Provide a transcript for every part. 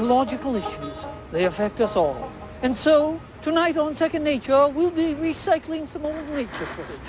ecological issues. They affect us all. And so, tonight on Second Nature, we'll be recycling some old nature footage.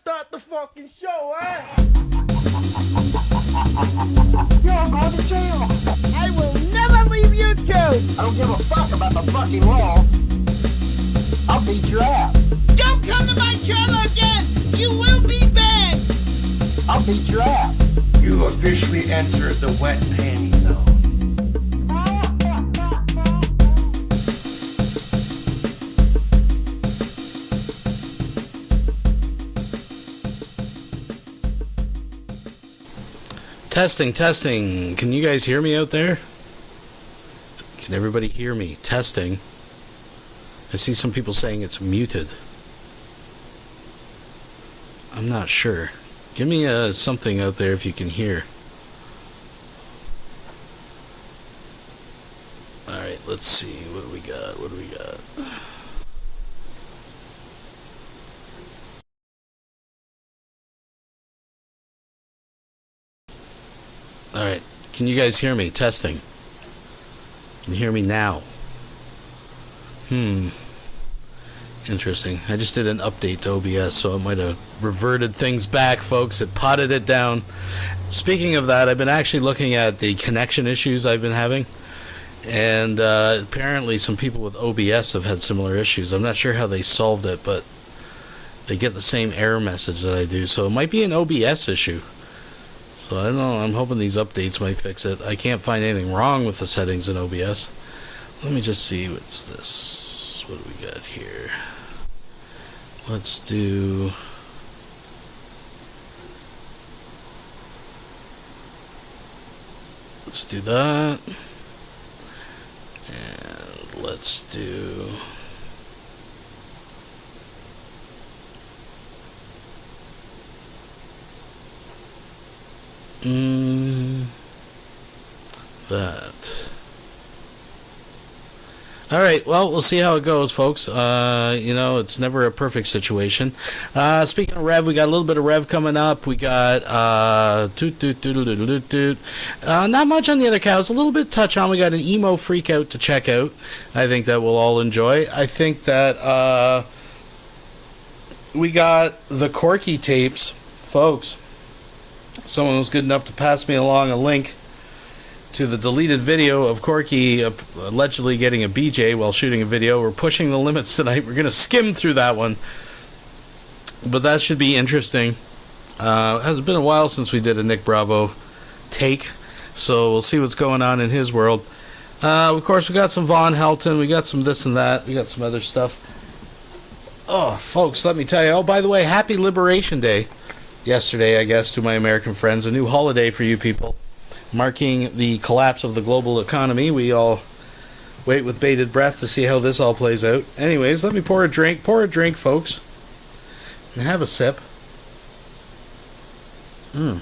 start the fucking show, eh? You're going to jail. I will never leave YouTube. I don't give a fuck about the fucking law. I'll beat your ass. Don't come to my channel again. You will be banned. I'll beat your ass. You officially entered the wet panty zone. Testing, testing. Can you guys hear me out there? Can everybody hear me? Testing. I see some people saying it's muted. I'm not sure. Give me something out there if you can hear. Alright, let's see. What do we got? What do we got? Alright, can you guys hear me? Testing. Can you hear me now? Interesting. I just did an update to OBS, so it might have reverted things back, folks. It potted it down. Speaking of that, I've been actually looking at the connection issues I've been having. And apparently some people with OBS have had similar issues. I'm not sure how they solved it, but they get the same error message that I do. So it might be an OBS issue. So I don't know, I'm hoping these updates might fix it. I can't find anything wrong with the settings in OBS. Let me just see, what's this? What do we got here? Let's do... Let's do that. And let's do... that. Alright, well, we'll see how it goes, folks. You know, it's never a perfect situation. Speaking of Rev, we got a little bit of Rev coming up. We got, not much on the other cows. A little bit to touch on. We got an emo freak out to check out. I think that we'll all enjoy. I think that, we got the Corky tapes, folks. Someone was good enough to pass me along a link to the deleted video of Corky allegedly getting a BJ while shooting a video. We're pushing the limits tonight. We're going to skim through that one. But that should be interesting. It has been a while since we did a Nick Bravo take, so we'll see what's going on in his world. Of course, we got some Von Helton. We got some this and that. We got some other stuff. Oh, folks, let me tell you. Oh, by the way, happy Liberation Day. Yesterday, I guess, to my American friends. A new holiday for you people, marking the collapse of the global economy. We all wait with bated breath to see how this all plays out. Anyways, let me pour a drink. Pour a drink, folks. And have a sip. There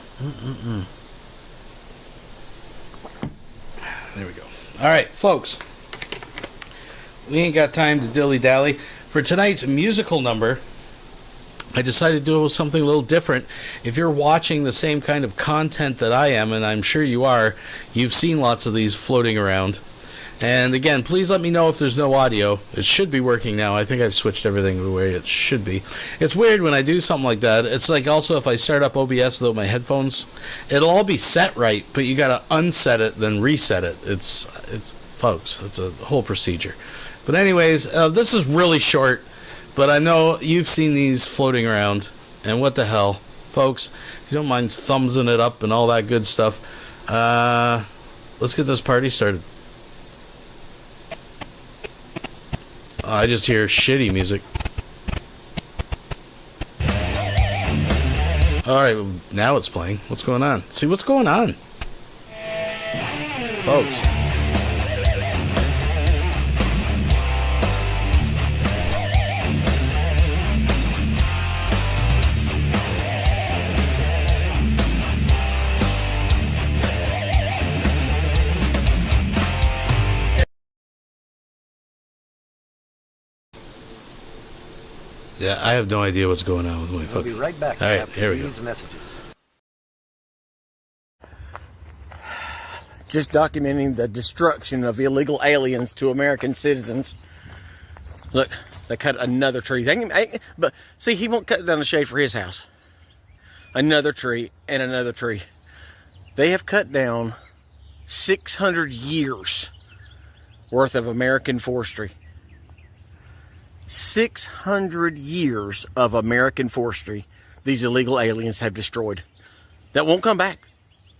we go. Alright, folks. We ain't got time to dilly-dally. For tonight's musical number, I decided to do something a little different. If you're watching the same kind of content that I am, and I'm sure you are, you've seen lots of these floating around. And again, please let me know if there's no audio. It should be working now. I think I've switched everything the way it should be. It's weird when I do something like that. It's like also if I start up OBS without my headphones, it'll all be set right, but you gotta unset it, then reset it. It's folks, it's a whole procedure. But anyways, this is really short. But I know you've seen these floating around, and what the hell, folks, if you don't mind thumbsing it up and all that good stuff, let's get this party started. I just hear shitty music. Alright, well, now it's playing. What's going on? See what's going on, folks. Yeah, I have no idea what's going on with my phone. We'll be right back. All right, here we go. Messages. Just documenting the destruction of illegal aliens to American citizens. Look, They cut another tree. But see, he won't cut down the shade for his house. Another tree and another tree. They have cut down 600 years worth of American forestry. 600 years of American forestry these illegal aliens have destroyed. That won't come back.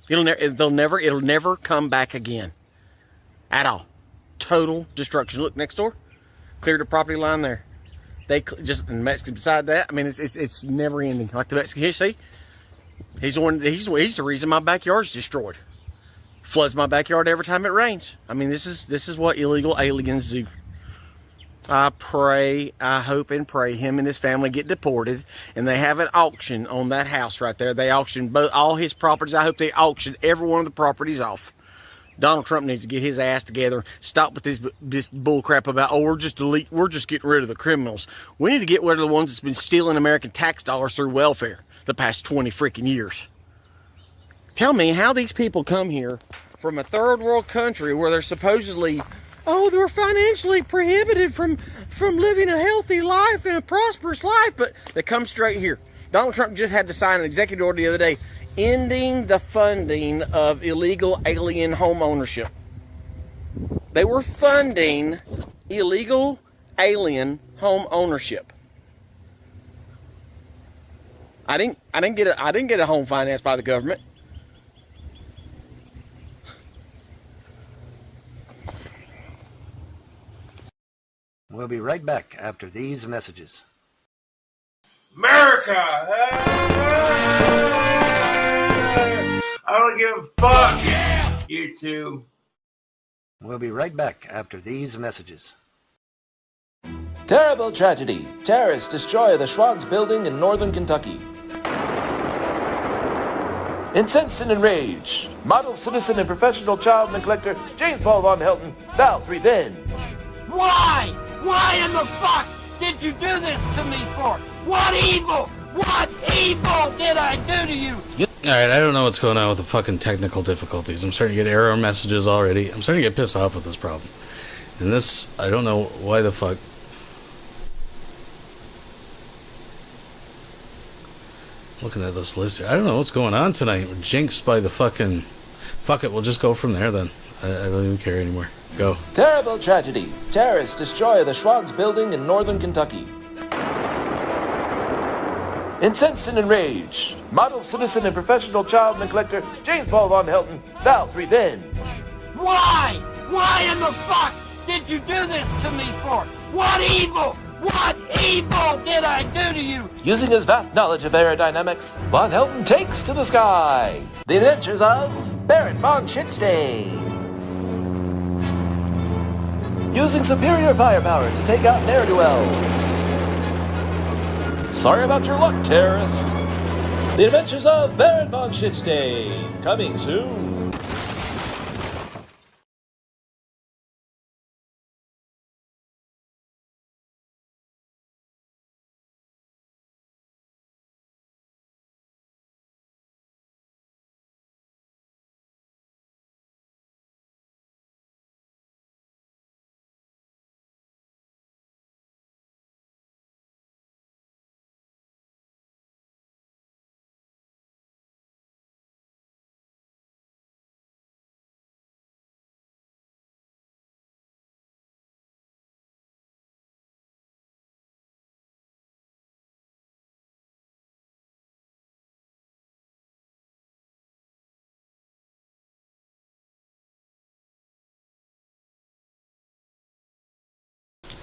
It'll never come back again. At all. Total destruction. Look, next door. Cleared the property line there. They just, and Mexican beside that, I mean, it's never ending. Like the Mexican here, see? He's the reason my backyard's destroyed. Floods my backyard every time it rains. I mean, this is what illegal aliens do. I pray, I hope and pray him and his family get deported, and they have an auction on that house right there. They auction all his properties. I hope they auction every one of the properties off. Donald Trump needs to get his ass together. Stop with this bull crap about, oh, we're just getting rid of the criminals. We need to get rid of the ones that's been stealing American tax dollars through welfare the past 20 freaking years. Tell me how these people come here from a third world country where they're supposedly, oh, they're financially prohibited from living a healthy life and a prosperous life, but they come straight here. Donald Trump just had to sign an executive order the other day ending the funding of illegal alien home ownership. They were funding illegal alien home ownership. I didn't get a home financed by the government. We'll be right back after these messages. America! I don't give a fuck, YouTube. We'll be right back after these messages. Terrible tragedy. Terrorists destroy the Schwann's building in northern Kentucky. Incensed and enraged, model citizen and professional child neglector James Paul Von Helton vows revenge. Why? Why in the fuck did you do this to me for? What evil did I do to you? Alright, I don't know what's going on with the fucking technical difficulties. I'm starting to get error messages already. I'm starting to get pissed off with this problem. And this, I don't know why the fuck. Looking at this list here. I don't know what's going on tonight. We're jinxed by the fucking... Fuck it, we'll just go from there then. I don't even care anymore. Go. Terrible tragedy. Terrorists destroy the Schwann's building in northern Kentucky. Incensed and enraged, model citizen and professional child neglector James Paul Von Helton vows revenge. Why? Why in the fuck did you do this to me for? What evil did I do to you? Using his vast knowledge of aerodynamics, Von Helton takes to the sky. The Adventures of Baron Von Shitstain. Using superior firepower to take out ne'er-do-wells. Sorry about your luck, terrorist. The Adventures of Baron Von Shitstain. Coming soon.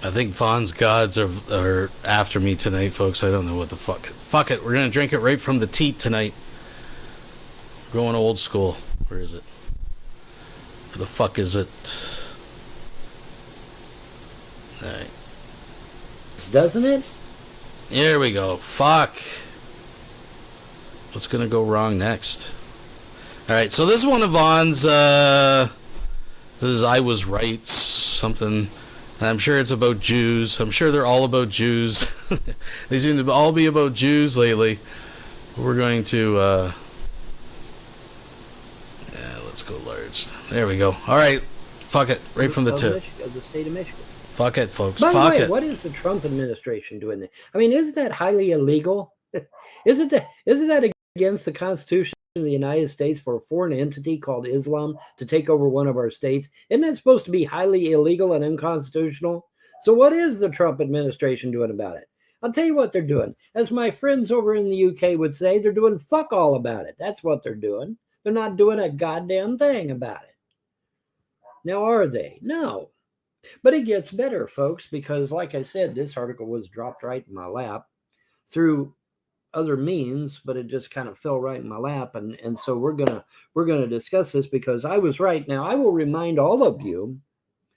I think Vaughn's gods are after me tonight, folks. I don't know what the fuck. Fuck it. We're going to drink it right from the teat tonight. We're going old school. Where is it? Where the fuck is it? Alright. Doesn't it? Here we go. Fuck. What's going to go wrong next? Alright, so this is one of Vaughn's, this is I Was Right, something. I'm sure it's about Jews. I'm sure they're all about Jews. They seem to all be about Jews lately. We're going to, yeah, let's go large. There we go. All right. Fuck it. Right from the tip. Of the state of Michigan. Fuck it, folks. By Fuck the way, it. what is the Trump administration doing there? I mean, isn't that highly illegal? Isn't that against the Constitution of the United States for a foreign entity called Islam to take over one of our states? Isn't that supposed to be highly illegal and unconstitutional? So what is the Trump administration doing about it? I'll tell you what they're doing. As my friends over in the UK would say, they're doing fuck all about it. That's what they're doing. They're not doing a goddamn thing about it. Now, are they? No. But it gets better, folks, because like I said, this article was dropped right in my lap through other means, but it just kind of fell right in my lap. And so we're gonna discuss this because I was right. Now, I will remind all of you,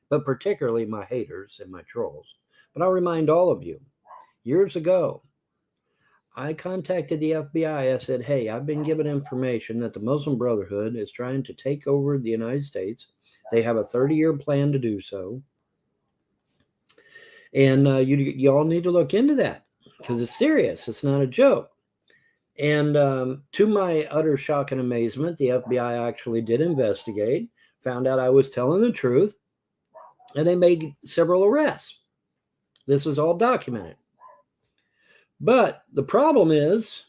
but particularly my haters and my trolls, but I'll remind all of you, years ago, I contacted the FBI. I said, hey, I've been given information that the Muslim Brotherhood is trying to take over the United States. They have a 30-year plan to do so. And you all need to look into that because it's serious. It's not a joke. And to my utter shock and amazement, the FBI actually did investigate, found out I was telling the truth, and they made several arrests. This is all documented. But the problem is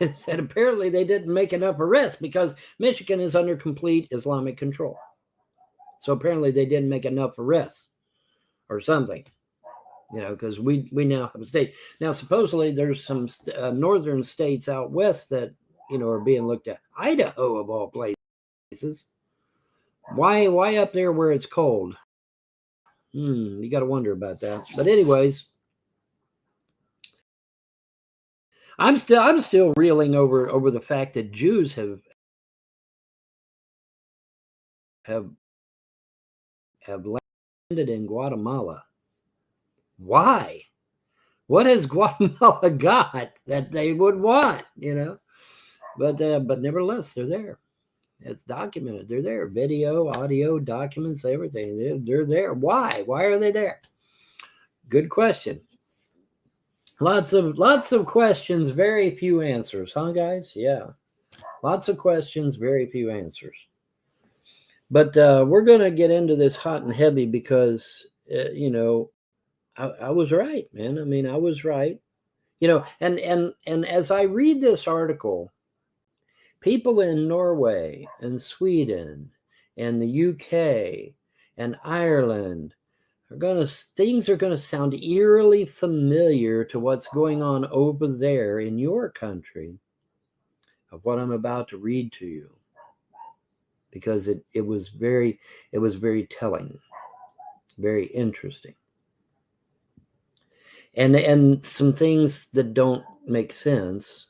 that apparently they didn't make enough arrests because Michigan is under complete Islamic control. So apparently they didn't make enough arrests or something, because we now have a state. Now, supposedly there's some northern states out west that, are being looked at. Idaho, of all places. Why up there where it's cold? You got to wonder about that. But anyways, I'm still reeling over the fact that Jews have landed in Guatemala. Why? What has Guatemala got that they would want? But nevertheless, they're there. It's documented. They're there. Video, audio, documents, everything. They're there. Why? Why are they there? Good question. Lots of questions, very few answers, huh, guys? Yeah. Lots of questions, very few answers. But we're going to get into this hot and heavy because, I was right, man. I mean, I was right. And as I read this article, people in Norway and Sweden and the UK and Ireland things are going to sound eerily familiar to what's going on over there in your country of what I'm about to read to you, because it was very telling, very interesting, and some things that don't make sense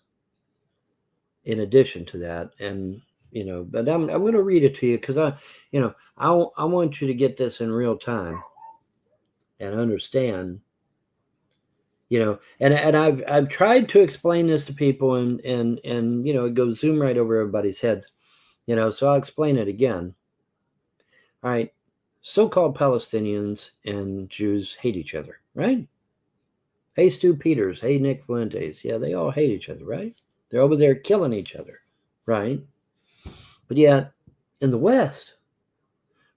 in addition to that. And but I'm going to read it to you because I want you to get this in real time and understand, and I've tried to explain this to people and it goes zoom right over everybody's heads, so I'll explain it again. All right. So-called Palestinians and Jews hate each other, right? Hey, Stu Peters. Hey, Nick Fuentes. Yeah, they all hate each other, right? They're over there killing each other, right? But yet, in the West,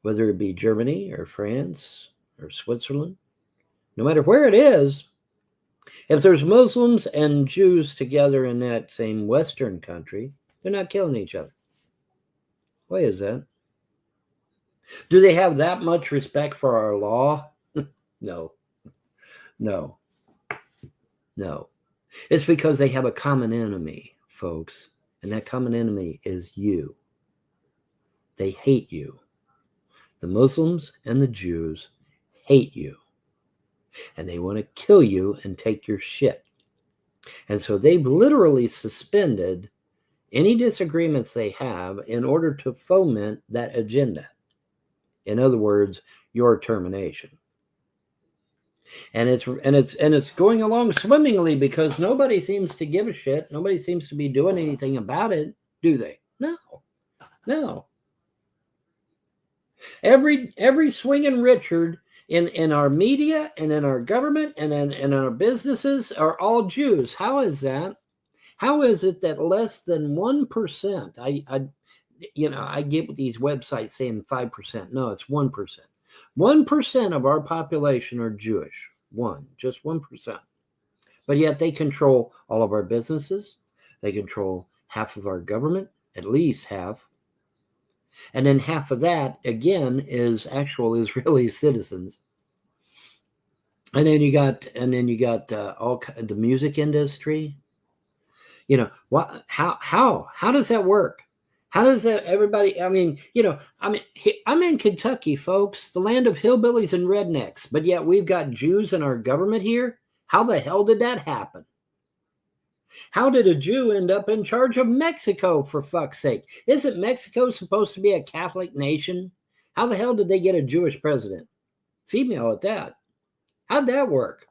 whether it be Germany or France or Switzerland, no matter where it is, if there's Muslims and Jews together in that same Western country, they're not killing each other. Why is that? Do they have that much respect for our law? No. It's because they have a common enemy, folks, and that common enemy is you. They hate you. The Muslims and the Jews hate you, and they want to kill you and take your shit. And so they've literally suspended any disagreements they have in order to foment that agenda. In other words, your termination. And it's going along swimmingly because nobody seems to give a shit. Nobody seems to be doing anything about it, do they? No. Every swinging Richard in our media and in our government and in our businesses are all Jews. How is that? How is it that less than 1%? I get with these websites saying 5%. No, it's 1%. 1% of our population are Jewish. Just 1%. But yet they control all of our businesses. They control half of our government, at least half. And then half of that, again, is actual Israeli citizens. And then you got all the music industry. You know, how does that work? How does that everybody? I mean, I'm in Kentucky, folks, the land of hillbillies and rednecks, but yet we've got Jews in our government here. How the hell did that happen? How did a Jew end up in charge of Mexico, for fuck's sake? Isn't Mexico supposed to be a Catholic nation? How the hell did they get a Jewish president? Female at that. How'd that work?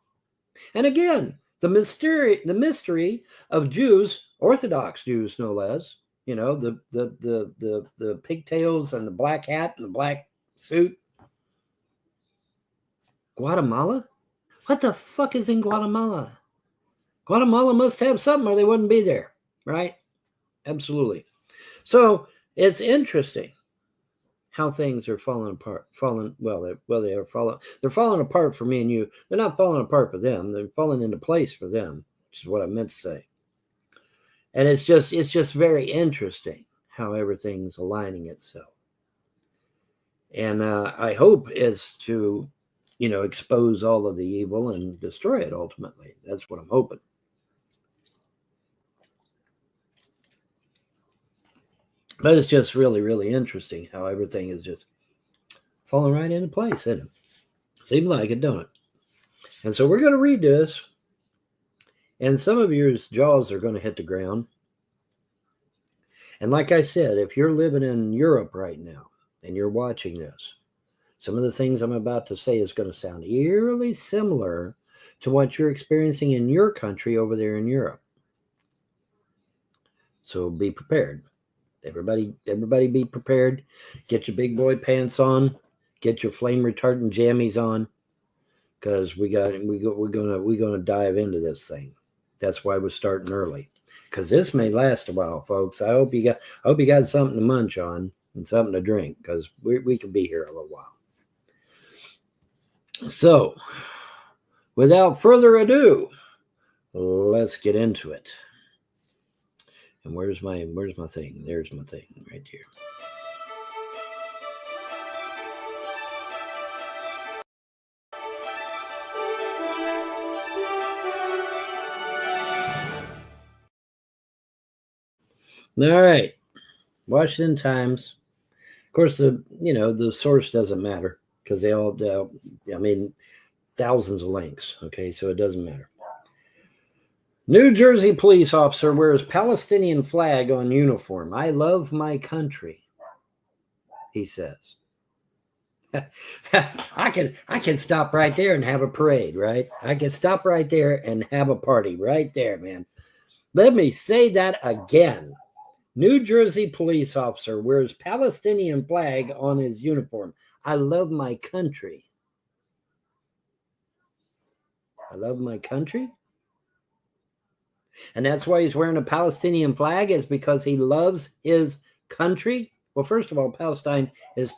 And again, the mystery of Jews, Orthodox Jews no less, you know, the pigtails and the black hat and the black suit. Guatemala? What the fuck is in Guatemala? Guatemala must have something or they wouldn't be there, right? Absolutely. So it's interesting how things are falling apart. They're falling apart for me and you. They're not falling apart for them. They're falling into place for them, which is what I meant to say. And it's just very interesting how everything's aligning itself. And I hope is to, expose all of the evil and destroy it ultimately. That's what I'm hoping. But it's just really, really interesting how everything is just falling right into place, isn't it? Seems like it, don't it? And so we're going to read this. And some of your jaws are going to hit the ground. And like I said, if you're living in Europe right now and you're watching this, some of the things I'm about to say is going to sound eerily similar to what you're experiencing in your country over there in Europe. So be prepared. Everybody be prepared. Get your big boy pants on. Get your flame retardant jammies on, because we're gonna dive into this thing. That's why we're starting early, because this may last a while, folks. I hope you got something to munch on and something to drink, because we can be here a little while. So, without further ado, let's get into it. And where's my thing? There's my thing right here. All right. Washington Times. Of course, the source doesn't matter, because they all, thousands of links. Okay, so it doesn't matter. New Jersey police officer wears Palestinian flag on uniform. I love my country, he says. I can stop right there and have a parade, right? I can stop right there and have a party right there, man. Let me say that again. New Jersey police officer wears Palestinian flag on his uniform. I love my country. I love my country? And that's why he's wearing a Palestinian flag, is because he loves his country. Well, first of all, Palestine is,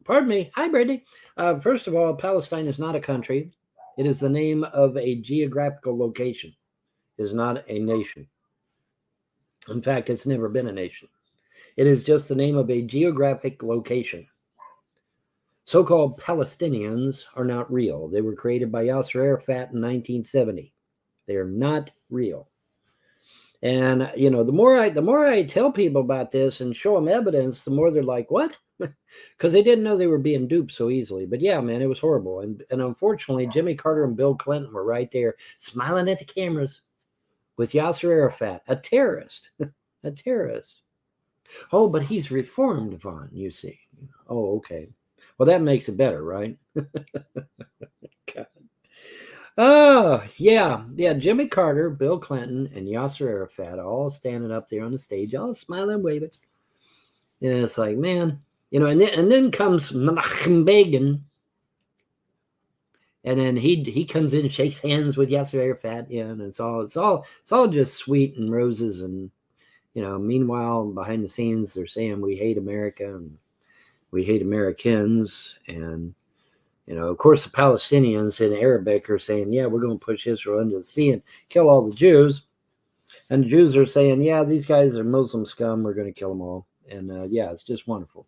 pardon me. Hi, Brittany. First of all, Palestine is not a country. It is the name of a geographical location. It is not a nation. In fact, it's never been a nation. It is just the name of a geographic location. So-called Palestinians are not real. They were created by Yasser Arafat in 1970. They are not real. And, the more I tell people about this and show them evidence, the more they're like, what? Because they didn't know they were being duped so easily. But yeah, man, it was horrible. And unfortunately, Jimmy Carter and Bill Clinton were right there smiling at the cameras with Yasser Arafat, a terrorist. A terrorist. Oh, but he's reformed, Vaughn, you see. Oh, okay. Well, that makes it better, right? God. Oh, yeah. Jimmy Carter, Bill Clinton, and Yasser Arafat all standing up there on the stage, all smiling, waving. And it's like, man, and then comes Menachem Begin. And then he comes in and shakes hands with Yasser Arafat. Yeah, and it's all just sweet and roses. And, meanwhile, behind the scenes, they're saying we hate America. And we hate Americans. And, of course, the Palestinians in Arabic are saying, yeah, we're going to push Israel into the sea and kill all the Jews. And the Jews are saying, yeah, these guys are Muslim scum. We're going to kill them all. And yeah, it's just wonderful.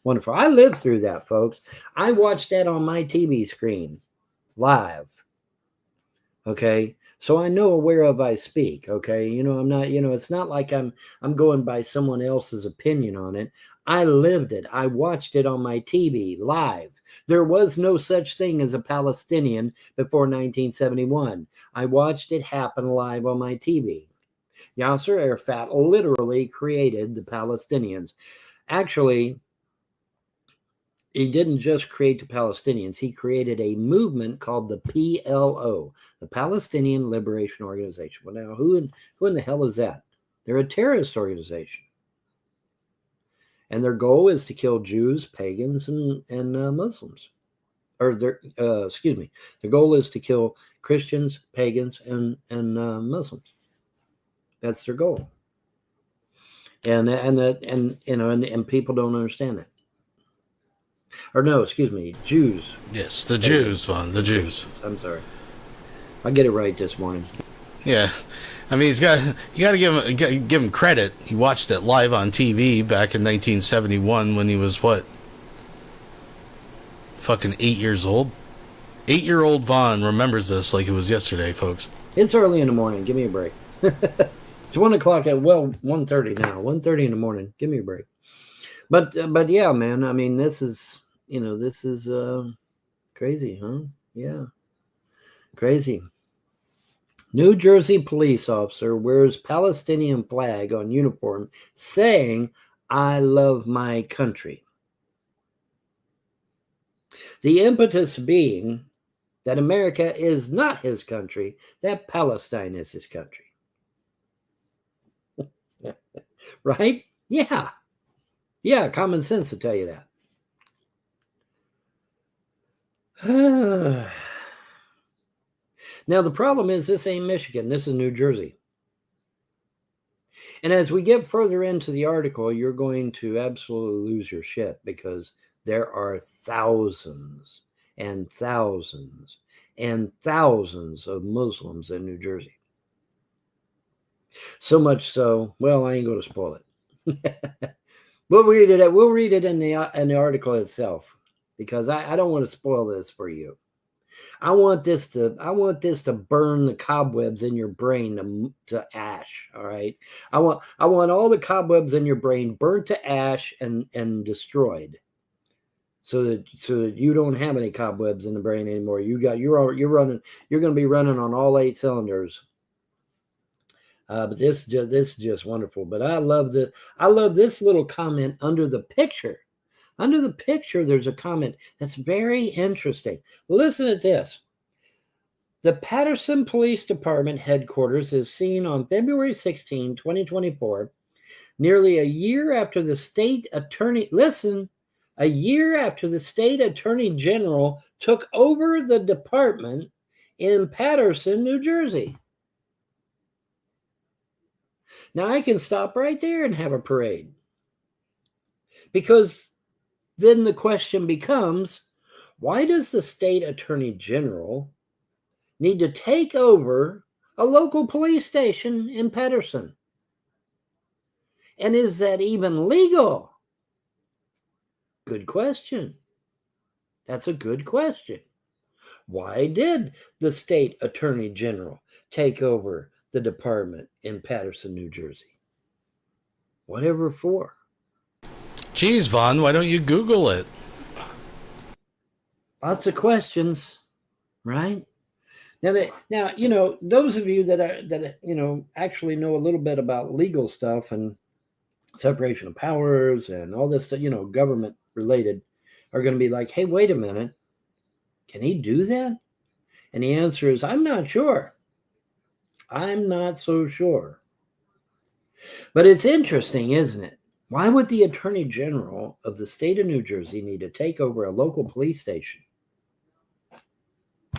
Wonderful. I lived through that, folks. I watched that on my TV screen live. Okay. So I know whereof I speak. Okay. I'm not, it's not like I'm going by someone else's opinion on it. I lived it. I watched it on my TV live. There was no such thing as a Palestinian before 1971. I watched it happen live on my TV. Yasser Arafat literally created the Palestinians. Actually, he didn't just create the Palestinians. He created a movement called the PLO, the Palestinian Liberation Organization. Well, now, who in the hell is that? They're a terrorist organization. And their goal is to kill Jews, pagans, and Muslims. Or their goal is to kill Christians, pagans, and Muslims. That's their goal. And people don't understand that. Or no, excuse me, Jews. Yes, the Jews, Vaughn, the Jews. I'm sorry. I get it right this morning. Yeah. I mean, you got to give him credit. He watched it live on TV back in 1971 when he was, what? Fucking 8 years old? 8-year-old Vaughn remembers this like it was yesterday, folks. It's early in the morning. Give me a break. It's 1 o'clock at, 1:30 now. 1:30 in the morning. Give me a break. But yeah, man, I mean, this is crazy, huh? Yeah. Crazy. New Jersey police officer wears Palestinian flag on uniform saying, "I love my country." The impetus being that America is not his country, that Palestine is his country. Right? Yeah. Yeah, common sense will tell you that. Now, the problem is this ain't Michigan. This is New Jersey. And as we get further into the article, you're going to absolutely lose your shit because there are thousands and thousands and thousands of Muslims in New Jersey. So much so, well, I ain't going to spoil it. We'll read it in the article itself because I don't want to spoil this for you. I want this to burn the cobwebs in your brain to ash. All right. I want all the cobwebs in your brain burnt to ash and destroyed, so that you don't have any cobwebs in the brain anymore. You're going to be running on all 8 cylinders. But this is just wonderful. But I love this little comment under the picture. Under the picture, there's a comment that's very interesting. Listen to this. The Patterson Police Department headquarters is seen on February 16, 2024, nearly a year after the state attorney, a year after the state attorney general took over the department in Patterson, New Jersey. Now, I can stop right there and have a parade. Because then the question becomes, why does the state attorney general need to take over a local police station in Patterson? And is that even legal? Good question. That's a good question. Why did the state attorney general take over the department in Patterson, New Jersey? Whatever for. Geez, Vaughn, why don't you Google it? Lots of questions, right? Now, those of you that actually know a little bit about legal stuff and separation of powers and all this stuff, government related, are going to be like, hey, wait a minute. Can he do that? And the answer is, I'm not sure. I'm not so sure. But it's interesting, isn't it? Why would the Attorney General of the state of New Jersey need to take over a local police station?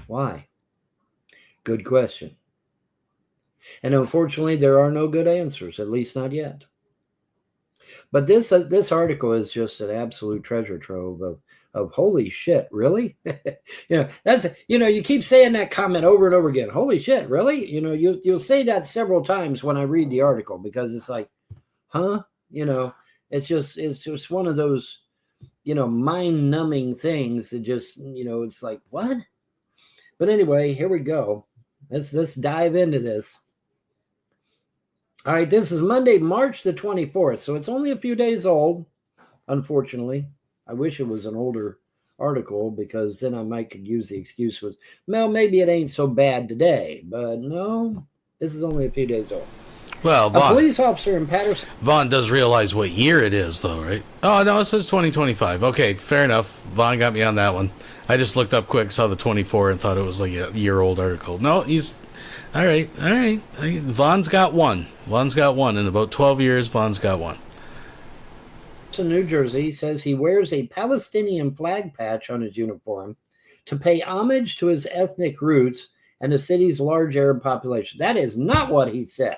Why? Good question. And unfortunately, there are no good answers, at least not yet. But this article is just an absolute treasure trove of holy shit, really? That's you keep saying that comment over and over again. Holy shit, really? You'll say that several times when I read the article, because it's like, huh? It's just one of those mind-numbing things that just it's like, what? But anyway, here we go. Let's dive into this. All right, this is Monday, March the 24th, so it's only a few days old, unfortunately. I wish it was an older article, because then I might could use the excuse was, well, maybe it ain't so bad today. But no, this is only a few days old. Well, a police officer in Patterson. Vaughn does realize what year it is, though, right? Oh, no, it says 2025. Okay, fair enough. Vaughn got me on that one. I just looked up quick, saw the 24, and thought it was like a year-old article. No, he's... All right. Vaughn's got one. In about 12 years, Vaughn's got one. In New Jersey, says he wears a Palestinian flag patch on his uniform to pay homage to his ethnic roots and the city's large Arab population. That is not what he said.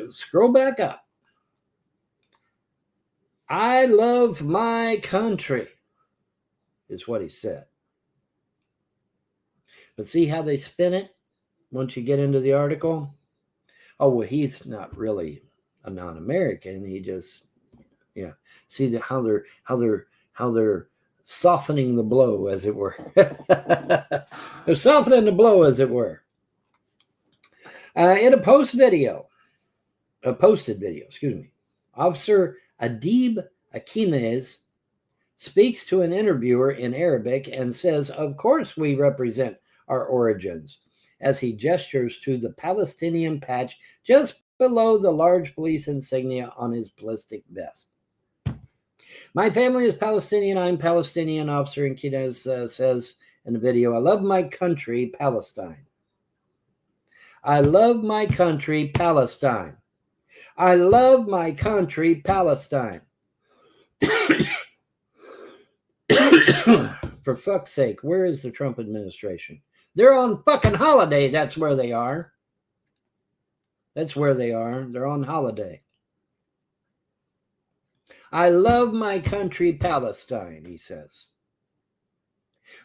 Scroll back up. I love my country, is what he said. But see how they spin it once you get into the article? Oh, well, he's not really a non-American. He just, see how they're softening the blow, as it were. They're softening the blow, as it were. In a posted video, Officer Adib Akinez speaks to an interviewer in Arabic and says, of course we represent our origins, as he gestures to the Palestinian patch just below the large police insignia on his ballistic vest. My family is Palestinian. I'm Palestinian, Officer Akinez says in the video. I love my country, Palestine. I love my country, Palestine. I love my country, Palestine. For fuck's sake, where is the Trump administration? They're on fucking holiday. That's where they are. They're on holiday. I love my country, Palestine, he says.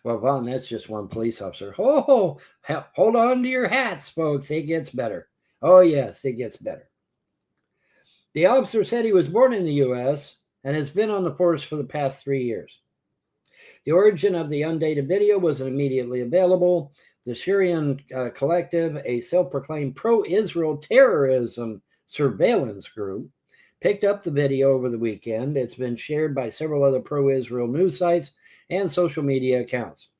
Well, Vaughn, that's just one police officer. Oh, hold on to your hats, folks. It gets better. Oh, yes, it gets better. The officer said he was born in the U.S. and has been on the force for the past 3 years. The origin of the undated video wasn't immediately available. The Syrian Collective, a self-proclaimed pro-Israel terrorism surveillance group, picked up the video over the weekend. It's been shared by several other pro-Israel news sites and social media accounts.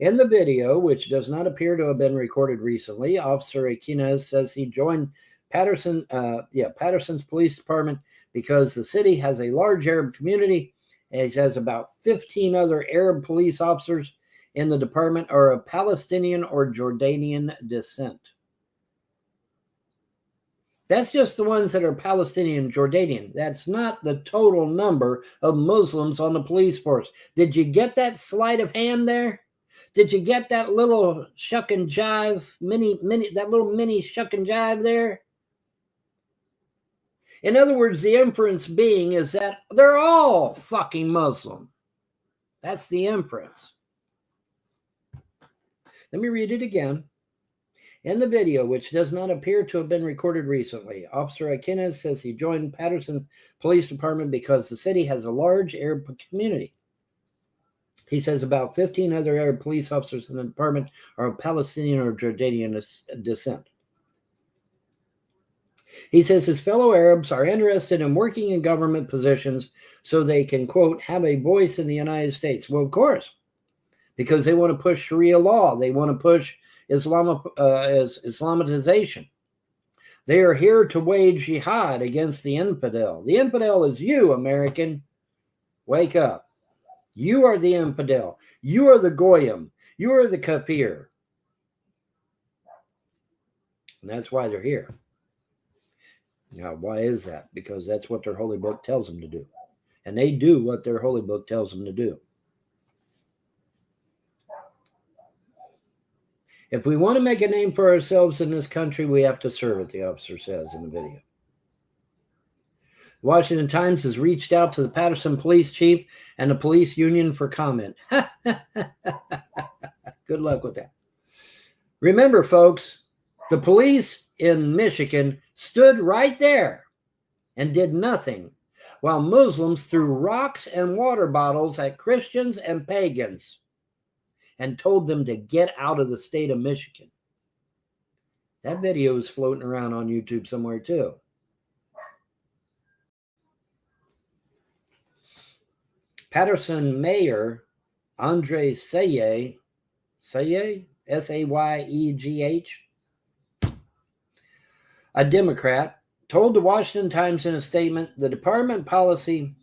In the video, which does not appear to have been recorded recently, Officer Akinez says he joined Patterson's police department because the city has a large Arab community, and he says about 15 other Arab police officers in the department are of Palestinian or Jordanian descent. That's just the ones that are Palestinian and Jordanian. That's not the total number of Muslims on the police force. Did you get that sleight of hand there? Did you get that little shuck and jive, that little mini shuck and jive there? In other words, the inference being is that they're all fucking Muslim. That's the inference. Let me read it again. In the video, which does not appear to have been recorded recently, Officer Akinez says he joined Patterson Police Department because the city has a large Arab community. He says about 15 other Arab police officers in the department are of Palestinian or Jordanian descent. He says his fellow Arabs are interested in working in government positions so they can, quote, have a voice in the United States. Well, of course, because they want to push Sharia law. They want to push Islamization. They are here to wage jihad against the infidel. The infidel is you, American. Wake up. You are the infidel. You are the goyim. You are the kafir. And that's why they're here. Now, why is that? Because that's what their holy book tells them to do. And they do what their holy book tells them to do. If we want to make a name for ourselves in this country, we have to serve it, the officer says in the video. Washington Times has reached out to the Patterson police chief and the police union for comment. Good luck with that. Remember, folks, the police in Michigan stood right there and did nothing while Muslims threw rocks and water bottles at Christians and pagans and told them to get out of the state of Michigan. That video is floating around on YouTube somewhere too. Patterson Mayor Andre Sayegh, S-A-Y-E-G-H, a Democrat, told the Washington Times in a statement, the department policy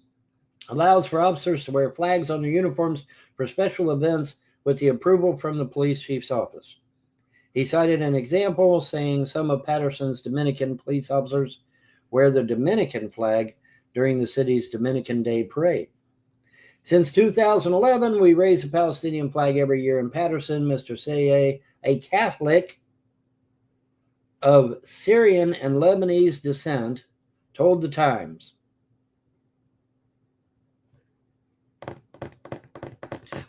allows for officers to wear flags on their uniforms for special events with the approval from the police chief's office. He cited an example saying some of Patterson's Dominican police officers wear the Dominican flag during the city's Dominican Day Parade. Since 2011, we raise a Palestinian flag every year in Patterson, Mr. Sayegh, a Catholic of Syrian and Lebanese descent, told the Times.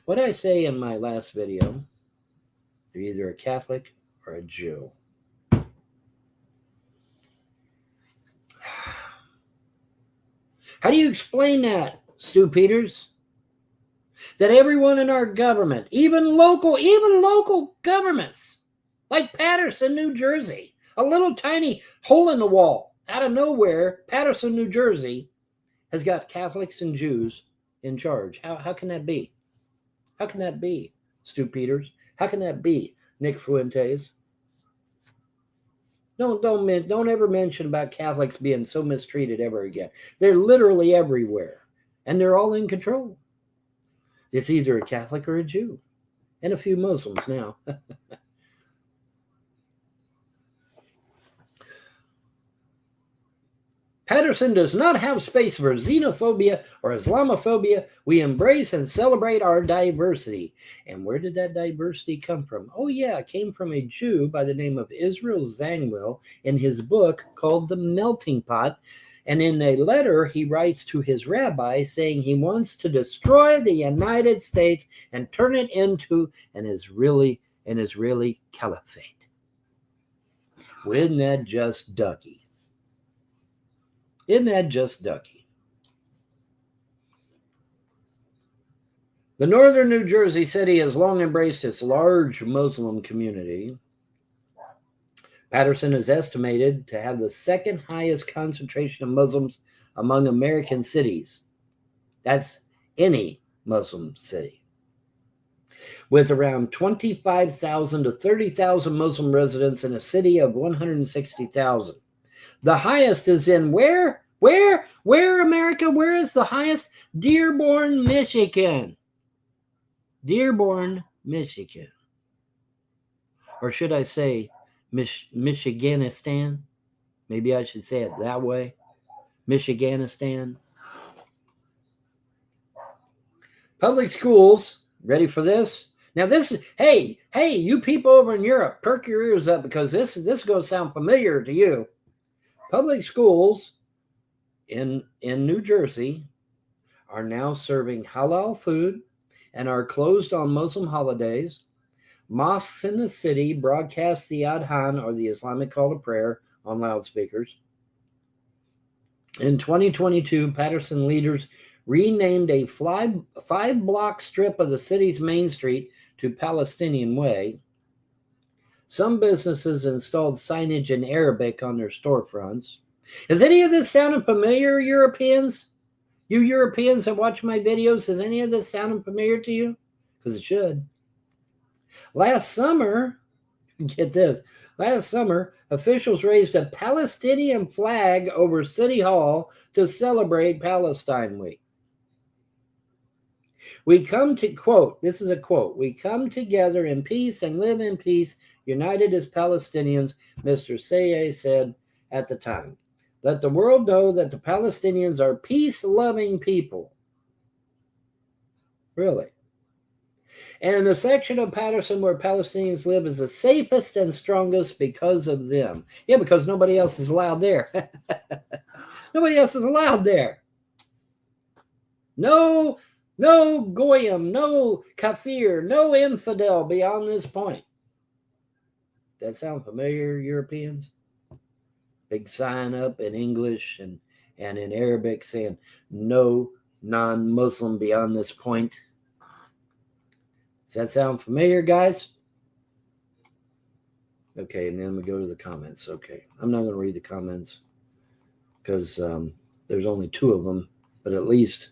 What I say in my last video, you're either a Catholic or a Jew. How do you explain that, Stu Peters? That everyone in our government, even local governments, like Patterson, New Jersey, a little tiny hole in the wall, out of nowhere, Patterson, New Jersey, has got Catholics and Jews in charge. How can that be? How can that be, Stu Peters? How can that be, Nick Fuentes? Don't ever mention about Catholics being so mistreated ever again. They're literally everywhere, and they're all in control. It's either a Catholic or a Jew, and a few Muslims now. Patterson does not have space for xenophobia or Islamophobia. We embrace and celebrate our diversity. And where did that diversity come from? Oh, yeah, it came from a Jew by the name of Israel Zangwill in his book called The Melting Pot. And in a letter, he writes to his rabbi saying he wants to destroy the United States and turn it into an Israeli caliphate. Well, isn't that just ducky? Isn't that just ducky? The northern New Jersey city has long embraced its large Muslim community. Patterson is estimated to have the second highest concentration of Muslims among American cities. That's any Muslim city. With around 25,000 to 30,000 Muslim residents in a city of 160,000. The highest is in where, America? Where is the highest? Dearborn, Michigan. Dearborn, Michigan. Or should I say Michiganistan? Maybe I should say it that way. Michiganistan. Public schools, ready for this? Now this is, hey, you people over in Europe, perk your ears up because this is going to sound familiar to you. Public schools in New Jersey are now serving halal food and are closed on Muslim holidays. Mosques in the city broadcast the Adhan, or the Islamic call to prayer, on loudspeakers. In 2022, Patterson leaders renamed a 5-block strip of the city's main street to Palestinian Way. Some businesses installed signage in Arabic on their storefronts. Is any of this sounding familiar, Europeans? You Europeans that watch my videos, is any of this sounding familiar to you? Because it should. Last summer, get this, officials raised a Palestinian flag over City Hall to celebrate Palestine Week. We come to, quote, this is a quote, we come together in peace and live in peace, united as Palestinians, Mr. Sayegh said at the time. Let the world know that the Palestinians are peace-loving people. Really. And the section of Patterson where Palestinians live is the safest and strongest because of them. Yeah, because nobody else is allowed there. Nobody else is allowed there. No goyim, no kafir, no infidel beyond this point. That sound familiar, Europeans? Big sign up in English and in Arabic saying no non-Muslim beyond this point. Does that sound familiar, guys? Okay, and then we go to the comments. Okay, I'm not going to read the comments because there's only 2 of them, but at least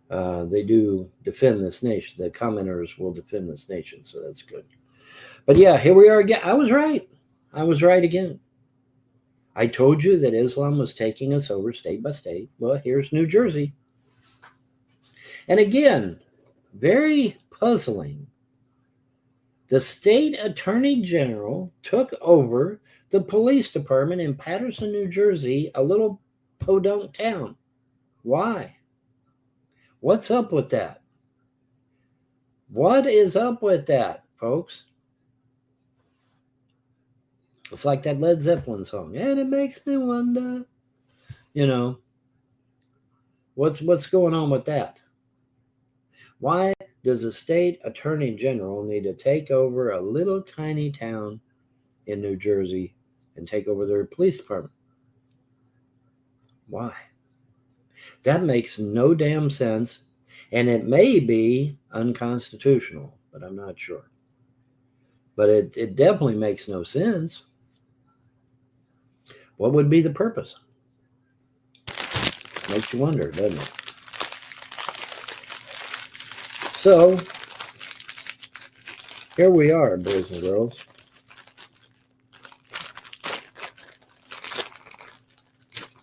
they do defend this nation. The commenters will defend this nation, so that's good. But yeah, here we are again. I was right. I was right again. I told you that Islam was taking us over state by state. Well, here's New Jersey. And again, very puzzling. The state attorney general took over the police department in Paterson, New Jersey, a little podunk town. Why? What's up with that? What is up with that, folks? It's like that Led Zeppelin song, and it makes me wonder. You know, what's going on with that? Why does the state attorney general need to take over a little tiny town in New Jersey and take over their police department? Why? That makes no damn sense, and it may be unconstitutional, but I'm not sure. But it definitely makes no sense. What would be the purpose? Makes you wonder, doesn't it? So, here we are, boys and girls.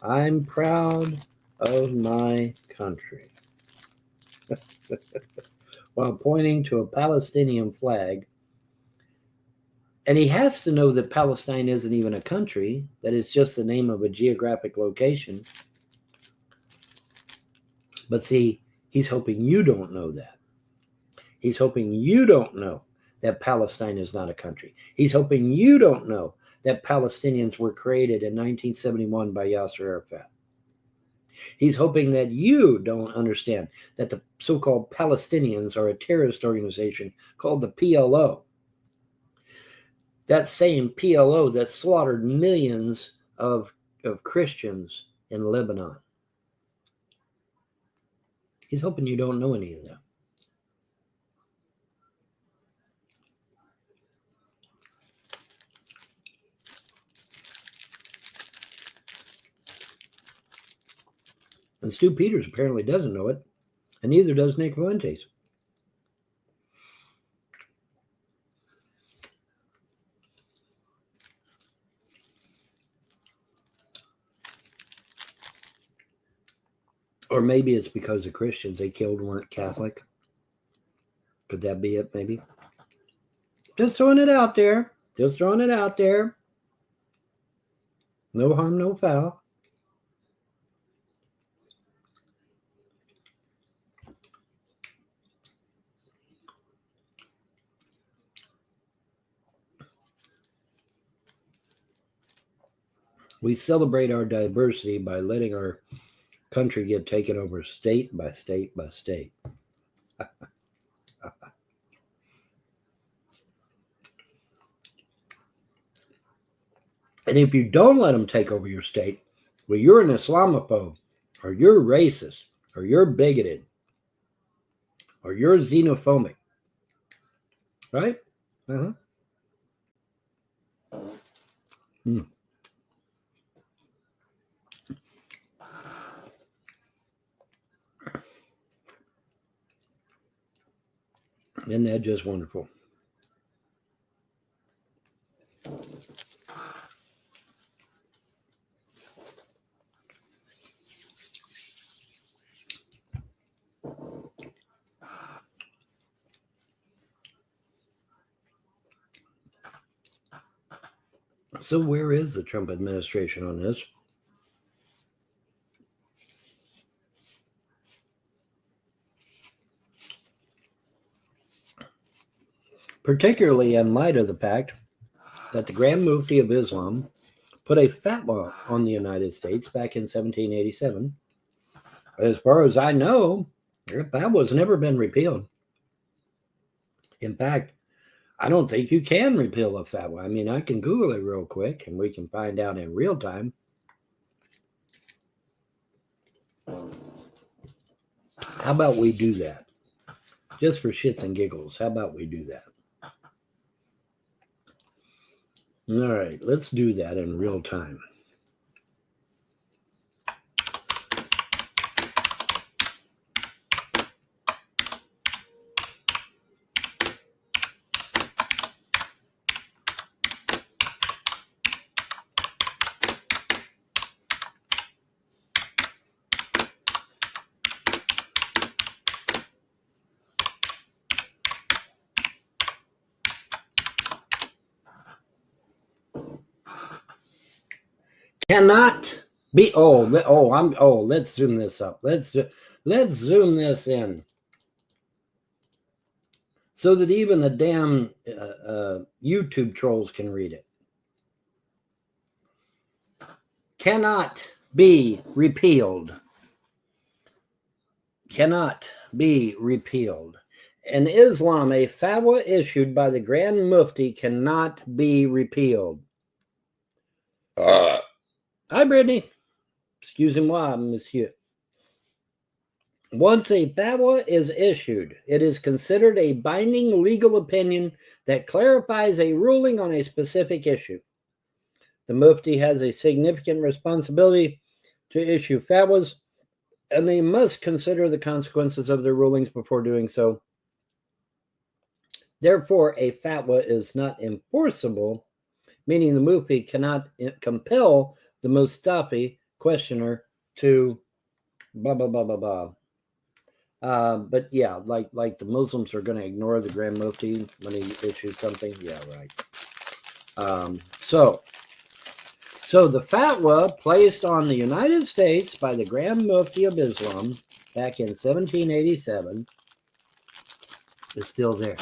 I'm proud of my country. While pointing to a Palestinian flag. And he has to know that Palestine isn't even a country, that it's just the name of a geographic location. But see, he's hoping you don't know that. He's hoping you don't know that Palestine is not a country. He's hoping you don't know that Palestinians were created in 1971 by Yasser Arafat. He's hoping that you don't understand that the so-called Palestinians are a terrorist organization called the PLO. That same PLO that slaughtered millions of Christians in Lebanon. He's hoping you don't know any of that. And Stu Peters apparently doesn't know it, and neither does Nick Fuentes. Or maybe it's because the Christians they killed weren't Catholic. Could that be it, maybe? Just throwing it out there. Just throwing it out there. No harm, no foul. We celebrate our diversity by letting our country get taken over state by state by state. And if you don't let them take over your state, well, you're an Islamophobe, or you're racist, or you're bigoted, or you're xenophobic. Right? Uh-huh. Isn't that just wonderful? So where is the Trump administration on this? Particularly in light of the fact that the Grand Mufti of Islam, put a fatwa on the United States back in 1787. As far as I know, that fatwa's never been repealed. In fact, I don't think you can repeal a fatwa. I mean, I can Google it real quick and we can find out in real time. How about we do that? Just for shits and giggles. How about we do that? All right, let's do that in real time. Cannot be. Let's zoom this up. Let's zoom this in so that even the damn YouTube trolls can read it. Cannot be repealed. Cannot be repealed. In Islam, a fatwa issued by the Grand Mufti cannot be repealed. Hi, Brittany. Excusez-moi, monsieur. Once a fatwa is issued, it is considered a binding legal opinion that clarifies a ruling on a specific issue. The Mufti has a significant responsibility to issue fatwas, and they must consider the consequences of their rulings before doing so. Therefore, a fatwa is not enforceable, meaning the Mufti cannot compel the Mustafi questioner to blah, blah, blah, blah, blah. But yeah, like the Muslims are going to ignore the Grand Mufti when he issues something. Yeah, right. So the fatwa placed on the United States by the Grand Mufti of Islam back in 1787 is still there.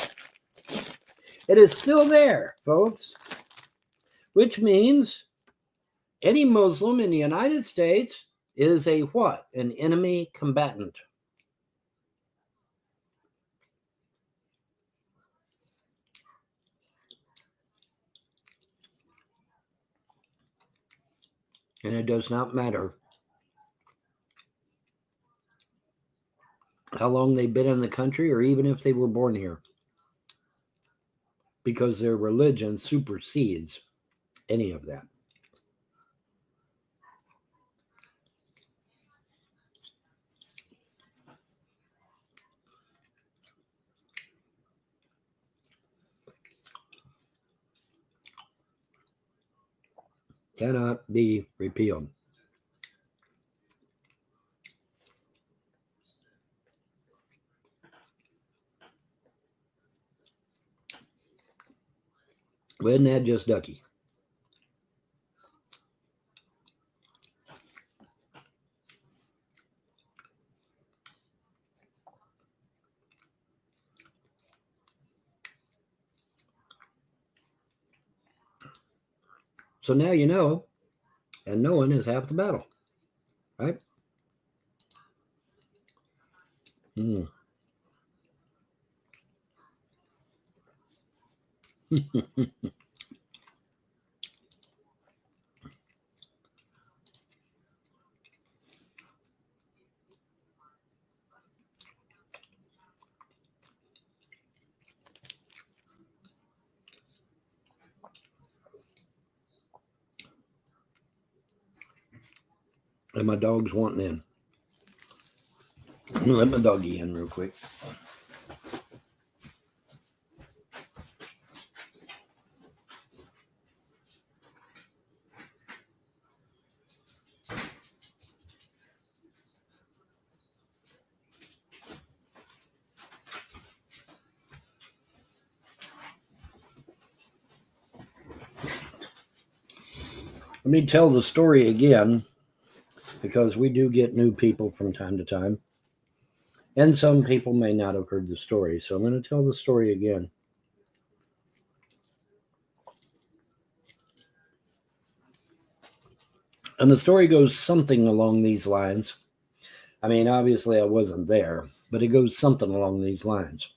It is still there, folks, which means any Muslim in the United States is a what? An enemy combatant. And it does not matter how long they've been in the country or even if they were born here, because their religion supersedes any of that. Cannot be repealed. Wasn't that just ducky? So now you know, and knowing is half the battle, right? And my dog's wanting in. I'm gonna let my doggy in real quick. Let me tell the story again, because we do get new people from time to time. And some people may not have heard the story. So I'm going to tell the story again. And the story goes something along these lines. I mean, obviously I wasn't there, but it goes something along these lines.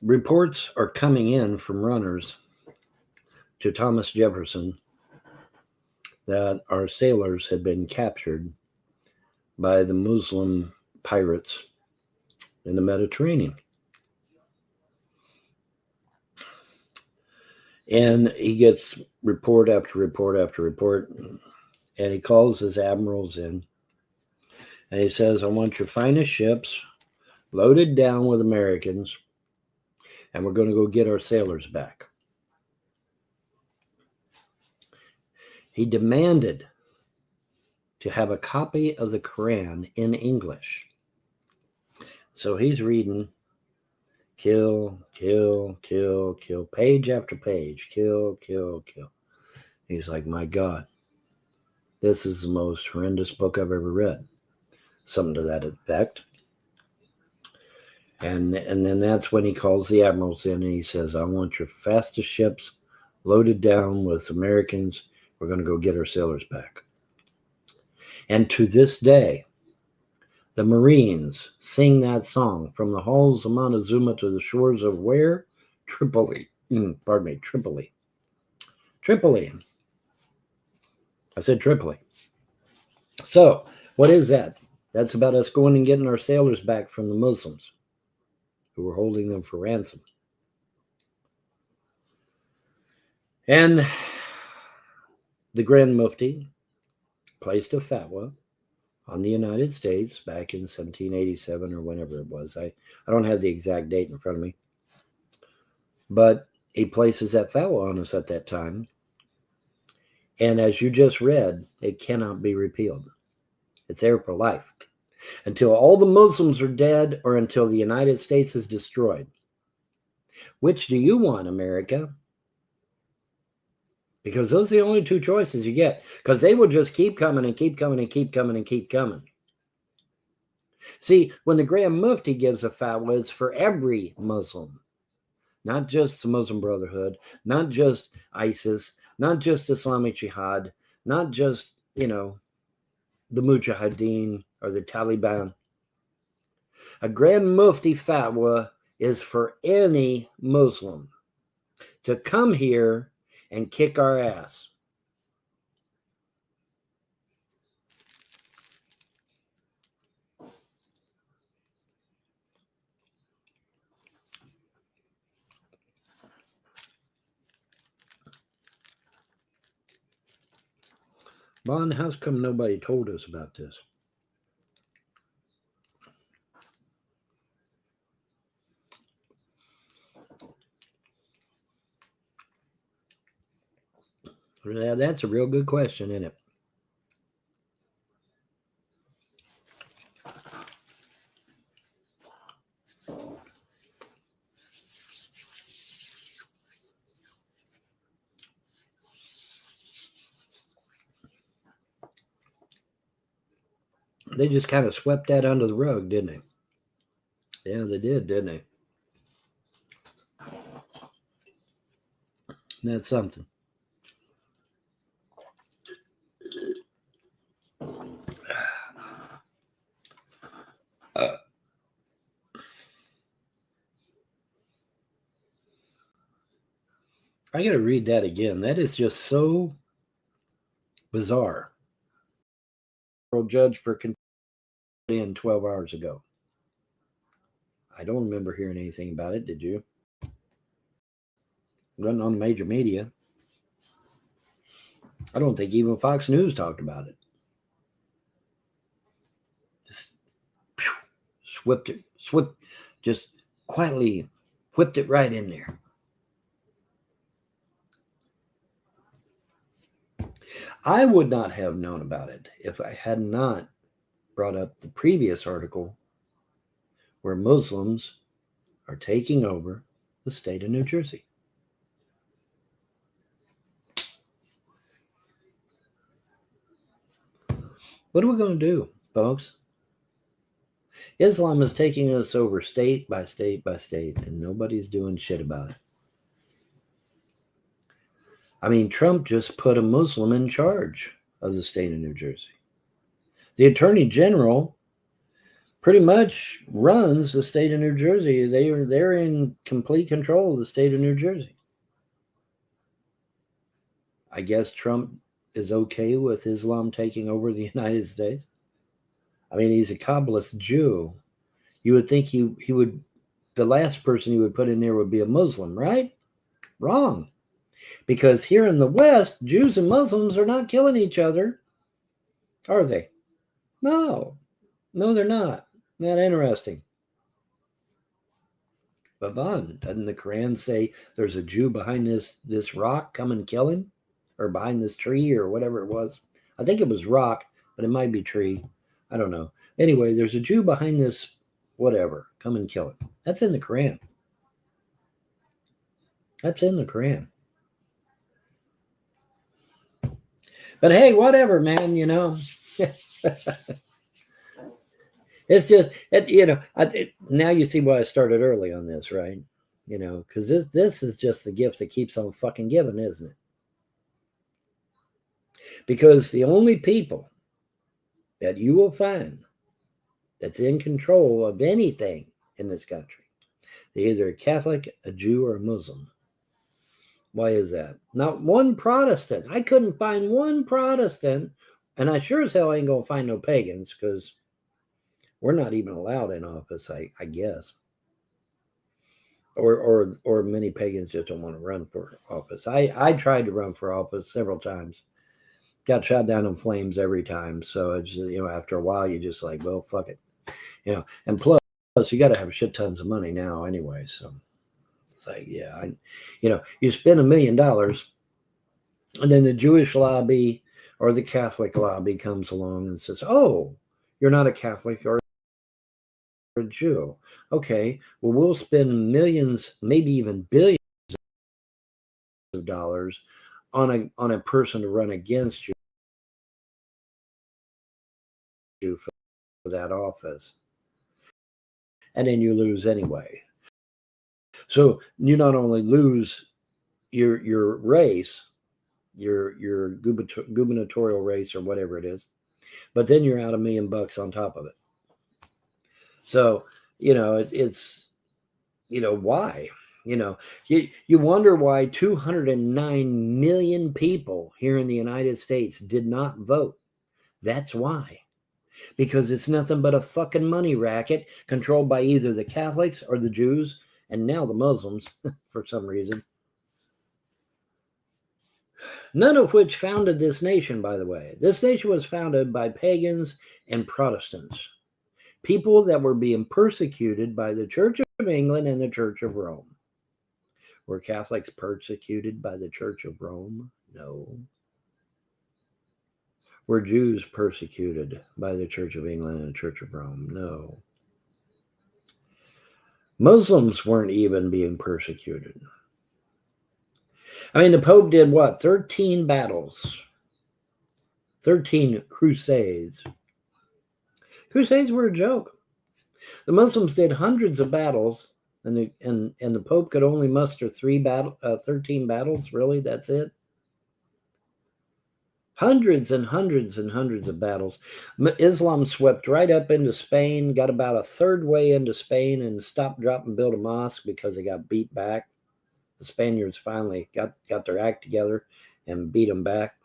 Reports are coming in from runners to Thomas Jefferson that our sailors had been captured by the Muslim pirates in the Mediterranean. And he gets report after report after report, and he calls his admirals in, and he says, I want your finest ships loaded down with Americans, and we're going to go get our sailors back. He demanded to have a copy of the Quran in English. So he's reading, kill, kill, kill, kill, page after page, kill, kill, kill. He's like, my God, this is the most horrendous book I've ever read. Something to that effect. And then that's when he calls the admirals in and he says, I want your fastest ships loaded down with Americans. We're going to go get our sailors back. And to this day, the Marines sing that song from the halls of Montezuma to the shores of where? Tripoli. Tripoli. Tripoli. I said Tripoli. So, what is that? That's about us going and getting our sailors back from the Muslims who were holding them for ransom. And the Grand Mufti placed a fatwa on the United States back in 1787 or whenever it was. I don't have the exact date in front of me. But he places that fatwa on us at that time. And as you just read, it cannot be repealed. It's there for life. Until all the Muslims are dead or until the United States is destroyed. Which do you want, America? Because those are the only two choices you get. Because they will just keep coming and keep coming and keep coming and keep coming. See, when the Grand Mufti gives a fatwa, it's for every Muslim. Not just the Muslim Brotherhood, not just ISIS, not just Islamic Jihad, not just, the Mujahideen or the Taliban. A Grand Mufti fatwa is for any Muslim to come here and kick our ass. Bon, how's come nobody told us about this? Yeah, that's a real good question, isn't it? They just kind of swept that under the rug, didn't they? Yeah, they did, didn't they? That's something. I got to read that again. That is just so bizarre. Judge for in 12 hours ago. I don't remember hearing anything about it. Did you? It wasn't on the major media. I don't think even Fox News talked about it. Just just quietly whipped it right in there. I would not have known about it if I had not brought up the previous article where Muslims are taking over the state of New Jersey. What are we going to do, folks? Islam is taking us over state by state by state, and nobody's doing shit about it. I mean, Trump just put a Muslim in charge of the state of New Jersey. The Attorney General pretty much runs the state of New Jersey. They're in complete control of the state of New Jersey. I guess Trump is okay with Islam taking over the United States. I mean, he's a Kabbalist Jew. You would think he would, the last person he would put in there would be a Muslim, right? Wrong. Because here in the West, Jews and Muslims are not killing each other, are they? No, they're not. Not interesting. But Vaughn, doesn't the Quran say there's a Jew behind this rock? Come and kill him? Or behind this tree or whatever it was? I think it was rock, but it might be tree. I don't know. Anyway, there's a Jew behind this whatever. Come and kill him. That's in the Quran. That's in the Quran. But hey, whatever, man, you know. It's just, now you see why I started early on this, right? You know, because this is just the gift that keeps on fucking giving, isn't it? Because the only people that you will find that's in control of anything in this country, they're either a Catholic, a Jew, or a Muslim. Why is that? Not one Protestant. I couldn't find one Protestant, and I sure as hell ain't gonna find no pagans, because we're not even allowed in office, I guess. Or many pagans just don't want to run for office. I tried to run for office several times. Got shot down in flames every time. So it's, after a while you're just like, well, fuck it. And plus you got to have shit tons of money now anyway. So it's like, yeah, you spend $1 million, and then the Jewish lobby or the Catholic lobby comes along and says, oh, you're not a Catholic or a Jew. Okay, well, we'll spend millions, maybe even billions of dollars on a person to run against you for that office. And then you lose anyway. So you not only lose your race, your gubernatorial race or whatever it is, but then you're out $1 million on top of it. So, it's why? You wonder why 209 million people here in the United States did not vote. That's why. Because it's nothing but a fucking money racket controlled by either the Catholics or the Jews, and now the Muslims, for some reason. None of which founded this nation, by the way. This nation was founded by pagans and Protestants. People that were being persecuted by the Church of England and the Church of Rome. Were Catholics persecuted by the Church of Rome? No. Were Jews persecuted by the Church of England and the Church of Rome? No. Muslims weren't even being persecuted. I mean, the Pope did what? 13 battles. 13 crusades. Crusades were a joke. The Muslims did hundreds of battles, and the Pope could only muster 13 battles. Really, that's it. Hundreds and hundreds and hundreds of battles. Islam swept right up into Spain, got about a third way into Spain, and stopped, drop, and build a mosque because they got beat back. The Spaniards finally got their act together and beat them back.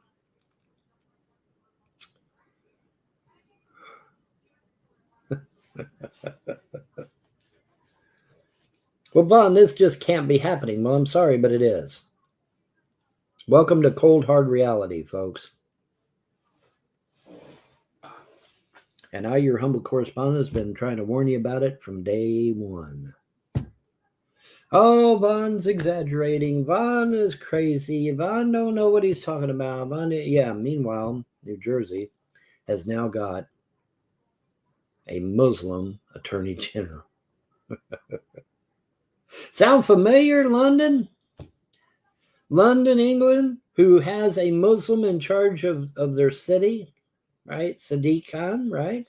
Well, Vaughn, this just can't be happening. Well, I'm sorry, but it is. Welcome to cold, hard reality, folks. And I, your humble correspondent, has been trying to warn you about it from day one. Oh, Vaughn's exaggerating. Vaughn is crazy. Vaughn don't know what he's talking about. Meanwhile, New Jersey has now got a Muslim attorney general. Sound familiar, London? London, England, who has a Muslim in charge of their city, right? Sadiq Khan, right?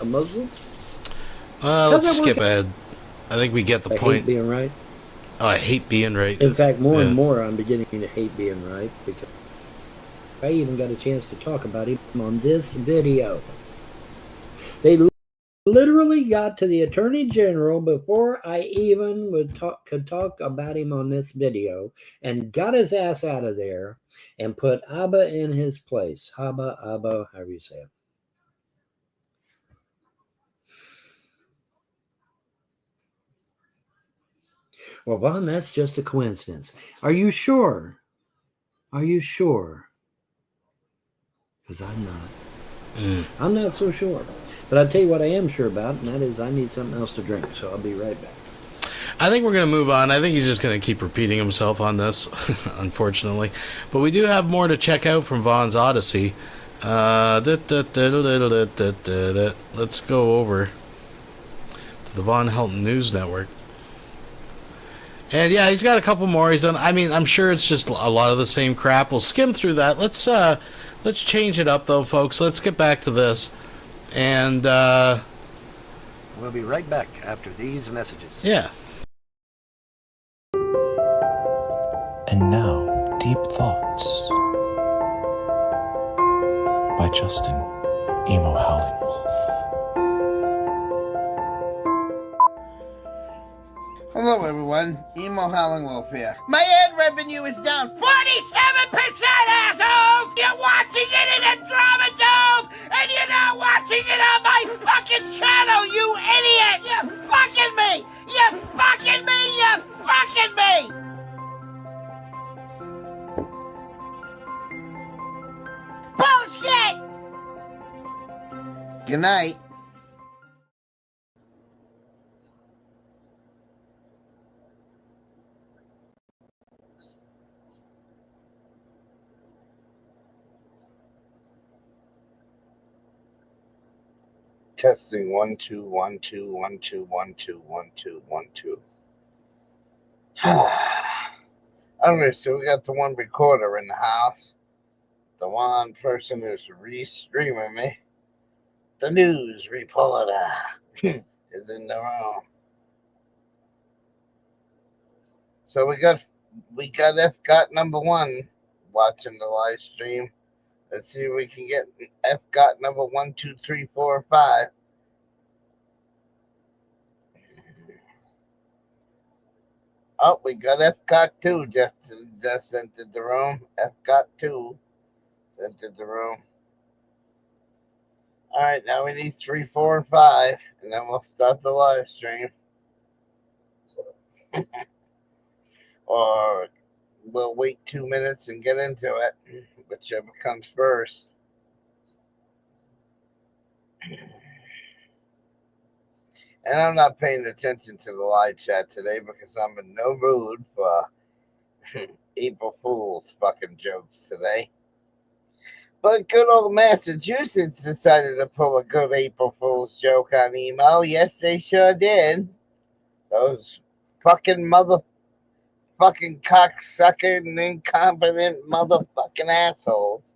A Muslim? Let's skip ahead. I think we get the point. Being right. Oh, I hate being right. In fact, more and more I'm beginning to hate being right, because I even got a chance to talk about him on this video. They literally got to the Attorney General before I even could talk about him on this video, and got his ass out of there and put Abba in his place. Abba, however you say it. Well, Vaughn, that's just a coincidence. Are you sure? Are you sure? Because I'm not. I'm not so sure. But I'll tell you what I am sure about, and that is I need something else to drink, so I'll be right back. I think we're going to move on. I think he's just going to keep repeating himself on this, unfortunately. But we do have more to check out from Vaughn's Odyssey. Let's go over to the Von Helton News Network. And yeah, he's got a couple more he's done. I mean, I'm sure it's just a lot of the same crap. We'll skim through that. Let's change it up, though, folks. Let's get back to this. And We'll be right back after these messages. yeah. And now, Deep Thoughts by Justin, Emo Howling Wolf. Hello, everyone. Emo Howling Wolf here. My ad revenue is down 47%, assholes! You're watching it in a drama dome, and you're not watching it on my fucking channel, you idiot! You're fucking me! You're fucking me! You're fucking me! Bullshit! Good night. Testing 1 2 1 2 1 2 1 2 1 2 1 2. Okay, so we got the one recorder in the house. The one person who's re-streaming me. The news reporter is in the room. So we got FGOT number 1 watching the live stream. Let's see if we can get FGOT number 1, 2, 3, 4, 5. Oh, we got FGOT 2 just entered the room. FGOT 2 entered the room. All right, now we need 3, 4, and 5, and then we'll start the live stream. Or we'll wait 2 minutes and get into it, whichever comes first. And I'm not paying attention to the live chat today because I'm in no mood for April Fool's fucking jokes today. But good old Massachusetts decided to pull a good April Fool's joke on Emo. Yes, they sure did. Those fucking motherfucking cocksucker and incompetent motherfucking assholes.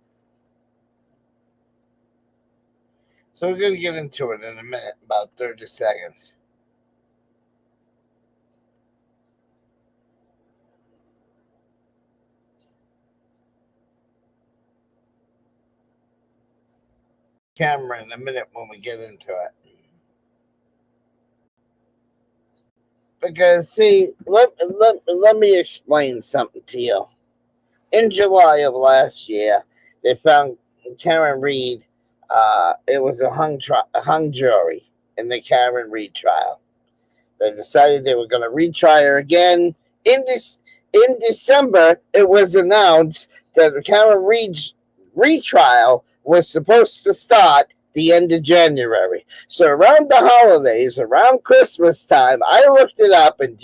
So we're going to get into it in a minute, about 30 seconds. Camera in a minute when we get into it. Because, see, let me explain something to you. In July of last year, they found Karen Reed. It was a hung jury in the Karen Reed trial. They decided they were going to retry her again. In December, it was announced that the Karen Reed's retrial was supposed to start the end of January. So around the holidays, around Christmas time, I looked it up, and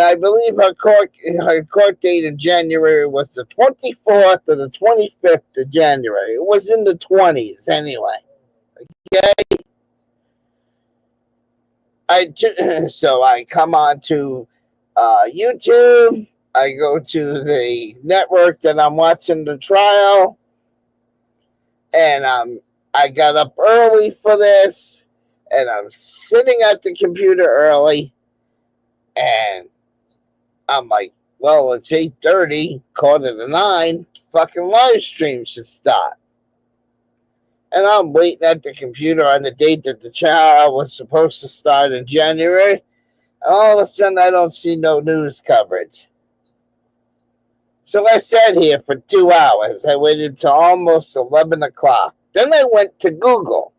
I believe her court date in January was the 24th or the 25th of January. It was in the 20s anyway. Okay? So I come on to YouTube. I go to the network that I'm watching the trial. And I got up early for this. And I'm sitting at the computer early. And I'm like, well, it's 8:30, quarter to 9, fucking live stream should start. And I'm waiting at the computer on the date that the trial was supposed to start in January. And all of a sudden, I don't see no news coverage. So I sat here for 2 hours. I waited till almost 11 o'clock. Then I went to Google.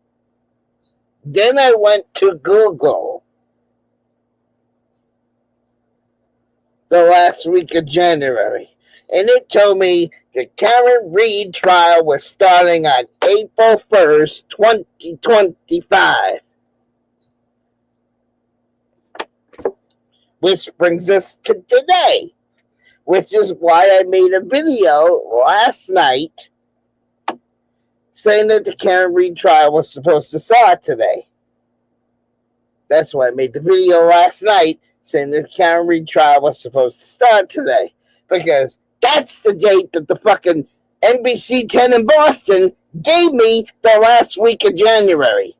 The last week of January. And it told me the Karen Reed trial was starting on April 1st, 2025. Which brings us to today. Which is why I made a video last night saying that the Karen Reed trial was supposed to start today. That's why I made the video last night saying that the Karen Reed trial was supposed to start today. Because that's the date that the fucking NBC 10 in Boston gave me the last week of January.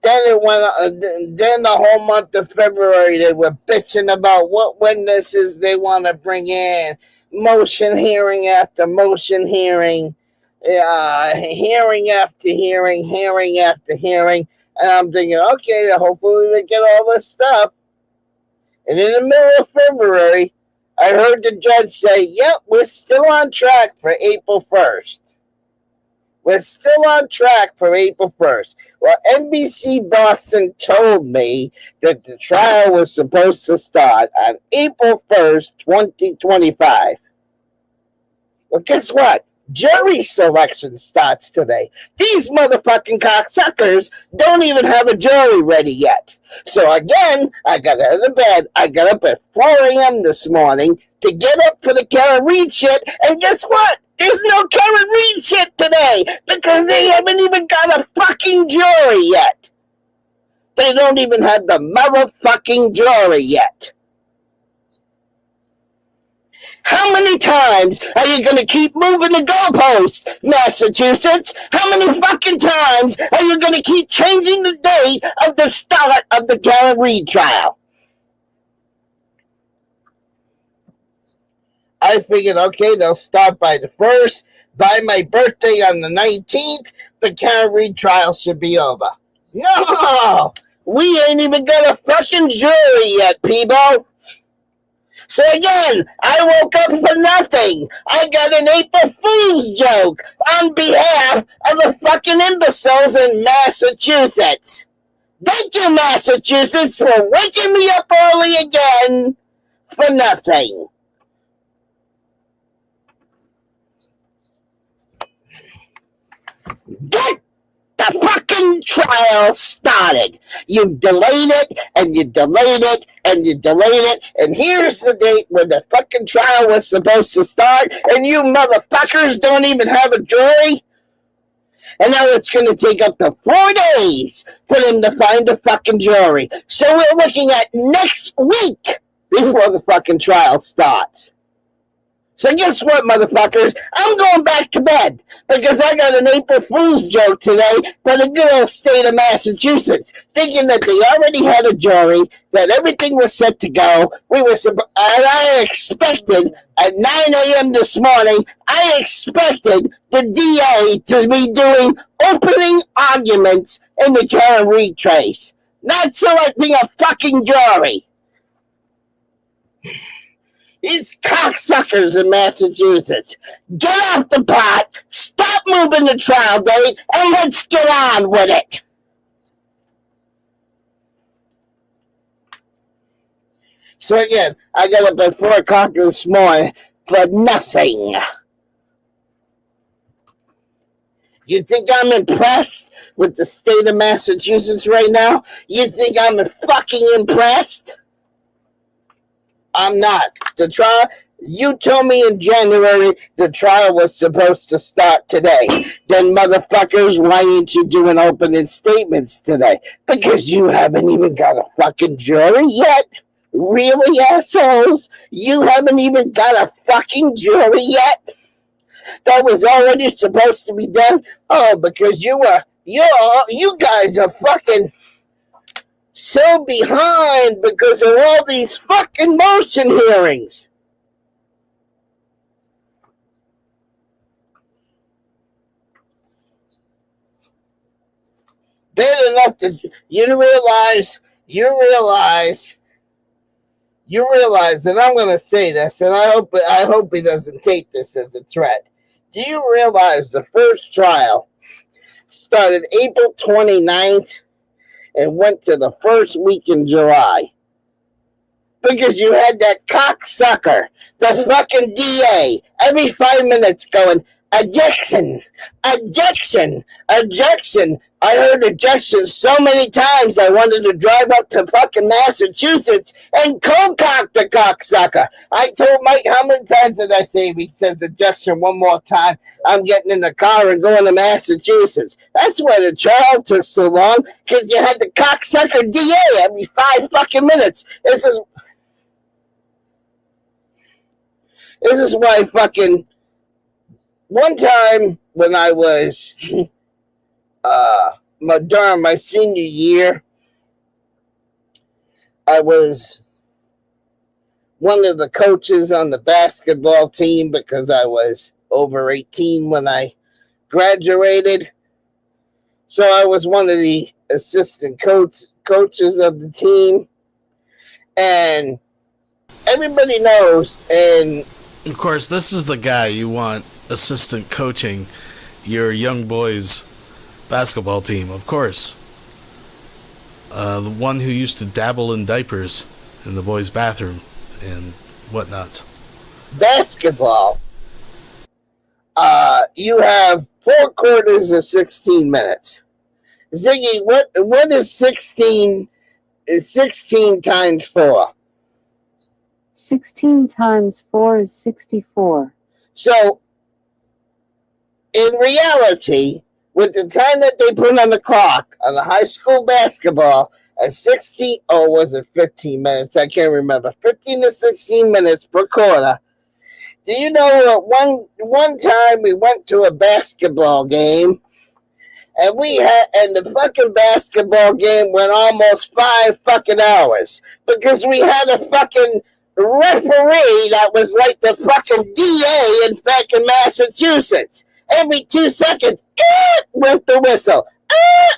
Then it went. Then the whole month of February, they were bitching about what witnesses they want to bring in. Motion hearing after motion hearing, hearing after hearing, hearing after hearing. And I'm thinking, okay, hopefully they get all this stuff. And in the middle of February, I heard the judge say, yep, we're still on track for April 1st. We're still on track for April 1st. Well, NBC Boston told me that the trial was supposed to start on April 1st, 2025. Well, guess what? Jury selection starts today. These motherfucking cocksuckers don't even have a jury ready yet. So again, I got out of bed. I got up at 4 a.m. this morning to get up for the Karen Reed shit. And guess what? There's no Karen Reed shit today because they haven't even got a fucking jury yet. They don't even have the motherfucking jury yet. How many times are you going to keep moving the goalposts, Massachusetts? How many fucking times are you going to keep changing the date of the start of the Karen Reed trial? I figured, okay, they'll start by the 1st. By my birthday on the 19th, the Karen Reed trial should be over. No! We ain't even got a fucking jury yet, Peebo. So again, I woke up for nothing. I got an April Fool's joke on behalf of the fucking imbeciles in Massachusetts. Thank you, Massachusetts, for waking me up early again for nothing. Get the fucking trial started. You delayed it, and you delayed it, and you delayed it, and here's the date when the fucking trial was supposed to start, and you motherfuckers don't even have a jury? And now it's going to take up to 4 days for them to find a fucking jury. So we're looking at next week before the fucking trial starts. So guess what, motherfuckers? I'm going back to bed because I got an April Fool's joke today for the good old state of Massachusetts, thinking that they already had a jury, that everything was set to go. I expected at 9 a.m. this morning, I expected the DA to be doing opening arguments in the Karen Reed case, not selecting a fucking jury. These cocksuckers in Massachusetts, get off the pot, stop moving the trial date, and let's get on with it. So again, I got up at 4 o'clock this morning for nothing. You think I'm impressed with the state of Massachusetts right now? You think I'm fucking impressed? I'm not. The trial, you told me in January the trial was supposed to start today. Then, motherfuckers, why ain't you doing opening statements today? Because you haven't even got a fucking jury yet? Really, assholes? You haven't even got a fucking jury yet? That was already supposed to be done? Oh, because you guys are fucking so behind because of all these fucking motion hearings. Bad enough to you realize, and I'm going to say this, and I hope he doesn't take this as a threat. Do you realize the first trial started April 29th and went to the first week in July? Because you had that cocksucker, the fucking DA, every 5 minutes going, objection, objection, objection. I heard objection so many times I wanted to drive up to fucking Massachusetts and cold cock the cocksucker. I told Mike, how many times did I say if he says objection one more time, I'm getting in the car and going to Massachusetts. That's why the trial took so long, because you had the cocksucker DA every 5 fucking minutes. This is why fucking one time when I was during my senior year, I was one of the coaches on the basketball team because I was over 18 when I graduated. So I was one of the assistant coaches of the team. And everybody knows, and of course, this is the guy you want assistant coaching your young boys' basketball team, of course. The one who used to dabble in diapers in the boys' bathroom and whatnot. Basketball, you have 4 quarters of 16 minutes. Ziggy, what is 16 times 4? 16 times 4 is 64. So, in reality, with the time that they put on the clock on the high school basketball at 16, or was it 15 minutes? I can't remember. 15 to 16 minutes per quarter. Do you know that one time we went to a basketball game and the fucking basketball game went almost 5 fucking hours because we had a fucking referee that was like the fucking DA in fucking Massachusetts. Every 2 seconds, went the whistle.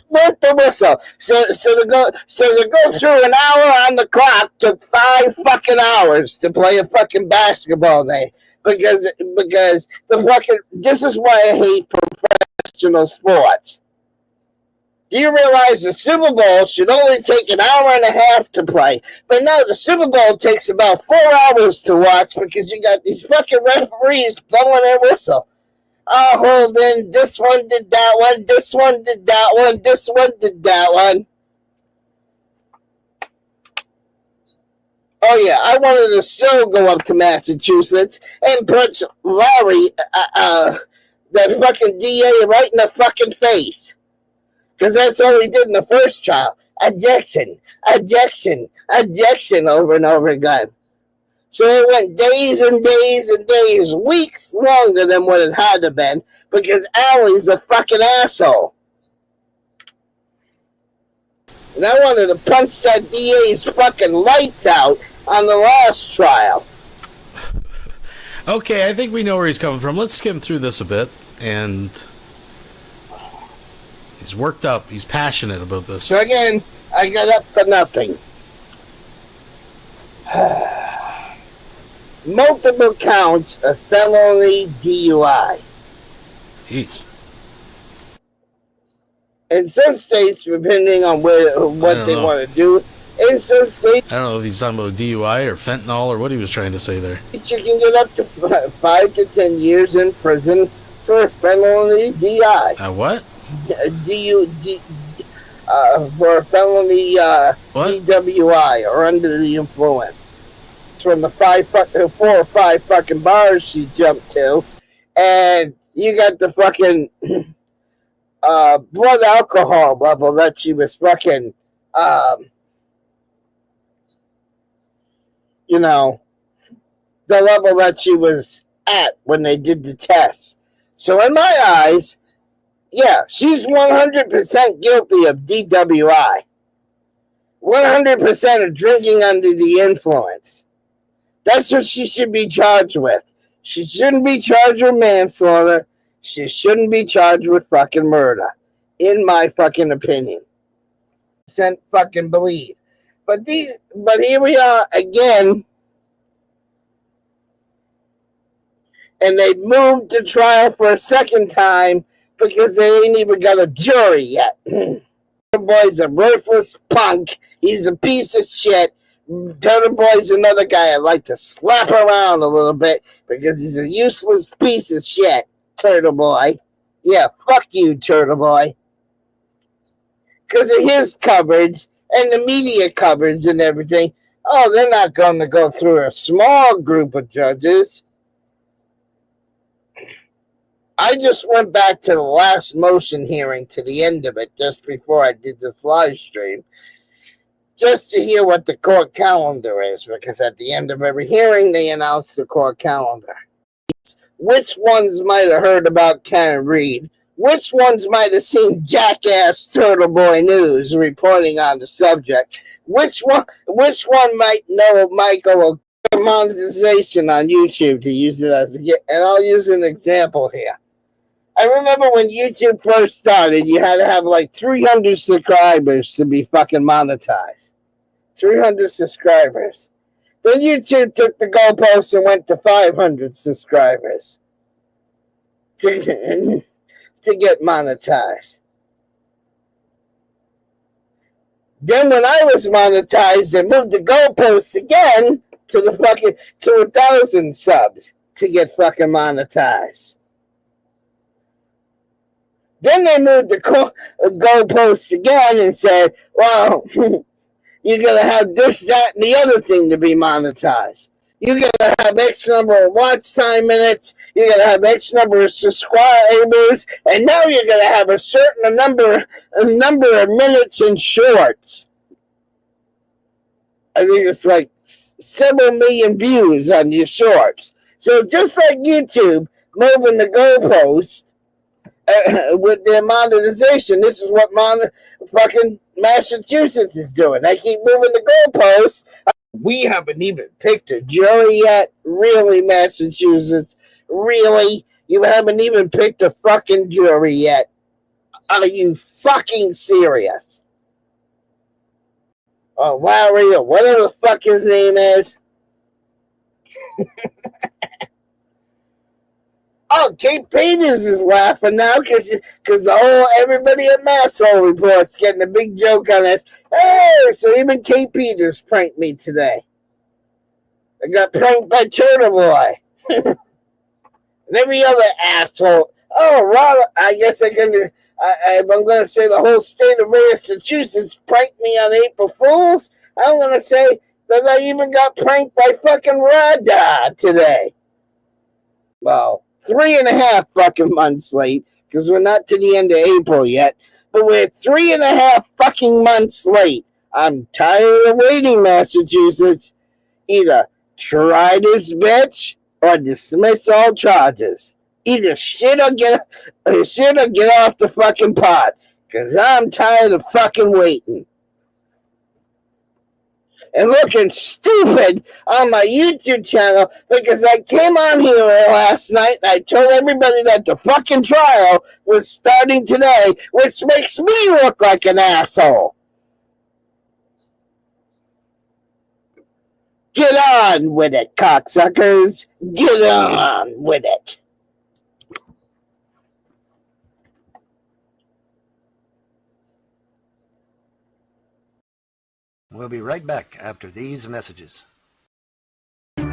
Went the whistle. So to go through an hour on the clock took 5 fucking hours to play a fucking basketball game. Because the fucking, this is why I hate professional sports. Do you realize the Super Bowl should only take an hour and a half to play? But no, the Super Bowl takes about 4 hours to watch because you got these fucking referees blowing their whistle. Oh, hold in, this one did that one, this one did that one, this one did that one. Oh yeah, I wanted to so go up to Massachusetts and punch Larry, that fucking DA, right in the fucking face. Because that's all he did in the first trial. Objection, objection, objection over and over again. So it went days and days and days, weeks longer than what it had to been, because Allie's a fucking asshole. And I wanted to punch that DA's fucking lights out on the last trial. Okay, I think we know where he's coming from. Let's skim through this a bit. And he's worked up. He's passionate about this. So again, I got up for nothing. Multiple counts of felony DUI. Jeez. In some states, depending on what they want to do, in some states, I don't know if he's talking about DUI or fentanyl or what he was trying to say there. you can get up to 5 to 10 years in prison for felony DI. What? For a felony What? DWI or under the influence. From the 4 or 5 fucking bars she jumped to, and you got the fucking blood alcohol level that she was fucking, the level that she was at when they did the test. So in my eyes, yeah, she's 100% guilty of DWI. 100% of drinking under the influence. That's what she should be charged with. She shouldn't be charged with manslaughter. She shouldn't be charged with fucking murder, in my fucking opinion. Fucking believe. But here we are again, and they moved to trial for a second time because they ain't even got a jury yet. Turtle Boy's a worthless punk. He's a piece of shit. Turtle Boy's another guy I'd like to slap around a little bit because he's a useless piece of shit. Turtle Boy. Yeah, fuck you, Turtle Boy. Because of his coverage and the media coverage and everything, they're not going to go through a small group of judges. I just went back to the last motion hearing to the end of it just before I did this live stream, just to hear what the court calendar is, because at the end of every hearing, they announce the court calendar. Which ones might have heard about Karen Reed? Which ones might have seen Jackass Turtle Boy News reporting on the subject? Which one might know Michael monetization on YouTube to use it as and I'll use an example here. I remember when YouTube first started, you had to have like 300 subscribers to be fucking monetized. 300 subscribers. Then YouTube took the goalposts and went to 500 subscribers to get monetized. Then when I was monetized, they moved the goalposts again to 1,000 subs to get fucking monetized. Then they moved the goalposts again and said, well, you're going to have this, that, and the other thing to be monetized. You're going to have X number of watch time minutes. You're going to have X number of subscribers. And now you're going to have a certain number of minutes in shorts. I think it's like several million views on your shorts. So just like YouTube moving the goalposts, with their monetization, this is what fucking Massachusetts is doing. They keep moving the goalposts. We haven't even picked a jury yet. Really, Massachusetts? Really? You haven't even picked a fucking jury yet. Are you fucking serious? Or Larry, or whatever the fuck his name is. Oh, Kate Peters is laughing now because everybody at Masshole Report's getting a big joke on this. Hey, so even Kate Peters pranked me today. I got pranked by Turtle Boy. And every other asshole. Oh, Ron, I guess I'm going to say the whole state of Massachusetts pranked me on April Fools. I'm going to say that I even got pranked by fucking Rada today. Well, 3.5 fucking months late, because we're not to the end of April yet, but we're 3.5 fucking months late. I'm tired of waiting, Massachusetts. Either try this bitch or dismiss all charges. Either shit or get off the fucking pot, because I'm tired of fucking waiting. And looking stupid on my YouTube channel because I came on here last night and I told everybody that the fucking trial was starting today, which makes me look like an asshole. Get on with it, cocksuckers. Get on with it. We'll be right back after these messages. Good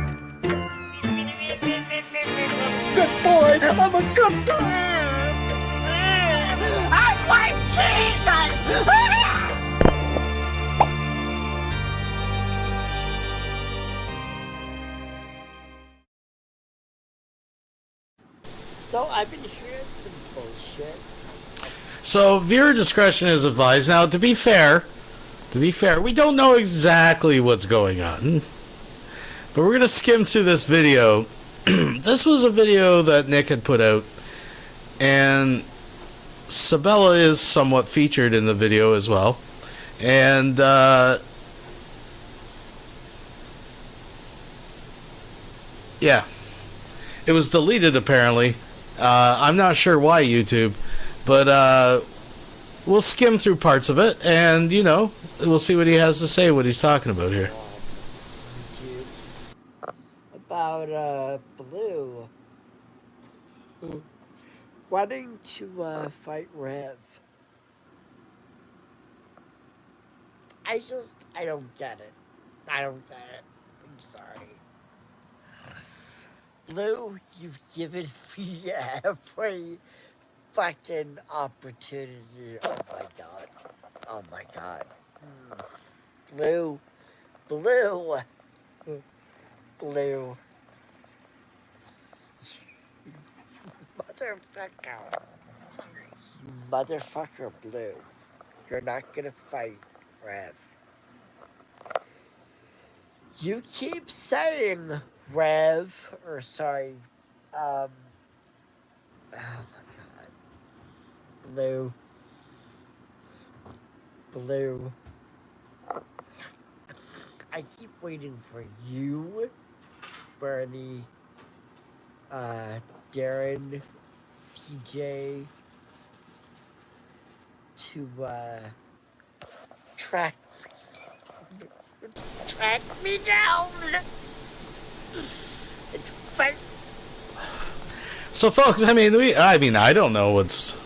boy! I'm a good boy! I like Jesus! So I've been hearing some bullshit. So viewer discretion is advised. Now, to be fair, we don't know exactly what's going on, but we're going to skim through this video. This was a video that Nick had put out, and Sabella is somewhat featured in the video as well. And yeah, it was deleted apparently. I'm not sure why, YouTube, but we'll skim through parts of it, and you know, we'll see what he has to say, what he's talking about here. About Blue wanting to fight Rev. I don't get it. I don't get it. I'm sorry. Blue, you've given me every fucking opportunity. Oh my god. Oh my god. Blue. Blue. Blue. Motherfucker. Motherfucker, Blue. You're not gonna fight Rev. You keep saying Rev, or sorry, oh my god. Blue. Blue. I keep waiting for you, Bernie, Darren, TJ, to track me down. So, folks, I mean, I don't know what's.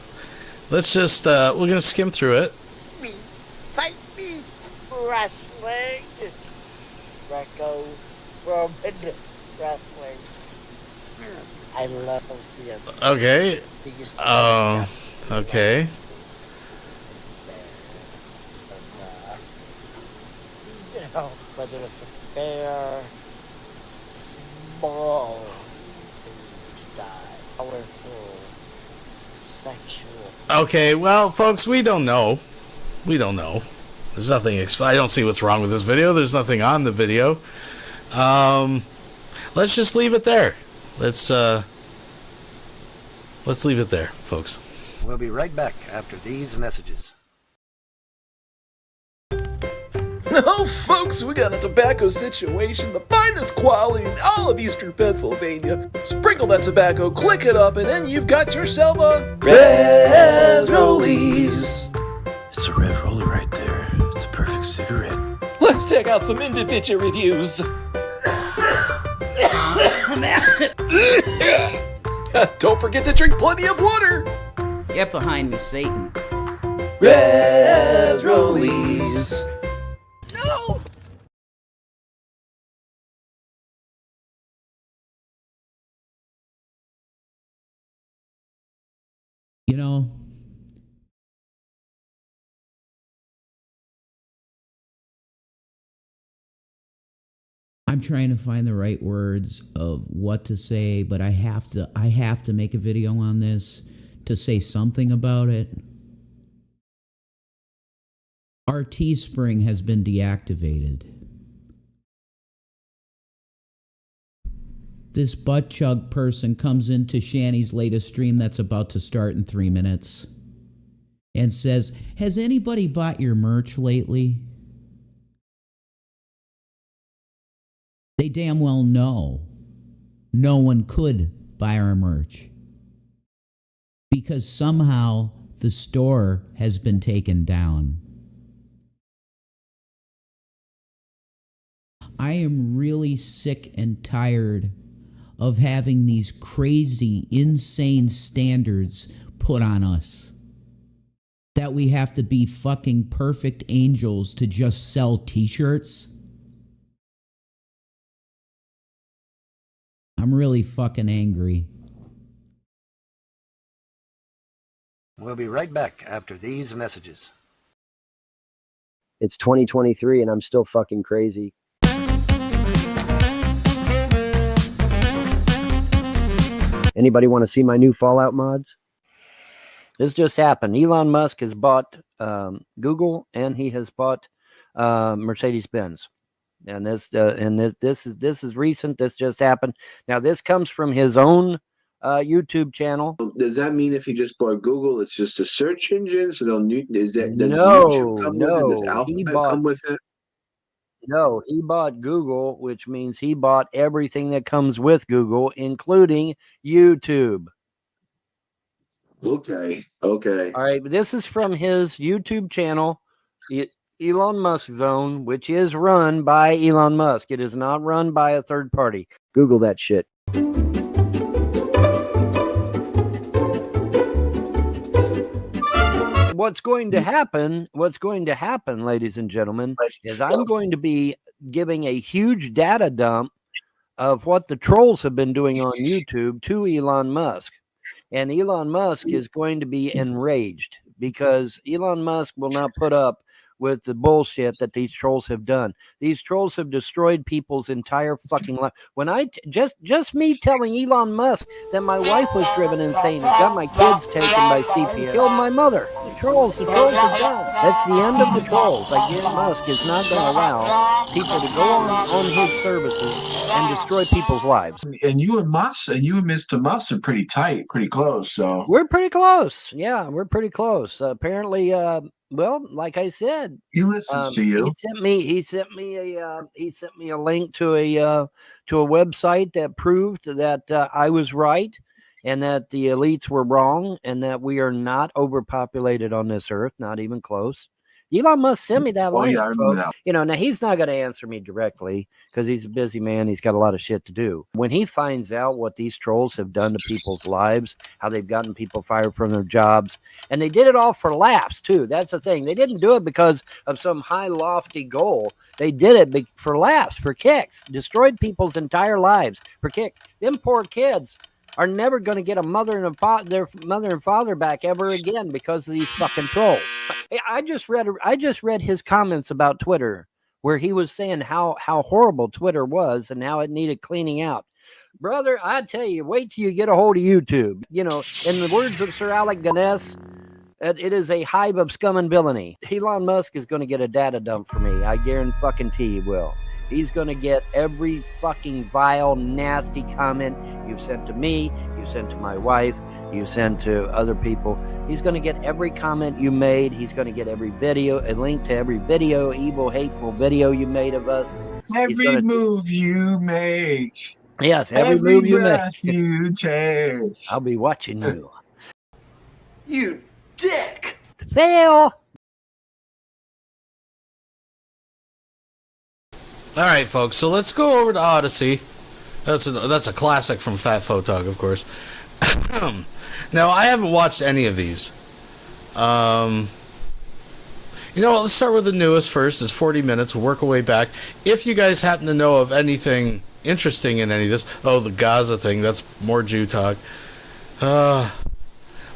Let's just we're gonna skim through it. Fight me, wrestling, Greco-Roman wrestling. I love CM. Okay. Okay. You know, whether it's a bear, small, powerful, sexual. Okay, well, folks, we don't know. We don't know. There's nothing. I don't see what's wrong with this video. There's nothing on the video. Let's just leave it there. Let's leave it there, folks. We'll be right back after these messages. Oh, folks, we got a tobacco situation, the finest quality in all of eastern Pennsylvania. Sprinkle that tobacco, click it up, and then you've got yourself a Red Rollies. It's a Red Rollie right there. It's a perfect cigarette. Let's check out some individual reviews. Don't forget to drink plenty of water. Get behind me, Satan. Red Rollies. No! You know, I'm trying to find the right words of what to say, but I have to make a video on this to say something about it. Our Teespring has been deactivated. This butt chug person comes into Shanny's latest stream that's about to start in 3 minutes and says, "Has anybody bought your merch lately?" They damn well know no one could buy our merch because somehow the store has been taken down. I am really sick and tired of having these crazy, insane standards put on us. That we have to be fucking perfect angels to just sell t-shirts. I'm really fucking angry. We'll be right back after these messages. It's 2023 and I'm still fucking crazy. Anybody want to see my new Fallout mods? This just happened. Elon Musk has bought Google and he has bought Mercedes-Benz. And this is recent. This just happened. Now this comes from his own YouTube channel. Does that mean if he just bought Google, it's just a search engine? So they'll does No, YouTube come with it? Does Alphabet come with it? No, he bought Google, which means he bought everything that comes with Google, including YouTube. Okay. All right, but this is from his YouTube channel, Elon Musk Zone, which is run by Elon Musk. It is not run by a third party. Google that shit. What's going to happen, ladies and gentlemen, is I'm going to be giving a huge data dump of what the trolls have been doing on YouTube to Elon Musk. And Elon Musk is going to be enraged because Elon Musk will not put up with the bullshit that these trolls have done. These trolls have destroyed people's entire fucking life. When just me telling Elon Musk that my wife was driven insane, got my kids taken by CPS, killed my mother. The trolls have done. That's the end of the trolls. Like Elon Musk is not going to allow people to go on his services and destroy people's lives. And you and Mr. Musk are pretty tight, pretty close. So we're pretty close. Yeah, we're pretty close. Apparently, well, like I said, he listens to you. He sent me a link to a website that proved that I was right and that the elites were wrong and that we are not overpopulated on this earth, not even close. Elon Musk sent me that link. Yeah, I remember that. You know, now he's not going to answer me directly because he's a busy man. He's got a lot of shit to do. When he finds out what these trolls have done to people's lives, how they've gotten people fired from their jobs, and they did it all for laughs too. That's the thing. They didn't do it because of some high lofty goal. They did it for laughs, for kicks. Destroyed people's entire lives for kicks. Them poor kids are never going to get a mother and their mother and father back ever again because of these fucking trolls. I just read his comments about Twitter where he was saying how horrible Twitter was and how it needed cleaning out. Brother, I tell you, wait till you get a hold of YouTube. You know, in the words of Sir Alec Guinness, it is a hive of scum and villainy. Elon Musk is going to get a data dump for me. I guarantee he will. He's going to get every fucking vile, nasty comment you've sent to me, you sent to my wife, you sent to other people. He's going to get every comment you made. He's going to get every video, a link to every video, evil, hateful video you made of us. Every move you make. Yes, every move you make. You take. I'll be watching you. You dick. Fail. All right, folks. So let's go over to Odyssey. That's a classic from Fat Photog, of course. Now, I haven't watched any of these. You know what? Let's start with the newest first. It's 40 minutes. We'll work our way back. If you guys happen to know of anything interesting in any of this, the Gaza thing. That's more Jew talk. Well,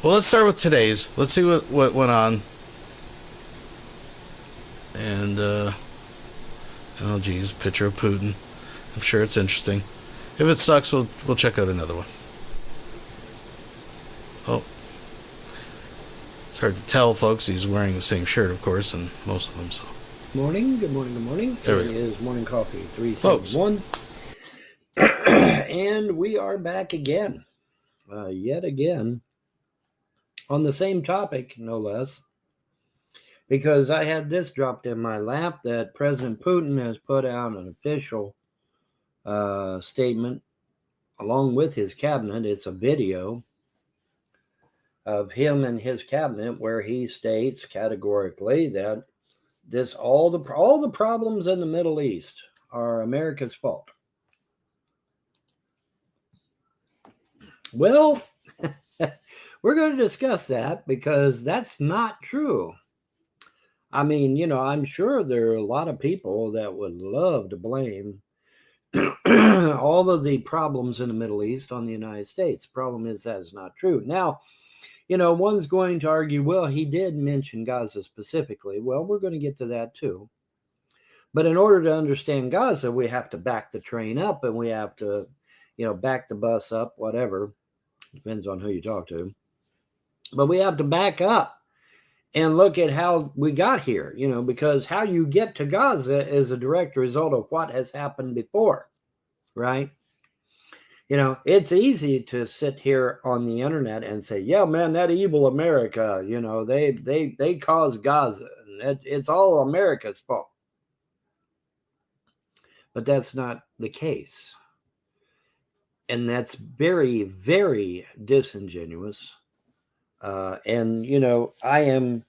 let's start with today's. Let's see what went on. And oh, geez, picture of Putin. I'm sure it's interesting. If it sucks, we'll check out another one. Oh. It's hard to tell, folks. He's wearing the same shirt, of course, and most of them, so. Good morning. There It we go. is Morning Coffee 371. And we are back again. Yet again. On the same topic, no less. Because I had this dropped in my lap that President Putin has put out an official statement along with his cabinet. It's a video of him and his cabinet where he states categorically that all the problems in the Middle East are America's fault. Well, we're going to discuss that because that's not true. I mean, you know, I'm sure there are a lot of people that would love to blame all of the problems in the Middle East on the United States. The problem is that is not true. Now, you know, one's going to argue, well, he did mention Gaza specifically. Well, we're going to get to that too. But in order to understand Gaza, we have to back the train up and we have to, you know, back the bus up, whatever. Depends on who you talk to. But we have to back up and look at how we got here, you know, because how you get to Gaza is a direct result of what has happened before, right? You know, it's easy to sit here on the internet and say, yeah, man, that evil America, you know, they caused Gaza. And it's all America's fault. But that's not the case. And that's very, very disingenuous. And, you know, I'm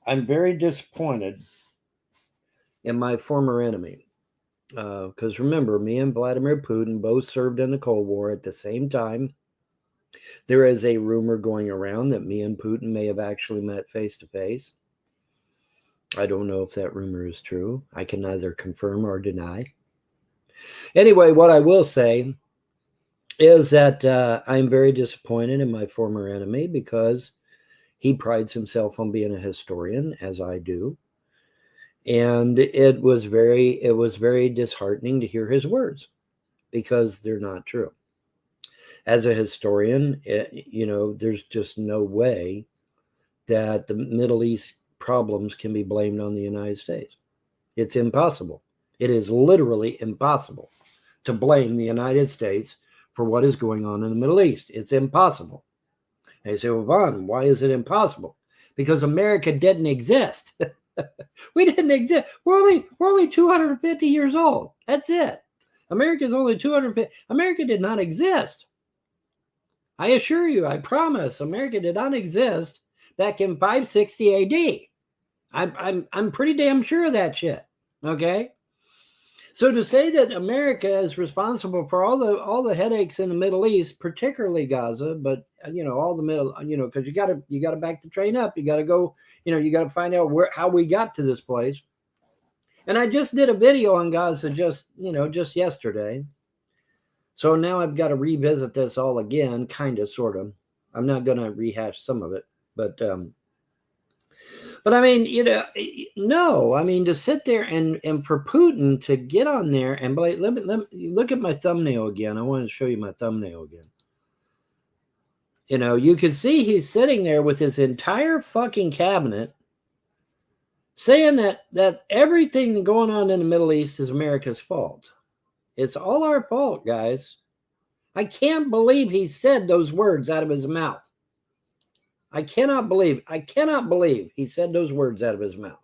very disappointed in my former enemy. Because remember, me and Vladimir Putin both served in the Cold War at the same time. There is a rumor going around that me and Putin may have actually met face to face. I don't know if that rumor is true. I can neither confirm or deny. Anyway, what I will say is that I'm very disappointed in my former enemy because he prides himself on being a historian, as I do. And it was very disheartening to hear his words because they're not true. As a historian, you know, there's just no way that the Middle East problems can be blamed on the United States. It's impossible. It is literally impossible to blame the United States for what is going on in the Middle East. It's impossible. And you say, well, Vaughn, why is it impossible? Because America didn't exist. We didn't exist. We're only 250 years old. That's it. America is only 250. America did not exist. I assure you, I promise, America did not exist back in 560 AD. I'm pretty damn sure of that shit. Okay. So to say that America is responsible for all the headaches in the Middle East, particularly Gaza, but you know, all the middle, you know, because you gotta back the train up. You gotta go, you know, you gotta find out how we got to this place. And I just did a video on Gaza just yesterday. So now I've got to revisit this all again, kind of, sort of. I'm not gonna rehash some of it, but I mean, you know, no, I mean, to sit there and for Putin to get on there and let me look at my thumbnail again. I want to show you my thumbnail again. You know, you can see he's sitting there with his entire fucking cabinet saying that everything going on in the Middle East is America's fault. It's all our fault, guys. I can't believe he said those words out of his mouth. I cannot believe he said those words out of his mouth.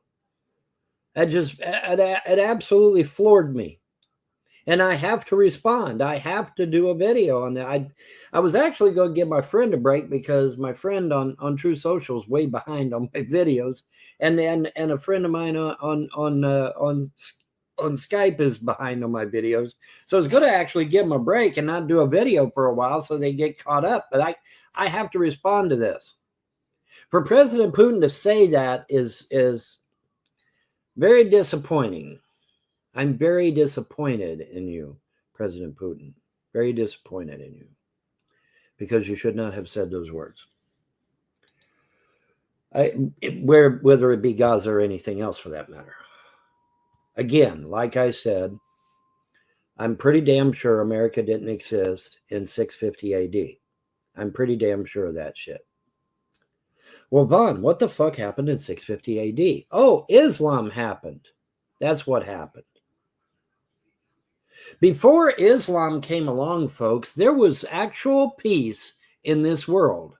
It absolutely floored me. And I have to respond. I have to do a video on that. I was actually going to give my friend a break because my friend on True Social is way behind on my videos. And a friend of mine on Skype is behind on my videos. So I was going to actually give them a break and not do a video for a while so they get caught up. But I have to respond to this. For President Putin to say that is very disappointing. I'm very disappointed in you, President Putin. Very disappointed in you. Because you should not have said those words. Whether it be Gaza or anything else for that matter. Again, like I said, I'm pretty damn sure America didn't exist in 650 AD. I'm pretty damn sure of that shit. Well, Vaughn, what the fuck happened in 650 AD? Oh, Islam happened. That's what happened. Before Islam came along, folks, there was actual peace in this world.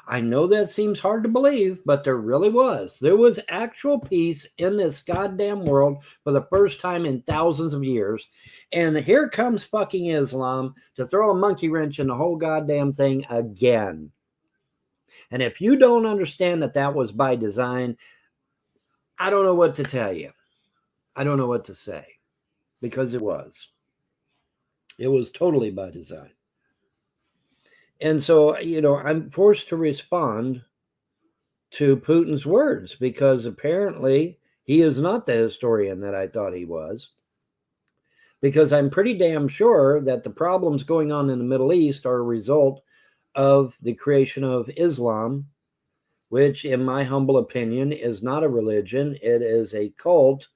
I know that seems hard to believe, but there really was. There was actual peace in this goddamn world for the first time in thousands of years. And here comes fucking Islam to throw a monkey wrench in the whole goddamn thing again. And if you don't understand that was by design, I don't know what to tell you. I don't know what to say. Because it was. It was totally by design. And so, you know, I'm forced to respond to Putin's words because apparently he is not the historian that I thought he was. Because I'm pretty damn sure that the problems going on in the Middle East are a result of the creation of Islam, which in my humble opinion is not a religion. It is a cult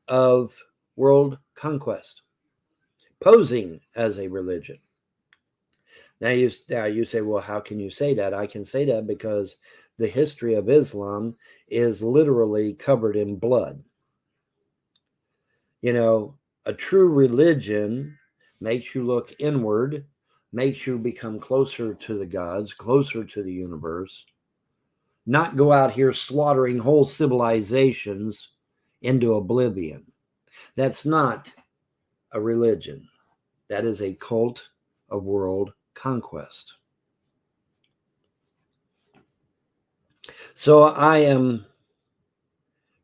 of world conquest, posing as a religion. Now you say, well, how can you say that? I can say that because the history of Islam is literally covered in blood. You know, a true religion makes you look inward, makes you become closer to the gods, closer to the universe, not go out here slaughtering whole civilizations into oblivion. That's not a religion. That is a cult of world conquest. So I am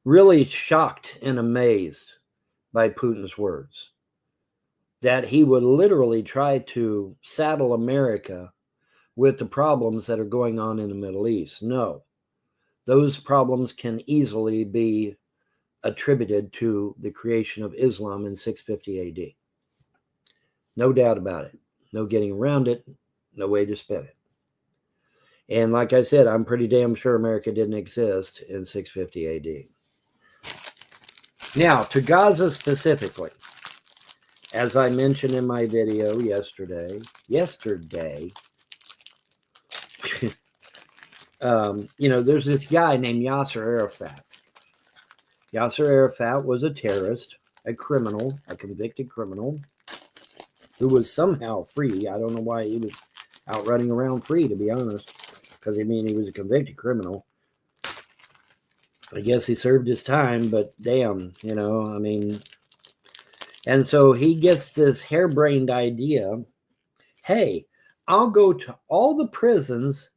really shocked and amazed by Putin's words, that he would literally try to saddle America with the problems that are going on in the Middle East. No, those problems can easily be attributed to the creation of Islam in 650 AD. No doubt about it. No getting around it. No way to spin it. And like I said, I'm pretty damn sure America didn't exist in 650 AD. Now, to Gaza specifically, as I mentioned in my video yesterday, there's this guy named Yasser Arafat. Yasser Arafat was a terrorist, a criminal, a convicted criminal, who was somehow free. I don't know why he was out running around free, to be honest, because he was a convicted criminal. I guess he served his time, but damn, and so he gets this harebrained idea, hey, I'll go to all the prisons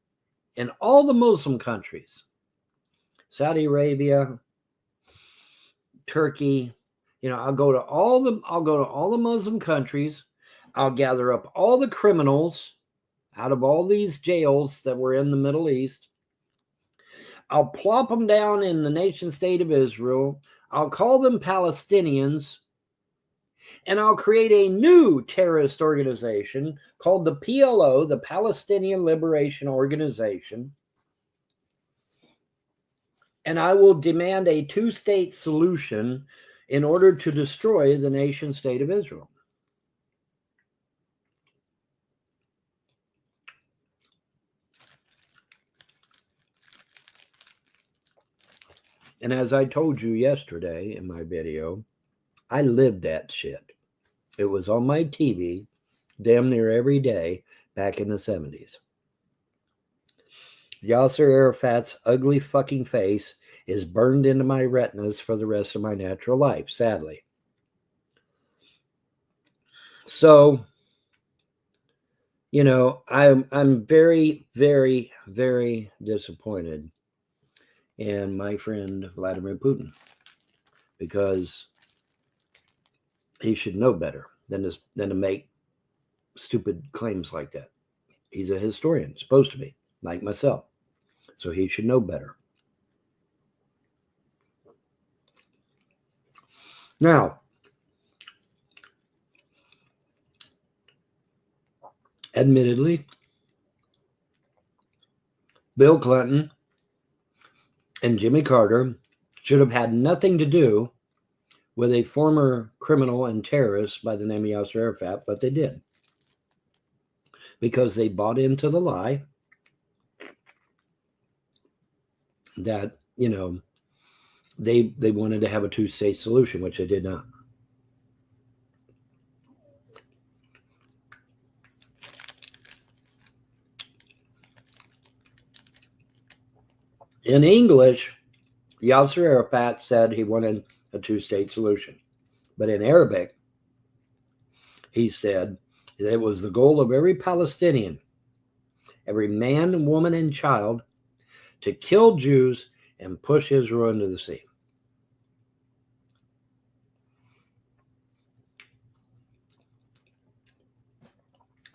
in all the Muslim countries, Saudi Arabia, Turkey, I'll go to all the Muslim countries. I'll gather up all the criminals out of all these jails that were in the Middle East. I'll plop them down in the nation state of Israel. I'll call them Palestinians. And I'll create a new terrorist organization called the PLO, the Palestinian Liberation Organization. And I will demand a two-state solution in order to destroy the nation state of Israel. And as I told you yesterday in my video, I lived that shit. It was on my TV damn near every day back in the 70s. Yasser Arafat's ugly fucking face is burned into my retinas for the rest of my natural life, sadly. So, I'm very, very, very disappointed in my friend Vladimir Putin, because he should know better than to make stupid claims like that. He's a historian, supposed to be, like myself. So he should know better. Now, admittedly, Bill Clinton and Jimmy Carter should have had nothing to do with a former criminal and terrorist by the name of Yasser Arafat, but they did. Because they bought into the lie that, they wanted to have a two-state solution, which they did not. In English, Yasser Arafat said he wanted a two-state solution. But in Arabic, he said that it was the goal of every Palestinian, every man, woman, and child, to kill Jews and push Israel into the sea.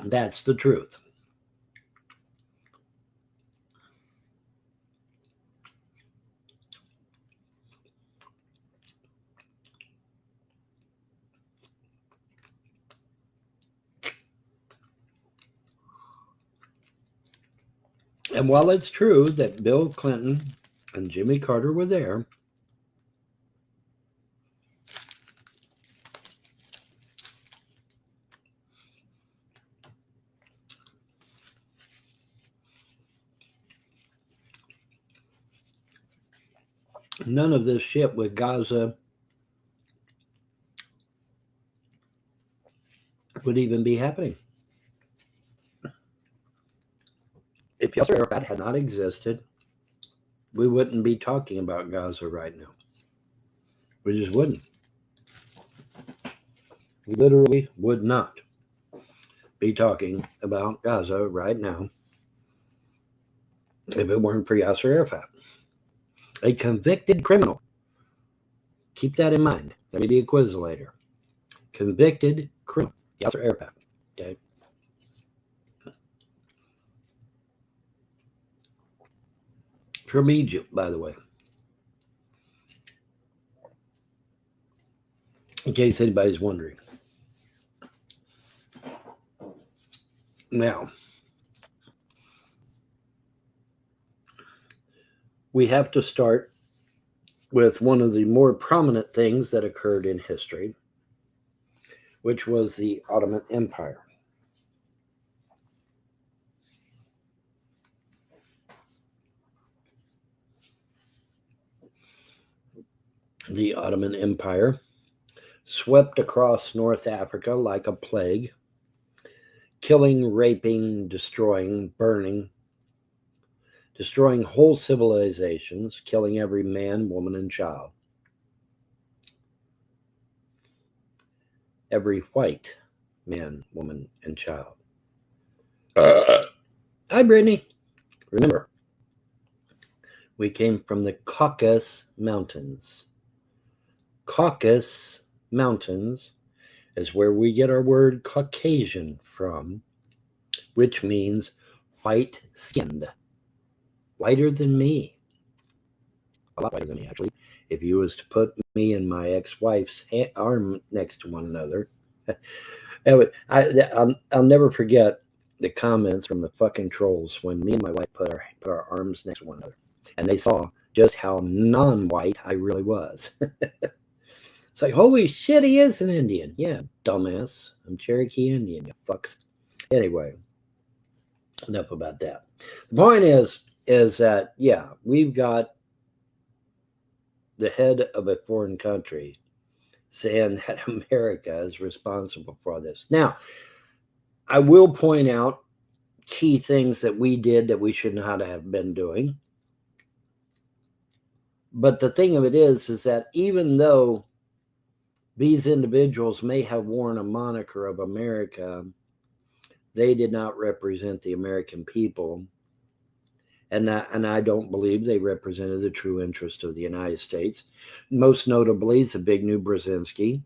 That's the truth. And while it's true that Bill Clinton and Jimmy Carter were there, none of this shit with Gaza would even be happening. If Yasser Arafat had not existed, we wouldn't be talking about Gaza right now. We just wouldn't. We literally would not be talking about Gaza right now if it weren't for Yasser Arafat, a convicted criminal. Keep that in mind. There may be a quiz later. Convicted criminal, Yasser Arafat. Okay. From Egypt, by the way. In case anybody's wondering. Now, we have to start with one of the more prominent things that occurred in history, which was the Ottoman Empire. The Ottoman Empire swept across North Africa like a plague, killing, raping, destroying, burning, destroying whole civilizations, killing every man, woman, and child. Every white man, woman, and child. Hi, Brittany. Remember, we came from the Caucasus Mountains. Caucasus Mountains is where we get our word Caucasian from, which means white-skinned. Whiter than me. A lot whiter than me, actually. If you was to put me and my ex-wife's arm next to one another, I'll never forget the comments from the fucking trolls when me and my wife put our arms next to one another, and they saw just how non-white I really was. It's like, holy shit, he is an Indian. Yeah, dumbass. I'm Cherokee Indian, you fucks. Anyway, enough about that. The point is that, yeah, we've got the head of a foreign country saying that America is responsible for this. Now, I will point out key things that we did that we should not have been doing. But the thing of it is that even though these individuals may have worn a moniker of America, they did not represent the American people. And I don't believe they represented the true interest of the United States. Most notably, Zbigniew Brzezinski,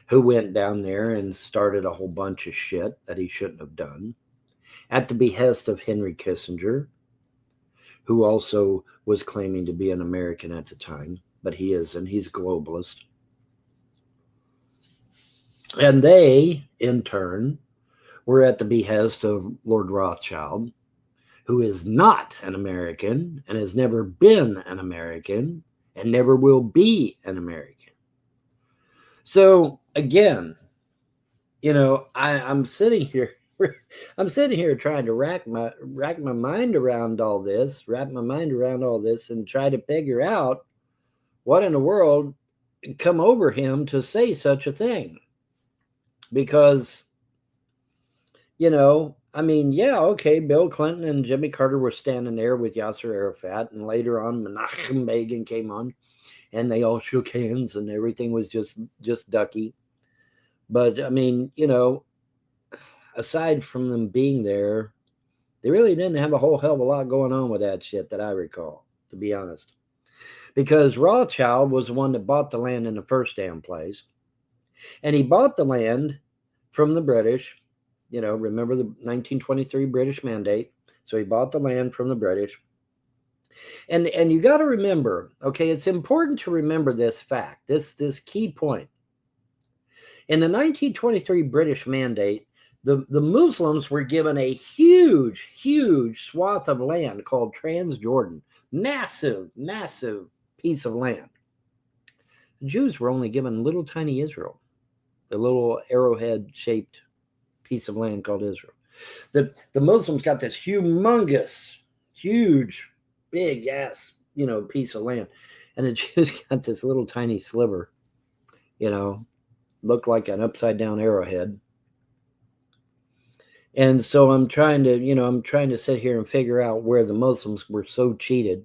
who went down there and started a whole bunch of shit that he shouldn't have done, at the behest of Henry Kissinger, who also was claiming to be an American at the time, but he isn't. He's a globalist. And they, in turn, were at the behest of Lord Rothschild, who is not an American and has never been an American and never will be an American. So again, you know, I'm sitting here trying to wrap my mind around all this, and try to figure out what in the world come over him to say such a thing. Because, you know, I mean, yeah, okay, Bill Clinton and Jimmy Carter were standing there with Yasser Arafat, and later on Menachem Begin came on, and they all shook hands, and everything was just ducky. But, I mean, you know, aside from them being there, they really didn't have a whole hell of a lot going on with that shit that I recall, to be honest. Because Rothschild was the one that bought the land in the first damn place. And he bought the land from the British. You know, remember the 1923 British Mandate. So he bought the land from the British. And you got to remember, okay, it's important to remember this fact, this key point. In the 1923 British Mandate, the Muslims were given a huge swath of land called Transjordan. Massive piece of land. The Jews were only given little tiny Israel, a little arrowhead-shaped piece of land called Israel. The Muslims got this humongous, huge, big-ass, you know, piece of land. And the Jews got this little tiny sliver, you know, looked like an upside-down arrowhead. And so I'm trying to sit here and figure out where the Muslims were so cheated,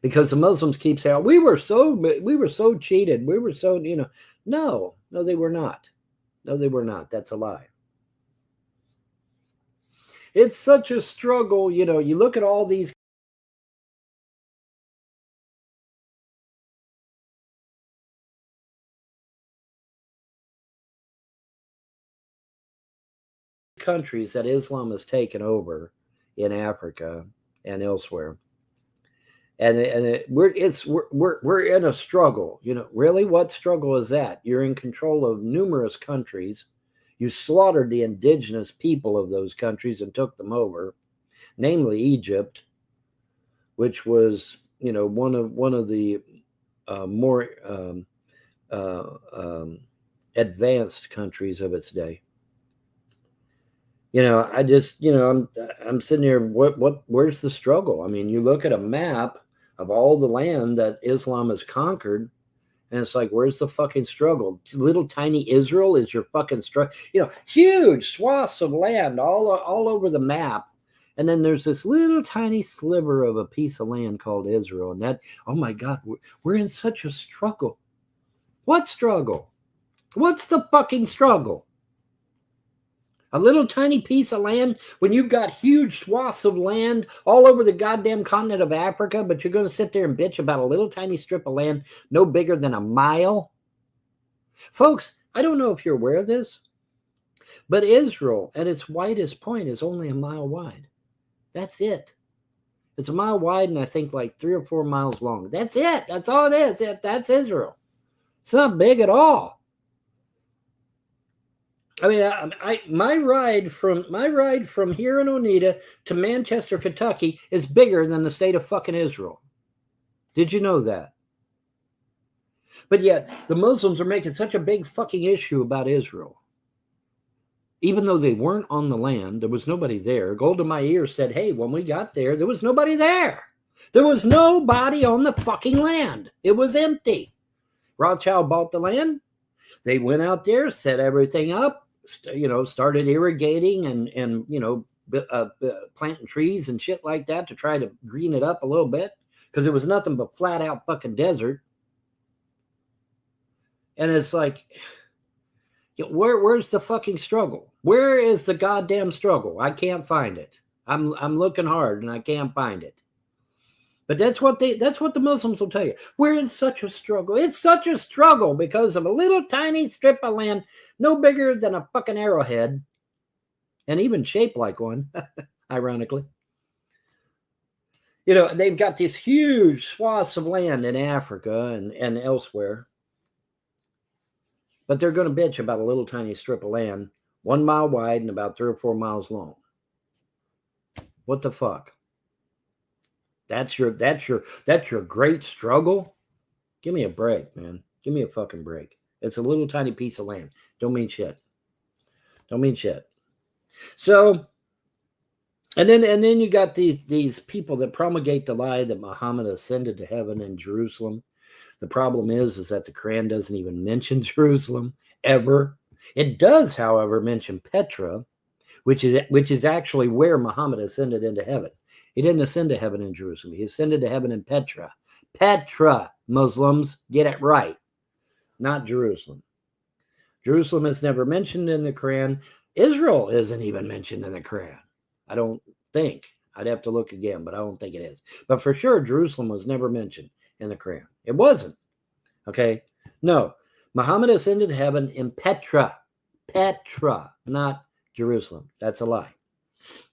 because the Muslims keep saying we were so cheated. We were so, no, they were not. No, they were not. That's a lie. It's such a struggle. You look at all these countries that Islam has taken over in Africa and elsewhere, and we're in a struggle. Really, what struggle is that? You're in control of numerous countries. You slaughtered the indigenous people of those countries and took them over, namely Egypt, which was one of the more advanced countries of its day. I just, I'm sitting here. Where's the struggle? I mean, you look at a map of all the land that Islam has conquered, and it's like, where's the fucking struggle? Little tiny Israel is your fucking struggle. Huge swaths of land all over the map, and then there's this little tiny sliver of a piece of land called Israel, and that, oh my God, we're in such a struggle. What struggle? What's the fucking struggle? A little tiny piece of land when you've got huge swaths of land all over the goddamn continent of Africa, but you're going to sit there and bitch about a little tiny strip of land no bigger than a mile? Folks, I don't know if you're aware of this, but Israel at its widest point is only a mile wide. That's it. It's a mile wide and I think like 3 or 4 miles long. That's it. That's all it is. That's Israel. It's not big at all. I mean, my ride from here in Oneida to Manchester, Kentucky is bigger than the state of fucking Israel. Did you know that? But yet, the Muslims are making such a big fucking issue about Israel. Even though they weren't on the land, there was nobody there. Golda Meir said, hey, when we got there, there was nobody there. There was nobody on the fucking land. It was empty. Rothschild bought the land. They went out there, set everything up, started irrigating and planting trees and shit like that to try to green it up a little bit, because it was nothing but flat out fucking desert. And it's like, where's the fucking struggle? Where is the goddamn struggle? I can't find it. I'm looking hard and I can't find it. But that's what the Muslims will tell you. We're in such a struggle. It's such a struggle because of a little tiny strip of land, no bigger than a fucking arrowhead, and even shaped like one, ironically. They've got these huge swaths of land in Africa and elsewhere. But they're going to bitch about a little tiny strip of land, 1 mile wide and about 3 or 4 miles long. What the fuck? That's your great struggle? Give me a break, man. Give me a fucking break. It's a little tiny piece of land. Don't mean shit. Don't mean shit. So, and then you got these people that promulgate the lie that Muhammad ascended to heaven in Jerusalem. The problem is that the Quran doesn't even mention Jerusalem ever. It does, however, mention Petra, which is actually where Muhammad ascended into heaven. He didn't ascend to heaven in Jerusalem. He ascended to heaven in Petra. Petra, Muslims, get it right. Not Jerusalem. Jerusalem is never mentioned in the Quran. Israel isn't even mentioned in the Quran. I don't think. I'd have to look again, but I don't think it is. But for sure, Jerusalem was never mentioned in the Quran. It wasn't. Okay? No. Muhammad ascended to heaven in Petra. Petra, not Jerusalem. That's a lie.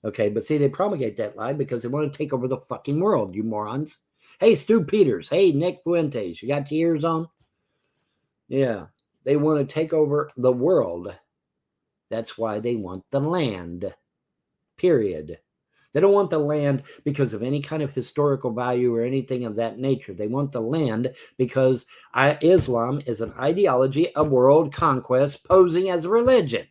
Okay, but see, they promulgate that lie because they want to take over the fucking world, you morons. Hey, Stu Peters. Hey, Nick Fuentes. You got your ears on? Yeah, they want to take over the world. That's why they want the land. Period. They don't want the land because of any kind of historical value or anything of that nature. They want the land because Islam is an ideology of world conquest posing as a religion.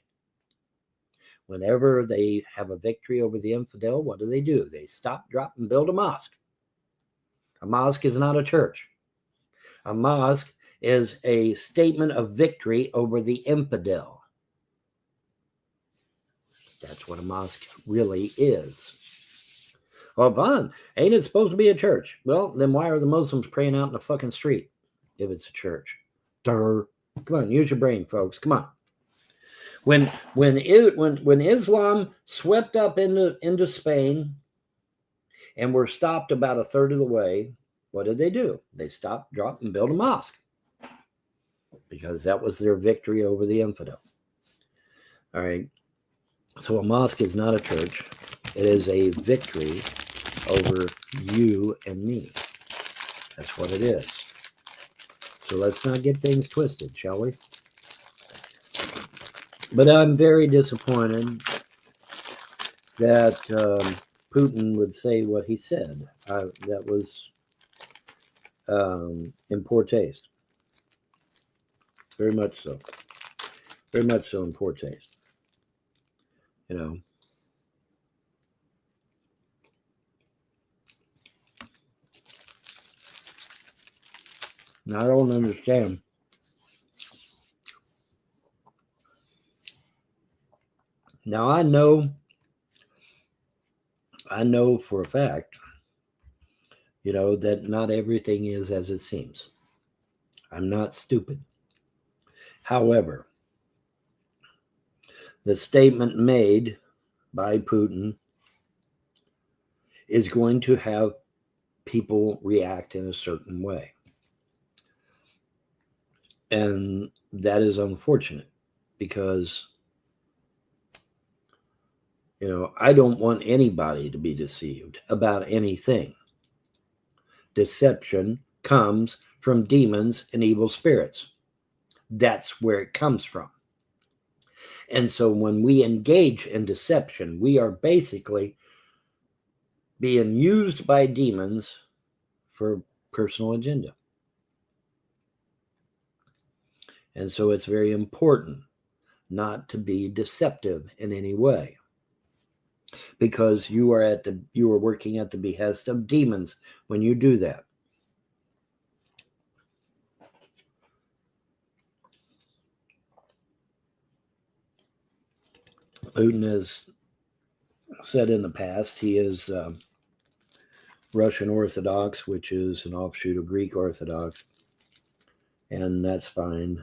Whenever they have a victory over the infidel, what do? They stop, drop, and build a mosque. A mosque is not a church. A mosque is a statement of victory over the infidel. That's what a mosque really is. Well, fun. Ain't it supposed to be a church? Well, then why are the Muslims praying out in the fucking street if it's a church? Durr. Come on, use your brain, folks. Come on. When Islam swept up into Spain and were stopped about a third of the way, what did they do? They stopped, dropped, and built a mosque because that was their victory over the infidel. All right. So a mosque is not a church. It is a victory over you and me. That's what it is. So let's not get things twisted, shall we? But I'm very disappointed that Putin would say what he said. That was in poor taste. Very much so. Very much so in poor taste. You know. Now, I don't understand. Now, I know for a fact, you know, that not everything is as it seems. I'm not stupid. However, the statement made by Putin is going to have people react in a certain way. And that is unfortunate because, you know, I don't want anybody to be deceived about anything. Deception comes from demons and evil spirits. That's where it comes from. And so when we engage in deception, we are basically being used by demons for personal agenda. And so it's very important not to be deceptive in any way, because you are working at the behest of demons when you do that. Putin has said in the past he is Russian Orthodox, which is an offshoot of Greek Orthodox, and that's fine.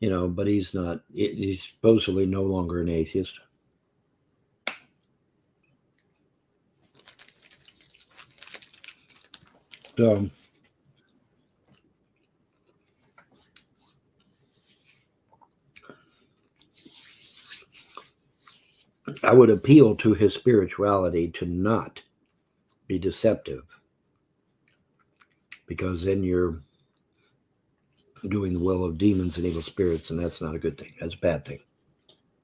You know, but he's not, he's supposedly no longer an atheist. So, I would appeal to his spirituality to not be deceptive, because then you're doing the will of demons and evil spirits, and that's not a good thing. That's a bad thing.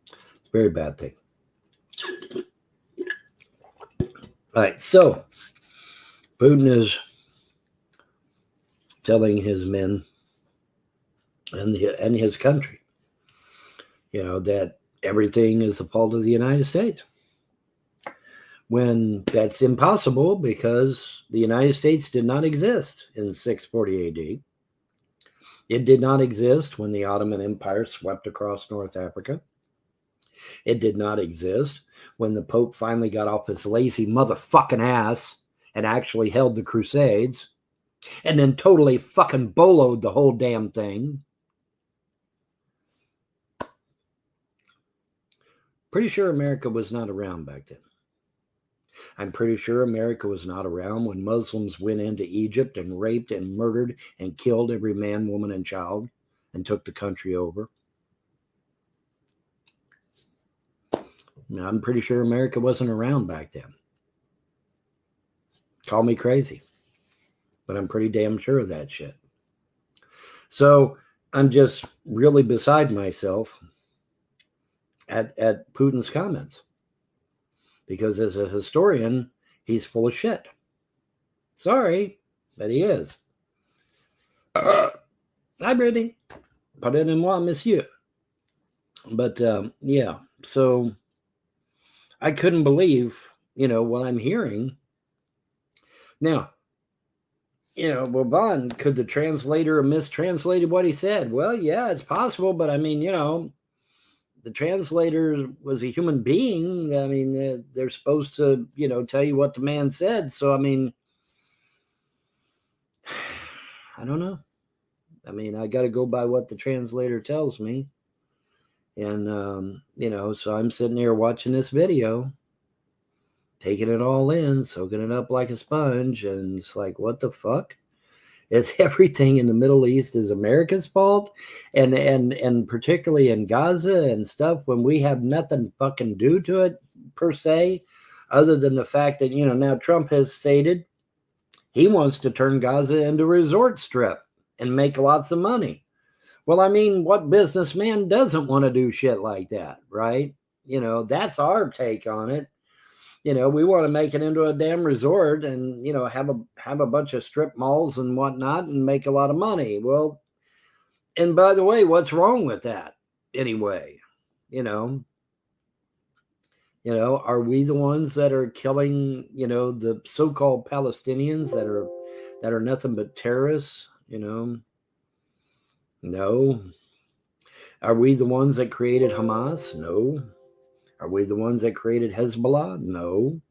It's a very bad thing. All right, so Putin is telling his men and his country, you know, that everything is the fault of the United States, when that's impossible, because the United States did not exist in 640 AD. It did not exist when the Ottoman Empire swept across North Africa. It did not exist when the Pope finally got off his lazy motherfucking ass and actually held the Crusades and then totally fucking boloed the whole damn thing. Pretty sure America was not around back then. I'm pretty sure America was not around when Muslims went into Egypt and raped and murdered and killed every man, woman, and child and took the country over. Now, I'm pretty sure America wasn't around back then. Call me crazy, but I'm pretty damn sure of that shit. So I'm just really beside myself at Putin's comments, because as a historian, he's full of shit. Sorry, but he is. Hi, Brittany. Pardonnez-moi, monsieur. But yeah, so I couldn't believe, you know, what I'm hearing. Now, you know, well, Vaughn, could the translator have mistranslated what he said? Well, yeah, it's possible, but I mean, you know, the translator was a human being. I mean, they're supposed to, tell you what the man said. So, I mean, I don't know. I mean, I got to go by what the translator tells me. And, so I'm sitting here watching this video, taking it all in, soaking it up like a sponge. And it's like, what the fuck? It's everything in the Middle East is America's fault. And particularly in Gaza and stuff, when we have nothing fucking due to it per se, other than the fact that, now Trump has stated he wants to turn Gaza into a resort strip and make lots of money. Well, I mean, what businessman doesn't want to do shit like that, right? That's our take on it. We want to make it into a damn resort and, have a bunch of strip malls and whatnot and make a lot of money. Well, and by the way, what's wrong with that anyway? Are we the ones that are killing, the so-called Palestinians that are nothing but terrorists? No. Are we the ones that created Hamas? No. Are we the ones that created Hezbollah? No.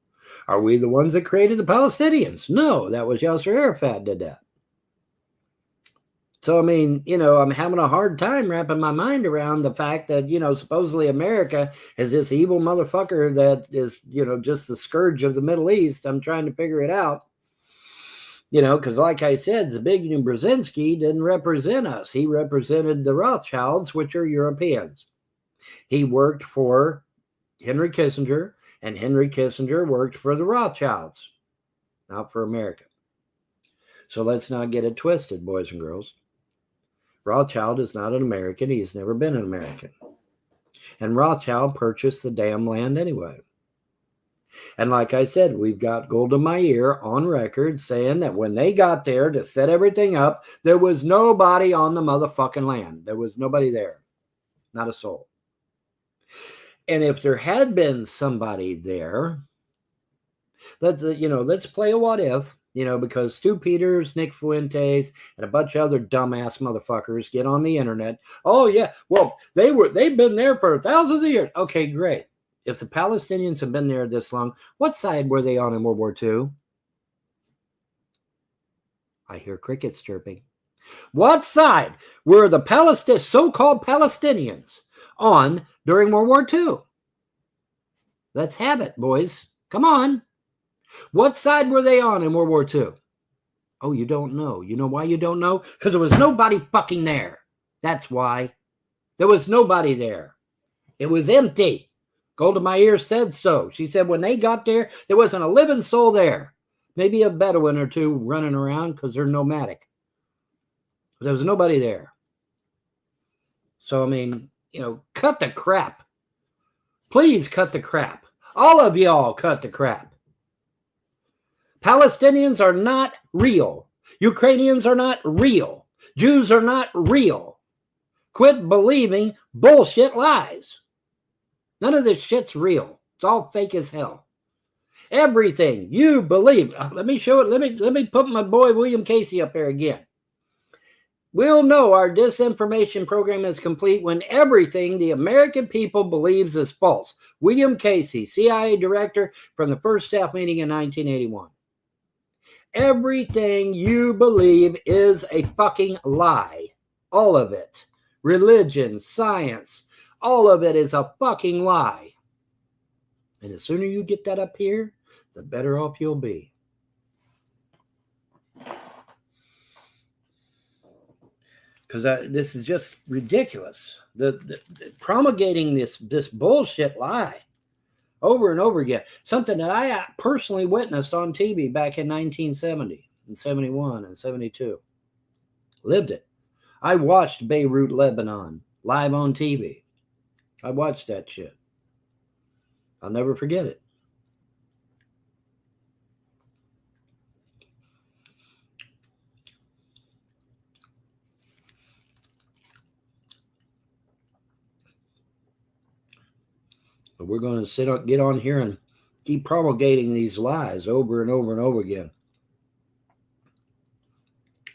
Are we the ones that created the Palestinians? No, that was Yasser Arafat did that. So, I mean, I'm having a hard time wrapping my mind around the fact that, supposedly America is this evil motherfucker that is, just the scourge of the Middle East. I'm trying to figure it out. Because like I said, Zbigniew Brzezinski didn't represent us. He represented the Rothschilds, which are Europeans. He worked for Henry Kissinger, and Henry Kissinger worked for the Rothschilds, not for America. So let's not get it twisted, boys and girls. Rothschild is not an American. He's never been an American. And Rothschild purchased the damn land anyway. And like I said, we've got Golda Meir on record saying that when they got there to set everything up, there was nobody on the motherfucking land. There was nobody there. Not a soul. And if there had been somebody there, let's play a what if, because Stu Peters, Nick Fuentes, and a bunch of other dumbass motherfuckers get on the internet. Oh yeah, well, they've been there for thousands of years. Okay, great. If the Palestinians have been there this long, what side were they on in World War II? I hear crickets chirping. What side were the so-called Palestinians on during World War II? Let's have it, boys. Come on. What side were they on in World War II? Oh, you don't know. You know why you don't know? Because there was nobody fucking there. That's why. There was nobody there. It was empty. Golda Meir said so. She said when they got there, there wasn't a living soul there. Maybe a Bedouin or two running around because they're nomadic. There was nobody there. So, I mean, cut the crap. Please cut the crap. All of y'all cut the crap. Palestinians are not real. Ukrainians are not real. Jews are not real. Quit believing bullshit lies. None of this shit's real. It's all fake as hell. Everything you believe. Let me show it. Let me put my boy William Casey up there again. We'll know our disinformation program is complete when everything the American people believes is false. William Casey, CIA director from the first staff meeting in 1981. Everything you believe is a fucking lie. All of it. Religion, science, all of it is a fucking lie. And the sooner you get that up here, the better off you'll be. Because this is just ridiculous. The promulgating this bullshit lie over and over again. Something that I personally witnessed on TV back in 1970 and 71 and 72. Lived it. I watched Beirut, Lebanon live on TV. I watched that shit. I'll never forget it. But we're going to get on here and keep promulgating these lies over and over and over again.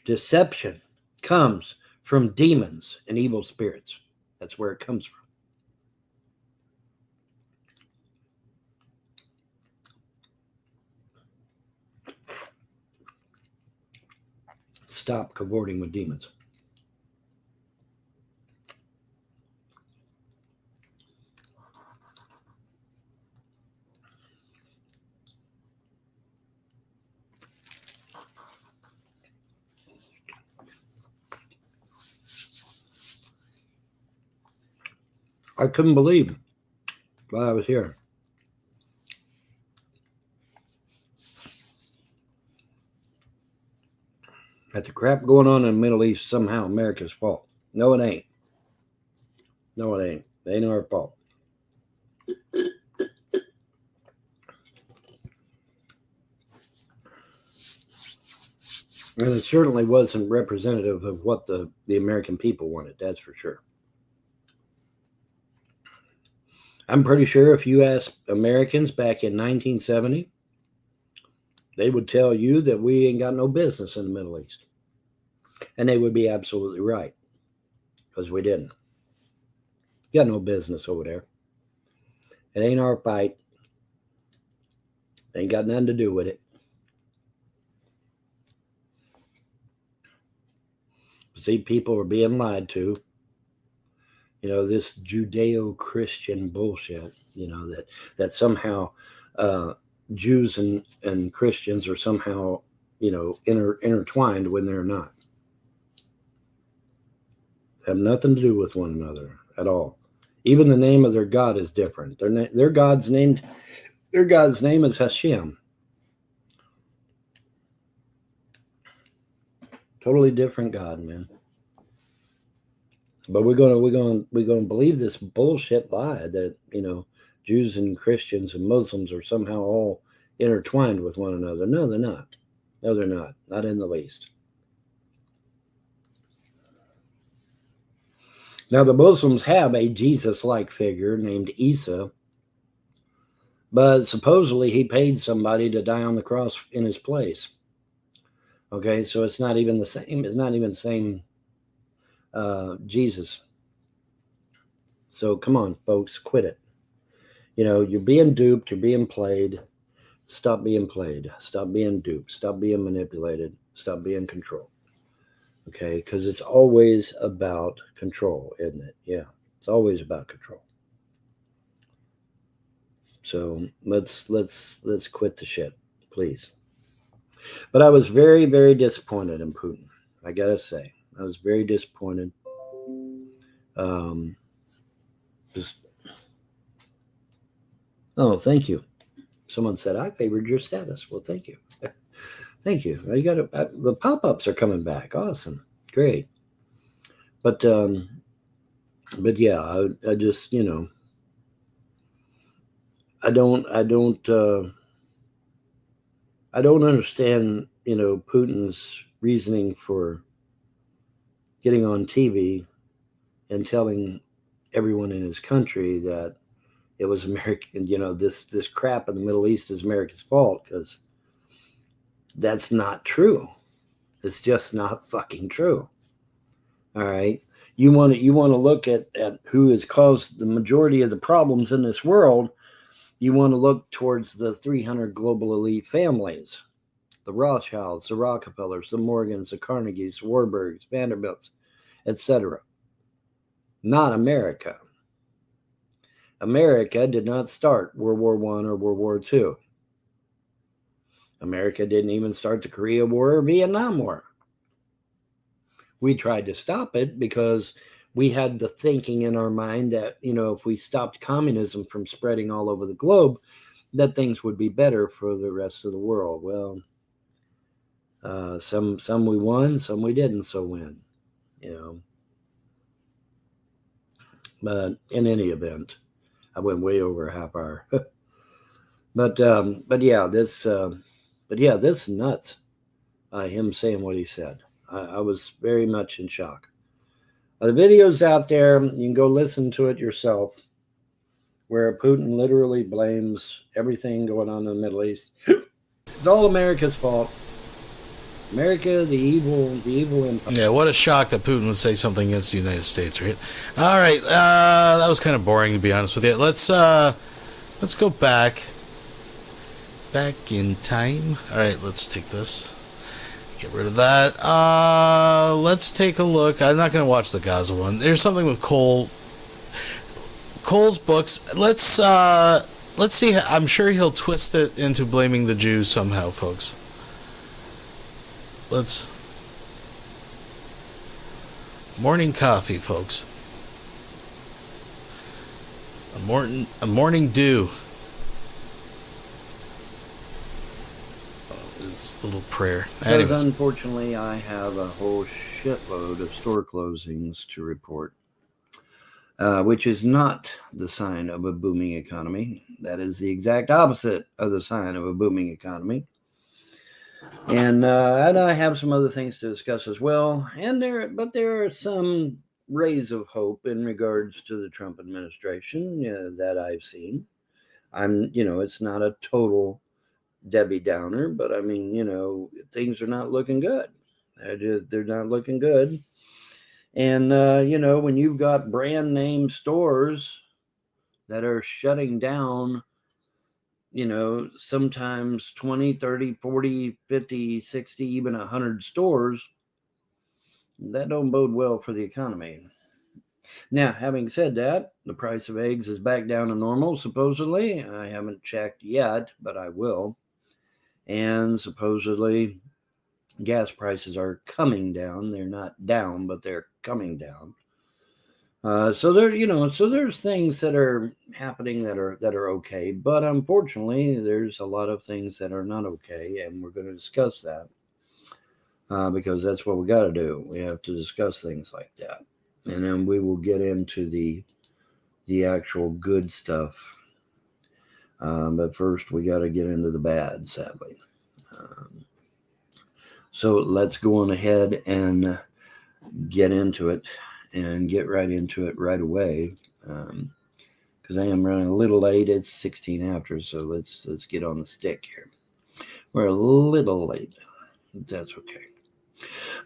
Deception comes from demons and evil spirits. That's where it comes from. stop cavorting with demons. I couldn't believe while I was here. That the crap going on in the Middle East somehow America's fault. No, it ain't. No, it ain't. It ain't our fault. And it certainly wasn't representative of what the American people wanted, that's for sure. I'm pretty sure if you asked Americans back in 1970, they would tell you that we ain't got no business in the Middle East. And they would be absolutely right, because we didn't. Got no business over there. It ain't our fight. Ain't got nothing to do with it. See, people are being lied to. You know, this Judeo-Christian bullshit, you know, that somehow Jews and Christians are somehow, you know, intertwined when they're not. Have nothing to do with one another at all. Even the name of their God is different. Their God's name is Hashem. Totally different God, man. But we're gonna believe this bullshit lie that, you know, Jews and Christians and Muslims are somehow all intertwined with one another. No, they're not. No, they're not. Not in the least. Now, the Muslims have a Jesus-like figure named Isa, but supposedly he paid somebody to die on the cross in his place. Okay, so it's not even the same. It's not even the same Jesus. So come on, folks, quit it. You know, you're being duped. You're being played. Stop being played. Stop being duped. Stop being manipulated. Stop being controlled. Okay, because it's always about control, isn't it? Yeah, it's always about control. So let's quit the shit, please. But I was very, very disappointed in Putin. I gotta say, I was very disappointed. Oh, thank you. Someone said I favored your status. Well, thank you. Thank you. You got the pop-ups are coming back. Awesome, great. But yeah, I just, you know, I don't understand, you know, Putin's reasoning for getting on TV and telling everyone in his country that it was American, you know, this crap in the Middle East is America's fault, because that's not true. It's just not fucking true. All right. You want to look at who has caused the majority of the problems in this world. You want to look towards the 300 global elite families, the Rothschilds, the Rockefellers, the Morgans, the Carnegies, Warburgs, Vanderbilts, etc. Not America. America did not start World War I or World War II. America didn't even start the Korea War or Vietnam War. We tried to stop it because we had the thinking in our mind that, you know, if we stopped communism from spreading all over the globe, that things would be better for the rest of the world. Well, some we won, some we didn't so win, you know. But in any event, I went way over a half hour. But yeah, this nuts. Him saying what he said. I was very much in shock. The video's out there. You can go listen to it yourself, where Putin literally blames everything going on in the Middle East. It's all America's fault. America, the evil empire. Yeah, what a shock that Putin would say something against the United States, right? All right, that was kind of boring, to be honest with you. Let's go back in time. All right, let's take this. Get rid of that. Let's take a look. I'm not going to watch the Gaza one. There's something with Cole's books. Let's see. I'm sure he'll twist it into blaming the Jews somehow, folks. Morning coffee, folks. A morning dew. This little prayer. Because unfortunately, I have a whole shitload of store closings to report, which is not the sign of a booming economy. That is the exact opposite of the sign of a booming economy. And I have some other things to discuss as well. But there are some rays of hope in regards to the Trump administration that I've seen. It's not a total Debbie Downer, but I mean, things are not looking good. They're not looking good. And, when you've got brand name stores that are shutting down, sometimes 20, 30, 40, 50, 60, even 100 stores, that don't bode well for the economy. Now, having said that, the price of eggs is back down to normal, supposedly. I haven't checked yet, but I will. And supposedly, gas prices are coming down. They're not down, but they're coming down. So there's things that are happening that are okay, but unfortunately, there's a lot of things that are not okay, and we're going to discuss that because that's what we got to do. We have to discuss things like that, and then we will get into the actual good stuff. But first, we got to get into the bad, sadly. So let's go on ahead and get into it. And get right into it right away, because I am running a little late. It's 16 after, so let's get on the stick here. We're a little late. That's okay.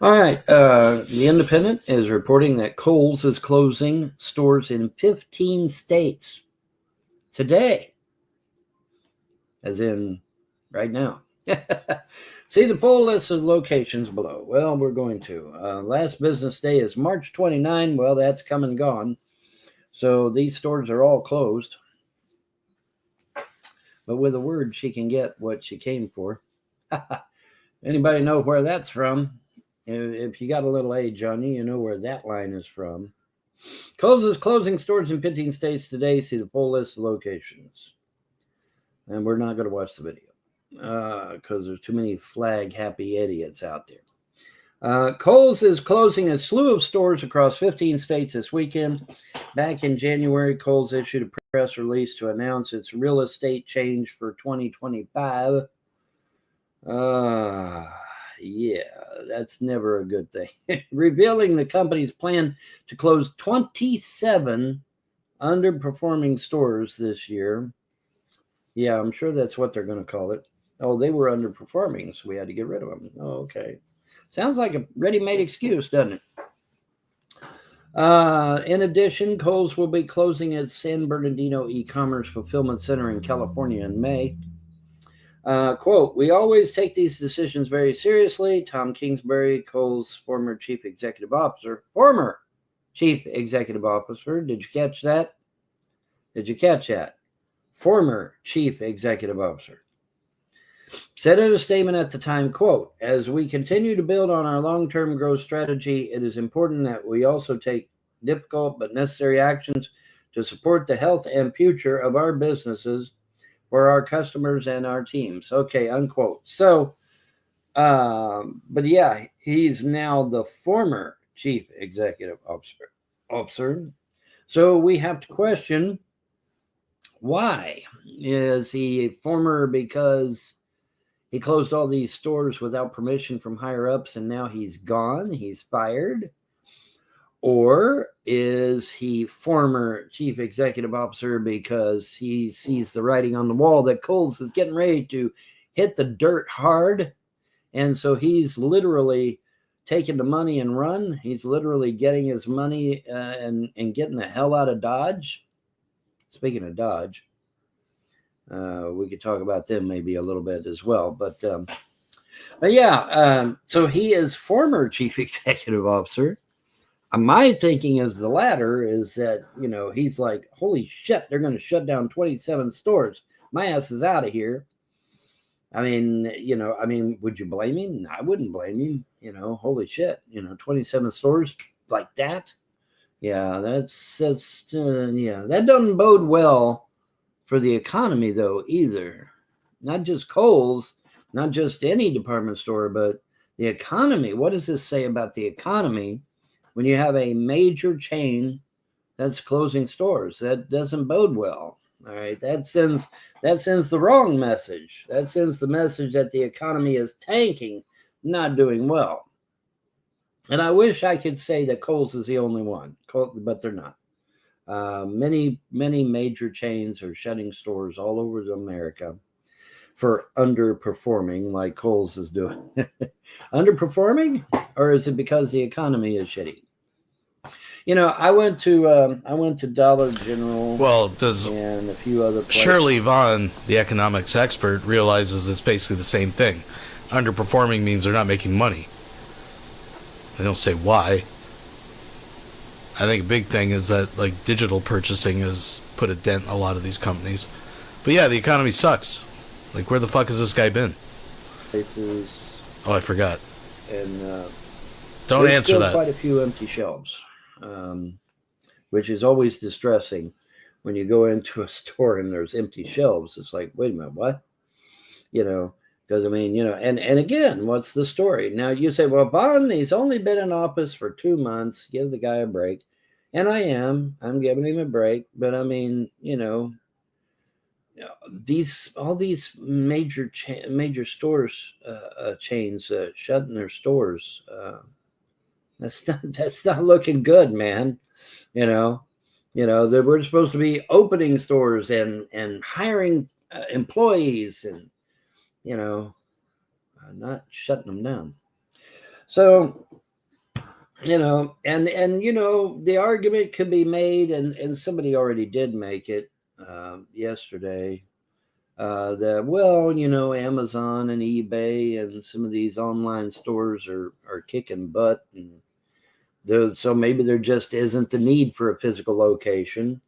All right. The Independent is reporting that Kohl's is closing stores in 15 states today, as in right now. See the full list of locations below. Well, we're going to. Last business day is March 29. Well, that's come and gone. So these stores are all closed. But with a word, she can get what she came for. Anybody know where that's from? If you got a little age on you, you know where that line is from. Kohl's is closing stores in 15 states today. See the full list of locations. And we're not going to watch the video. Because there's too many flag happy idiots out there. Kohl's is closing a slew of stores across 15 states this weekend. Back in January, Kohl's issued a press release to announce its real estate change for 2025. Yeah, that's never a good thing. Revealing the company's plan to close 27 underperforming stores this year. Yeah, I'm sure that's what they're going to call it. Oh, they were underperforming, so we had to get rid of them. Oh, okay. Sounds like a ready-made excuse, doesn't it? In addition, Kohl's will be closing its San Bernardino e-commerce fulfillment center in California in May. Quote, "We always take these decisions very seriously." Tom Kingsbury, Kohl's former chief executive officer. Did you catch that? Former chief executive officer. Said in a statement at the time, quote, "As we continue to build on our long-term growth strategy, it is important that we also take difficult but necessary actions to support the health and future of our businesses for our customers and our teams." Okay, unquote. So, but yeah, he's now the former chief executive officer. So we have to question, why? Is he former because he closed all these stores without permission from higher ups and now he's gone, he's fired? Or is he former chief executive officer because he sees the writing on the wall that Kohl's is getting ready to hit the dirt hard? And so he's literally taking the money and run. He's literally getting his money and getting the hell out of Dodge. Speaking of Dodge, we could talk about them maybe a little bit as well. But But yeah, so he is former chief executive officer. My thinking is the latter, is that, you know, he's like, holy shit, they're going to shut down 27 stores. My ass is out of here. I mean, you know, would you blame him? I wouldn't blame him. You know, holy shit, you know, 27 stores like that. Yeah, that's yeah, that doesn't bode well for the economy though either. Not just Kohl's, not just any department store, but the economy. What does this say about the economy when you have a major chain that's closing stores? That doesn't bode well. All right, that sends the wrong message. That sends the message that the economy is tanking, not doing well. And I wish I could say that Kohl's is the only one, but they're not. Many major chains are shutting stores all over America for underperforming, like Kohl's is doing. Underperforming, or is it because the economy is shitty? You know, I went to Dollar General. Well, does and a few other places. Shirley Vaughn, the economics expert, realizes it's basically the same thing. Underperforming means they're not making money. They don't say why. I think a big thing is that like digital purchasing has put a dent in a lot of these companies. But yeah, the economy sucks. Like, where the fuck has this guy been? Places. Oh, I forgot. And don't answer that. Quite a few empty shelves, which is always distressing when you go into a store and there's empty shelves. It's like, wait a minute, what? You know, because I mean, you know, and again, what's the story? Now you say, well, Biden, he's only been in office for 2 months. Give the guy a break, and I'm giving him a break. But I mean, you know, all these major stores chains shutting their stores. That's not looking good, man. You know that we're supposed to be opening stores and hiring employees, and you know, not shutting them down. So, you know, and you know, the argument could be made, and somebody already did make it yesterday, that, well, you know, Amazon and eBay and some of these online stores are kicking butt, and so maybe there just isn't the need for a physical location.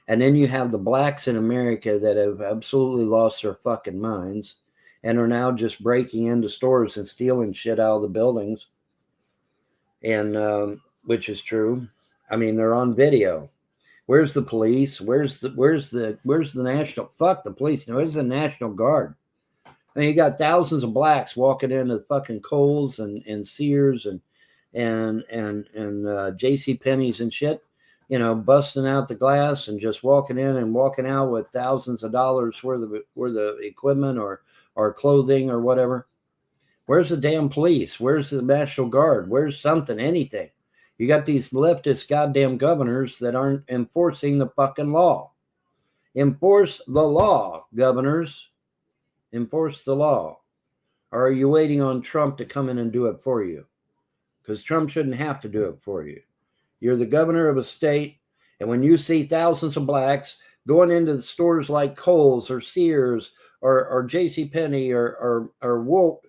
And then you have the blacks in America that have absolutely lost their fucking minds and are now just breaking into stores and stealing shit out of the buildings. And which is true. I mean, they're on video. Where's the police? Where's the national? Fuck the police. No, where's the National Guard? I mean, you got thousands of blacks walking into fucking Kohl's and Sears and J.C. Penney's and shit, you know, busting out the glass and just walking in and walking out with thousands of dollars worth of equipment or clothing or whatever. Where's the damn police? Where's the National Guard? Where's something, anything? You got these leftist goddamn governors that aren't enforcing the fucking law. Enforce the law, governors. Enforce the law. Or are you waiting on Trump to come in and do it for you? Because Trump shouldn't have to do it for you. You're the governor of a state, and when you see thousands of blacks going into the stores like Kohl's or Sears or J.C. Penney or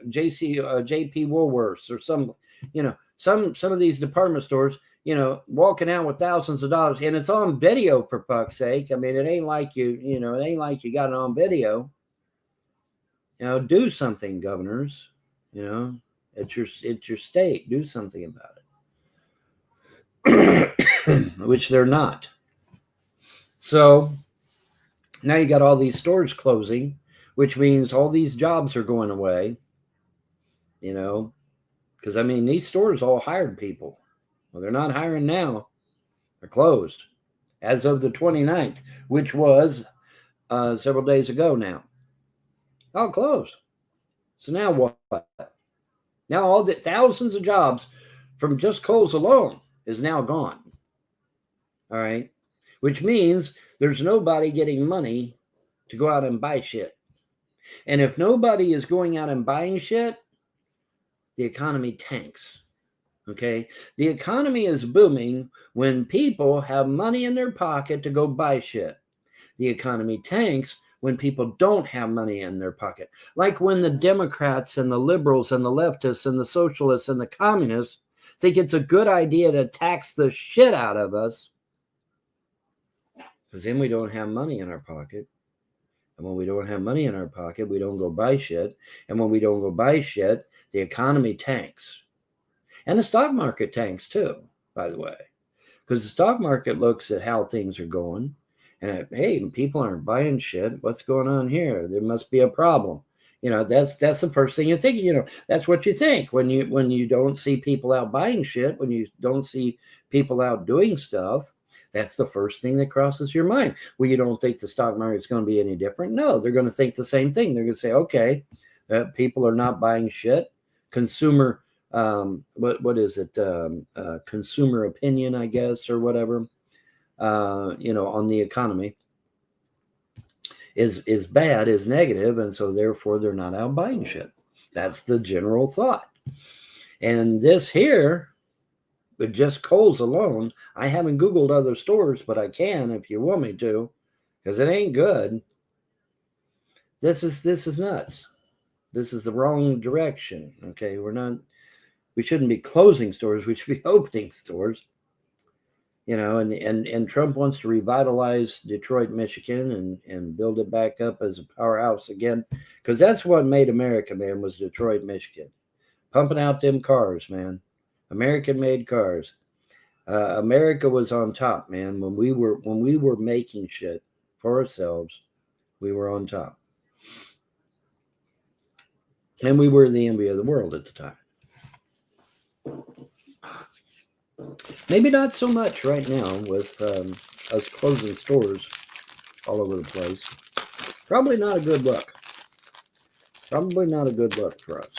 J.P. Woolworths or some, you know, some of these department stores, you know, walking out with thousands of dollars, and it's on video, for fuck's sake. I mean, it ain't like you got it on video. You know, do something, governors. You know, it's your state. Do something about it. Which they're not. So now you got all these stores closing, which means all these jobs are going away. You know, because I mean, these stores all hired people. Well, they're not hiring now. They're closed as of the 29th, which was several days ago now. All closed. So now what? Now all the thousands of jobs from just Kohl's alone is now gone. All right. Which means there's nobody getting money to go out and buy shit. And if nobody is going out and buying shit, the economy tanks. Okay. The economy is booming when people have money in their pocket to go buy shit. The economy tanks when people don't have money in their pocket. Like when the Democrats and the liberals and the leftists and the socialists and the communists think it's a good idea to tax the shit out of us, because then we don't have money in our pocket. And when we don't have money in our pocket, we don't go buy shit. And when we don't go buy shit, the economy tanks. And the stock market tanks too, by the way. Because the stock market looks at how things are going. And hey, people aren't buying shit. What's going on here? There must be a problem. You know, that's the first thing you think. You know, that's what you think when you don't see people out buying shit, when you don't see people out doing stuff. That's the first thing that crosses your mind. Well, you don't think the stock market's going to be any different? No, they're going to think the same thing. They're going to say, okay, people are not buying shit. Consumer, what is it? Consumer opinion, I guess, or whatever. On the economy is bad, is negative, and so therefore they're not out buying shit. That's the general thought. And this here, with just Kohl's alone, I haven't Googled other stores, but I can if you want me to, because it ain't good. This is nuts. This is the wrong direction. Okay, we shouldn't be closing stores. We should be opening stores. You know, and Trump wants to revitalize Detroit, Michigan, and build it back up as a powerhouse again, because that's what made America, man, was Detroit, Michigan, pumping out them cars, man. American-made cars. America was on top, man. When we were making shit for ourselves, we were on top, and we were the envy of the world at the time. Maybe not so much right now with us closing stores all over the place. Probably not a good look. Probably not a good look for us.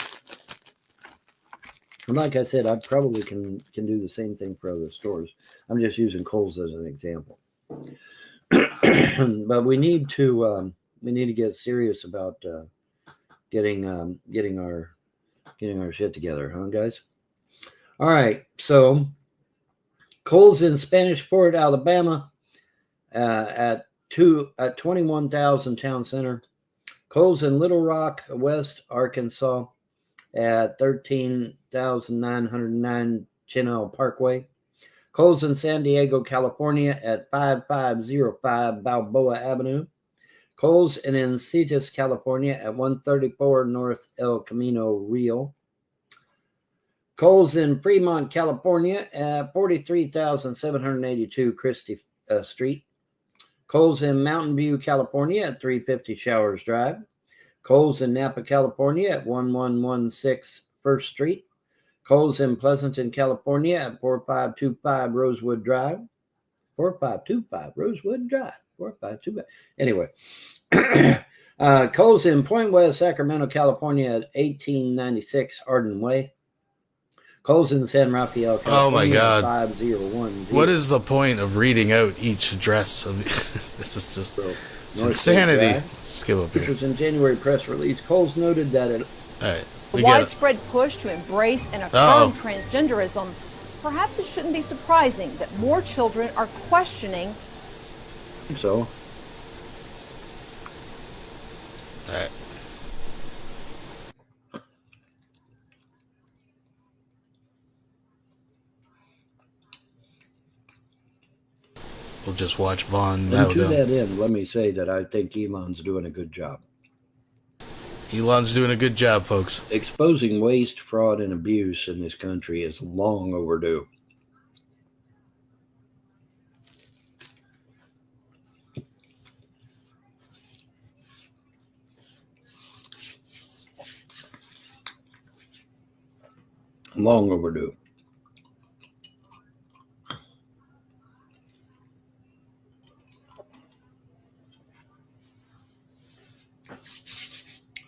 And like I said, I probably can do the same thing for other stores. I'm just using Kohl's as an example. But we need to get serious about getting our shit together, huh, guys? All right, so Kohl's in Spanish Fort, Alabama, at 21,000 Town Center. Kohl's in Little Rock, West Arkansas, at 13,909 Chino Parkway. Kohl's in San Diego, California, at 5505 Balboa Avenue. Kohl's in Encinitas, California, at 134 North El Camino Real. Kohl's in Fremont, California, at 43,782 Christie Street. Kohl's in Mountain View, California, at 350 Showers Drive. Kohl's in Napa, California, at 1116 First Street. Kohl's in Pleasanton, California, at 4525 Rosewood Drive. 4525 Rosewood Drive. 4525. Anyway, Kohl's in Point West, Sacramento, California, at 1896 Arden Way. Kohl's in San Rafael, California. Oh my God! 5010. What is the point of reading out each address of this? Is just it's insanity. Let's just give up here. Which was in January press release. Kohl's noted that it. All right. A widespread push to embrace and affirm transgenderism. Perhaps it shouldn't be surprising that more children are questioning. So. All right. We'll just watch Vaughn now. And to that end, let me say that I think Elon's doing a good job. Elon's doing a good job, folks. Exposing waste, fraud, and abuse in this country is long overdue. Long overdue.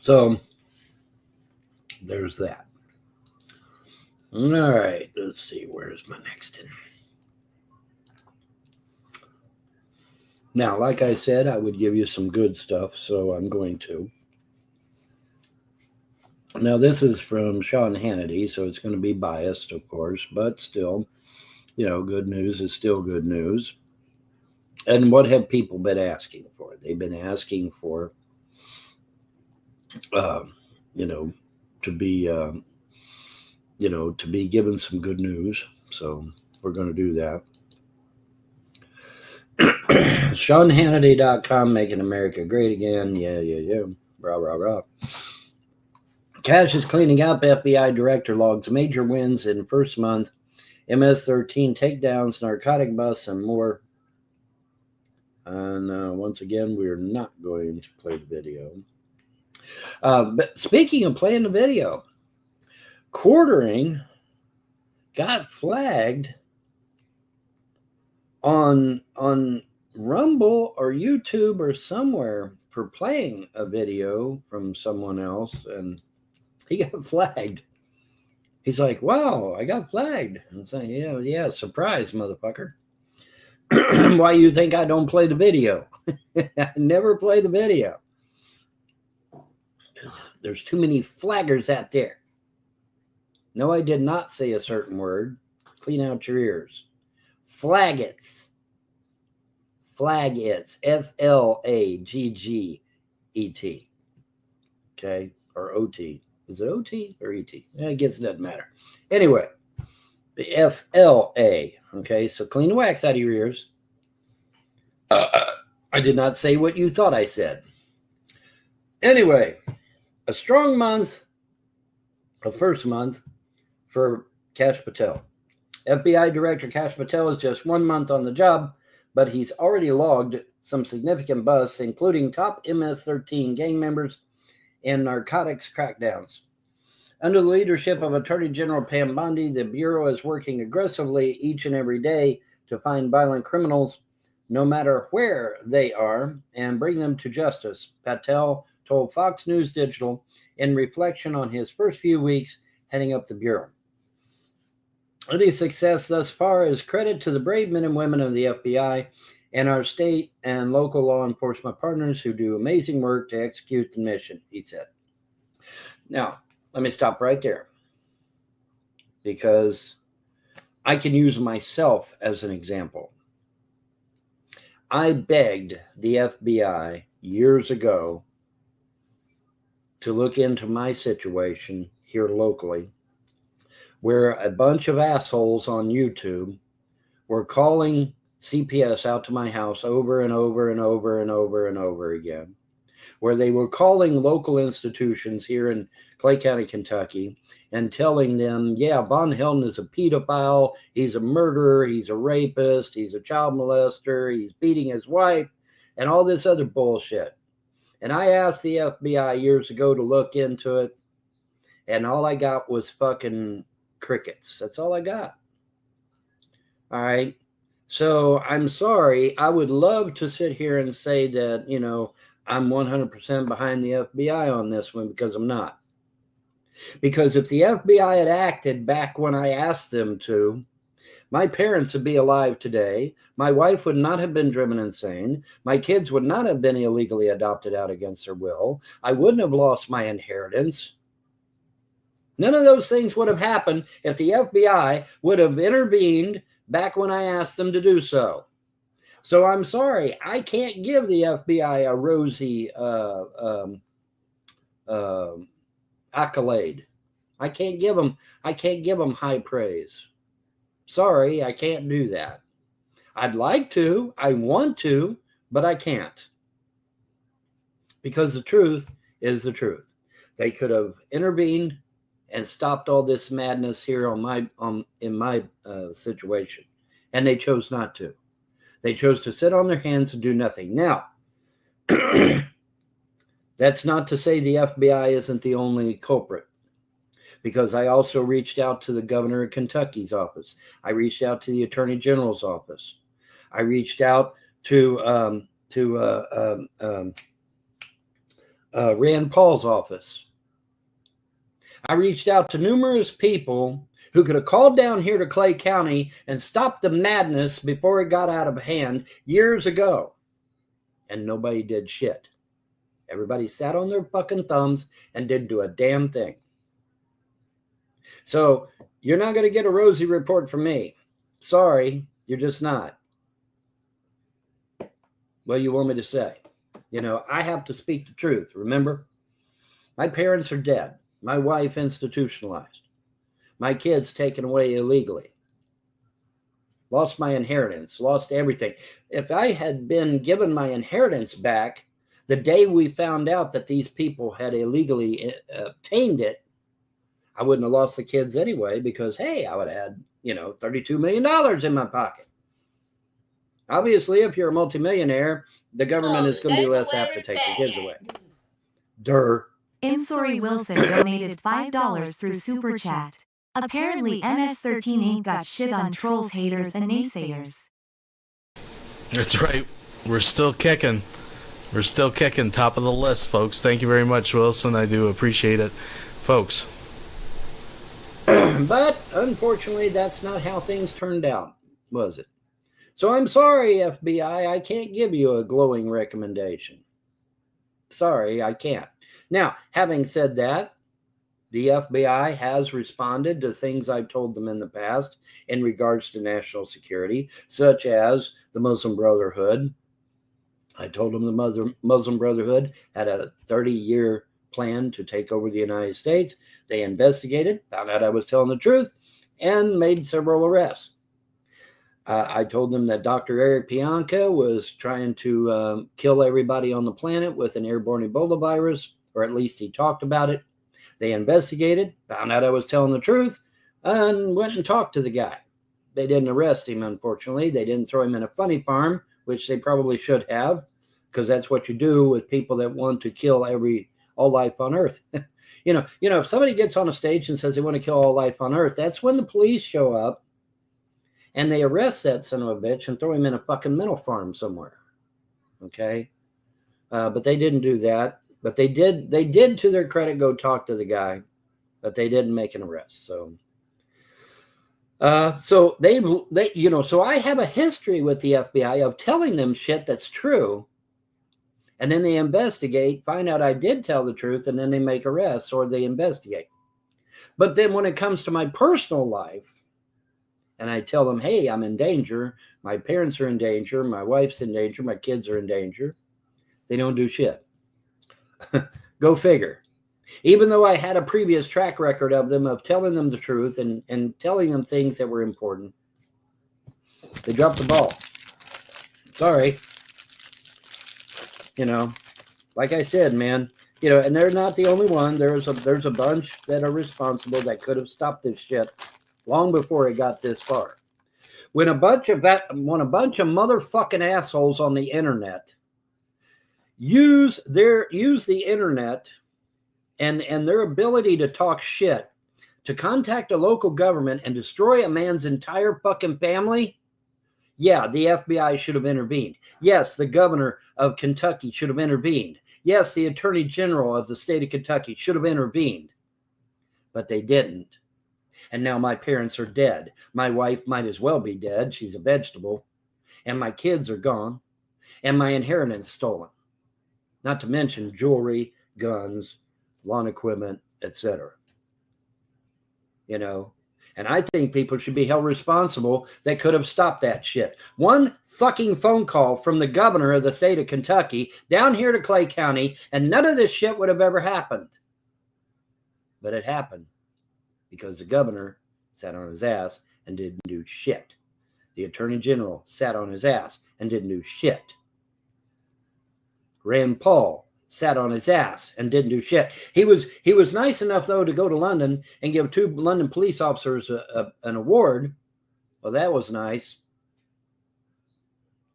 So, there's that. All right, let's see. Where's my next one? Now, like I said, I would give you some good stuff, so I'm going to. Now, this is from Sean Hannity, so it's going to be biased, of course, but still, you know, good news is still good news. And what have people been asking for? They've been asking for, to be, to be given some good news. So we're going to do that. SeanHannity.com, making America great again. Yeah. Rah, rah, rah. Cash is cleaning up. FBI director logs major wins in first month. MS-13 takedowns, narcotic busts, and more. And once again, we're not going to play the video. But speaking of playing the video, Quartering got flagged on Rumble or YouTube or somewhere for playing a video from someone else, and he got flagged. He's like, wow, I got flagged. I'm saying, yeah, surprise, motherfucker. Why you think I don't play the video? I never play the video. There's too many flaggers out there. No, I did not say a certain word. Clean out your ears. Flaggets. Flaggets. F-L-A-G-G-E-T. Okay? Or O-T. Is it O-T or E-T? I guess it doesn't matter. Anyway, the F-L-A. Okay? So clean the wax out of your ears. I did not say what you thought I said. Anyway, a strong month, a first month for Kash Patel. FBI Director Kash Patel is just 1 month on the job, but he's already logged some significant busts, including top MS-13 gang members and narcotics crackdowns. Under the leadership of Attorney General Pam Bondi, the Bureau is working aggressively each and every day to find violent criminals, no matter where they are, and bring them to justice, Patel told Fox News Digital in reflection on his first few weeks heading up the Bureau. Any success thus far is credit to the brave men and women of the FBI and our state and local law enforcement partners who do amazing work to execute the mission, he said. Now, let me stop right there, because I can use myself as an example. I begged the FBI years ago to look into my situation here locally, where a bunch of assholes on YouTube were calling CPS out to my house over and over and over and over and over again, where they were calling local institutions here in Clay County, Kentucky, and telling them, yeah, Von Helden is a pedophile, he's a murderer, he's a rapist, he's a child molester, he's beating his wife, and all this other bullshit. And I asked the FBI years ago to look into it, and all I got was fucking crickets. That's all I got. All right. So I'm sorry. I would love to sit here and say that, I'm 100% behind the FBI on this one, because I'm not. Because if the FBI had acted back when I asked them to, my parents would be alive today. My wife would not have been driven insane. My kids would not have been illegally adopted out against their will. I wouldn't have lost my inheritance. None of those things would have happened if the FBI would have intervened back when I asked them to do so. So I'm sorry, I can't give the FBI a rosy accolade. I can't give them high praise. Sorry, I can't do that. I'd like to, I want to, but I can't. Because the truth is the truth. They could have intervened and stopped all this madness here in my situation, and they chose not to. They chose to sit on their hands and do nothing. Now, that's not to say the FBI isn't the only culprit, because I also reached out to the governor of Kentucky's office. I reached out to the attorney general's office. I reached out to Rand Paul's office. I reached out to numerous people who could have called down here to Clay County and stopped the madness before it got out of hand years ago. And nobody did shit. Everybody sat on their fucking thumbs and didn't do a damn thing. So you're not going to get a rosy report from me. Sorry, you're just not. What do you want me to say? You know, I have to speak the truth. Remember, my parents are dead. My wife institutionalized. My kids taken away illegally. Lost my inheritance, lost everything. If I had been given my inheritance back the day we found out that these people had illegally obtained it, I wouldn't have lost the kids anyway, because, hey, I would have had, $32 million in my pocket. Obviously, if you're a multimillionaire, the government is going to be less apt to take your kids away. Durr. Sorry Wilson donated $5 through Super Chat. Apparently MS-13 ain't got shit on trolls, haters, and naysayers. That's right. We're still kicking. We're still kicking. Top of the list, folks. Thank you very much, Wilson. I do appreciate it. Folks. But, unfortunately, that's not how things turned out, was it? So I'm sorry, FBI. I can't give you a glowing recommendation. Sorry, I can't. Now, having said that, the FBI has responded to things I've told them in the past in regards to national security, such as the Muslim Brotherhood. I told them the Muslim Brotherhood had a 30-year plan to take over the United States. They investigated, found out I was telling the truth, and made several arrests. I told them that Dr. Eric Pianka was trying to kill everybody on the planet with an airborne Ebola virus, or at least he talked about it. They investigated, found out I was telling the truth, and went and talked to the guy. They didn't arrest him, unfortunately. They didn't throw him in a funny farm, which they probably should have, because that's what you do with people that want to kill all life on Earth. If somebody gets on a stage and says they want to kill all life on Earth, that's when the police show up and they arrest that son of a bitch and throw him in a fucking mental farm somewhere. Okay? But they didn't do that. But they did, to their credit, go talk to the guy, but they didn't make an arrest. So so I have a history with the FBI of telling them shit that's true, and then they investigate, find out I did tell the truth, and then they make arrests or they investigate. But then when it comes to my personal life, and I tell them, hey, I'm in danger, my parents are in danger, my wife's in danger, my kids are in danger, they don't do shit. Go figure. Even though I had a previous track record of them, of telling them the truth and telling them things that were important, they dropped the ball. Sorry. Like I said, man, and they're not the only one. There's a bunch that are responsible that could have stopped this shit long before it got this far. When a bunch of motherfucking assholes on the internet use the internet and their ability to talk shit to contact a local government and destroy a man's entire fucking family, yeah, the FBI should have intervened. Yes, the governor of Kentucky should have intervened. Yes, the attorney general of the state of Kentucky should have intervened. But they didn't. And now my parents are dead. My wife might as well be dead. She's a vegetable. And my kids are gone. And my inheritance stolen. Not to mention jewelry, guns, lawn equipment, etc. And I think people should be held responsible that could have stopped that shit. One fucking phone call from the governor of the state of Kentucky down here to Clay County, and none of this shit would have ever happened. But it happened because the governor sat on his ass and didn't do shit. The attorney general sat on his ass and didn't do shit. Rand Paul sat on his ass and didn't do shit. He was nice enough, though, to go to London and give 2 London police officers an award. Well, that was nice.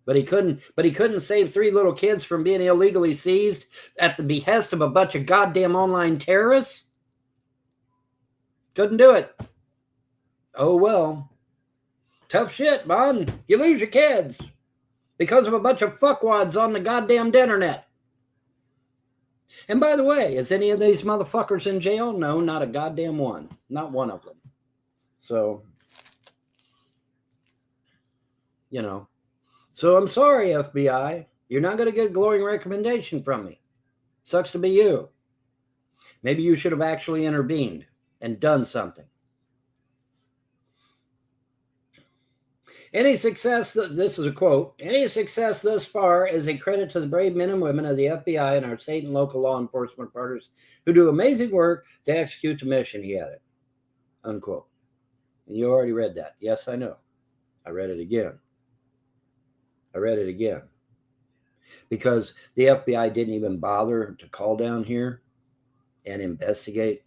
But he couldn't save 3 little kids from being illegally seized at the behest of a bunch of goddamn online terrorists. Couldn't do it. Oh, well. Tough shit, man. You lose your kids because of a bunch of fuckwads on the goddamn internet. And by the way, is any of these motherfuckers in jail? No, not a goddamn one. Not one of them. So, So I'm sorry, FBI. You're not going to get a glowing recommendation from me. Sucks to be you. Maybe you should have actually intervened and done something. Any success, this is a quote, any success thus far is a credit to the brave men and women of the FBI and our state and local law enforcement partners who do amazing work to execute the mission, he added, unquote. And you already read that. Yes, I know. I read it again. Because the FBI didn't even bother to call down here and investigate,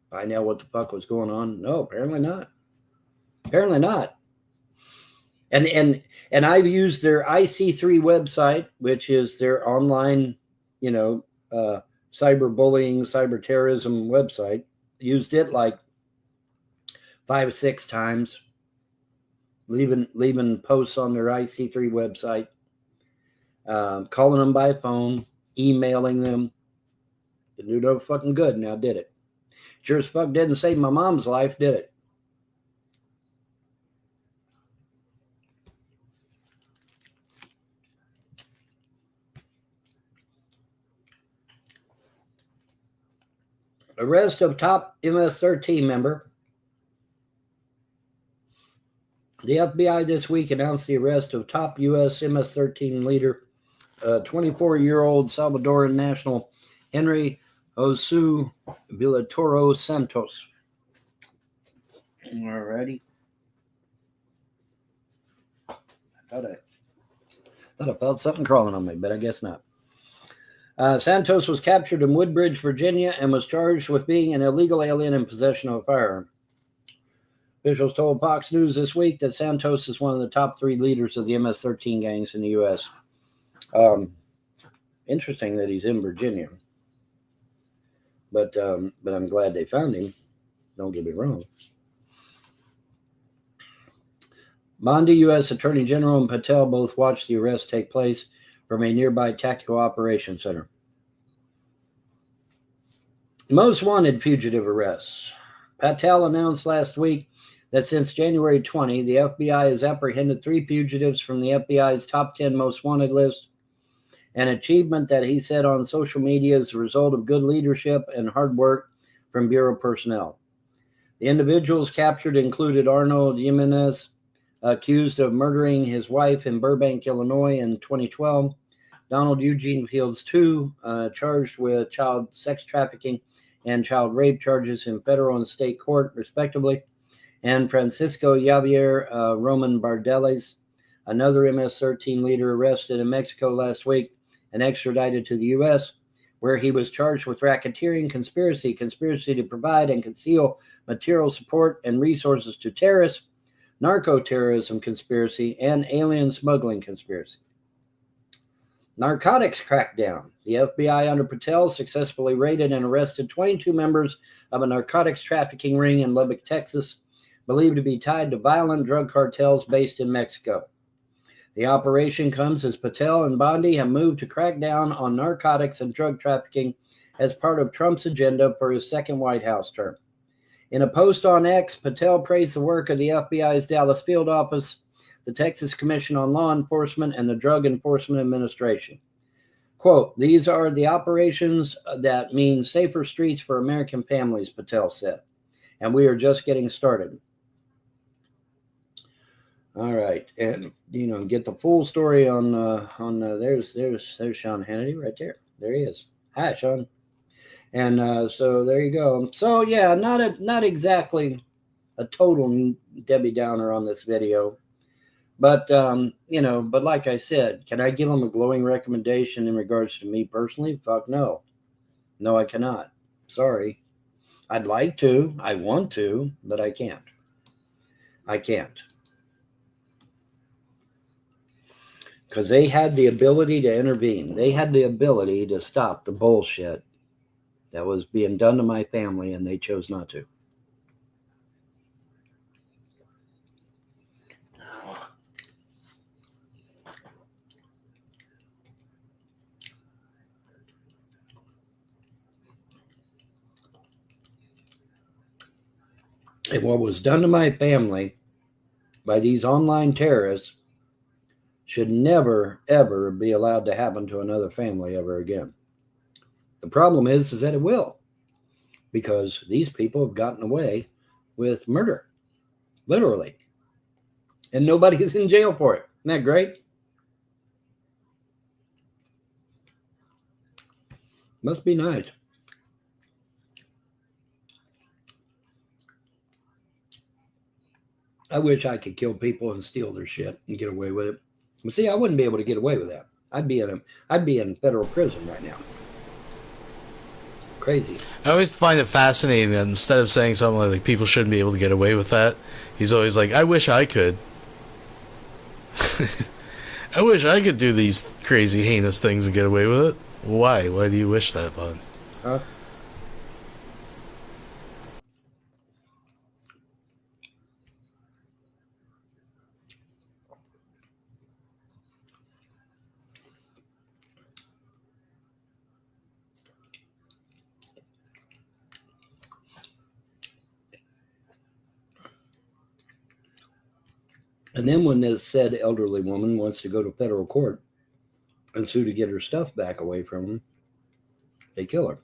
find out what the fuck was going on. No, apparently not. And I've used their IC3 website, which is their online, cyberbullying, cyber terrorism website. Used it like 5 or 6 times, leaving posts on their IC3 website, calling them by phone, emailing them. Didn't do no fucking good now, did it? Sure as fuck didn't save my mom's life, did it? Arrest of top MS-13 member. The FBI this week announced the arrest of top U.S. MS-13 leader, 24-year-old Salvadoran national Henry Josu Villatoro Santos. Alrighty. I thought I felt something crawling on me, but I guess not. Santos was captured in Woodbridge, Virginia, and was charged with being an illegal alien in possession of a firearm. Officials told Fox News this week that Santos is one of the top 3 leaders of the MS-13 gangs in the U.S. Interesting that he's in Virginia. But I'm glad they found him. Don't get me wrong. Bondi U.S. Attorney General and Patel both watched the arrest take place from a nearby tactical operations center. Most wanted fugitive arrests. Patel announced last week that since January 20, the FBI has apprehended 3 fugitives from the FBI's top 10 most wanted list, an achievement that he said on social media is a result of good leadership and hard work from Bureau personnel. The individuals captured included Arnold Jimenez, accused of murdering his wife in Burbank, Illinois in 2012, Donald Eugene Fields II, charged with child sex trafficking and child rape charges in federal and state court, respectively, and Francisco Javier Roman Bardeles, another MS-13 leader arrested in Mexico last week and extradited to the U.S., where he was charged with racketeering, conspiracy to provide and conceal material support and resources to terrorists, narco-terrorism conspiracy, and alien smuggling conspiracy. Narcotics crackdown. The FBI under Patel successfully raided and arrested 22 members of a narcotics trafficking ring in Lubbock, Texas, believed to be tied to violent drug cartels based in Mexico. The operation comes as Patel and Bondi have moved to crack down on narcotics and drug trafficking as part of Trump's agenda for his second White House term. In a post on X, Patel praised the work of the FBI's Dallas field office, the Texas Commission on Law Enforcement, and the Drug Enforcement Administration. Quote, "These are the operations that mean safer streets for American families," Patel said, "and we are just getting started." All right, and get the full story on there's Sean Hannity right there. There he is. Hi, Sean. And so there you go. So yeah, not exactly a total Debbie Downer on this video, but but like I said, can I give them a glowing recommendation in regards to me personally? Fuck no, I cannot. Sorry, I'd like to, I want to, but I can't. Because they had the ability to intervene. They had the ability to stop the bullshit that was being done to my family, and they chose not to. And what was done to my family by these online terrorists should never, ever be allowed to happen to another family ever again. The problem is that it will, because these people have gotten away with murder, literally. and nobody's in jail for it. Isn't that great? Must be nice. I wish I could kill people and steal their shit and get away with it. But see, I wouldn't be able to get away with that. I'd be in federal prison right now. Crazy. I always find it fascinating that instead of saying something like people shouldn't be able to get away with that, he's always like, I wish I could. I wish I could do these crazy, heinous things and get away with it. Why? Why do you wish that, bud? Huh? And then when this said elderly woman wants to go to federal court and sue to get her stuff back away from them, they kill her.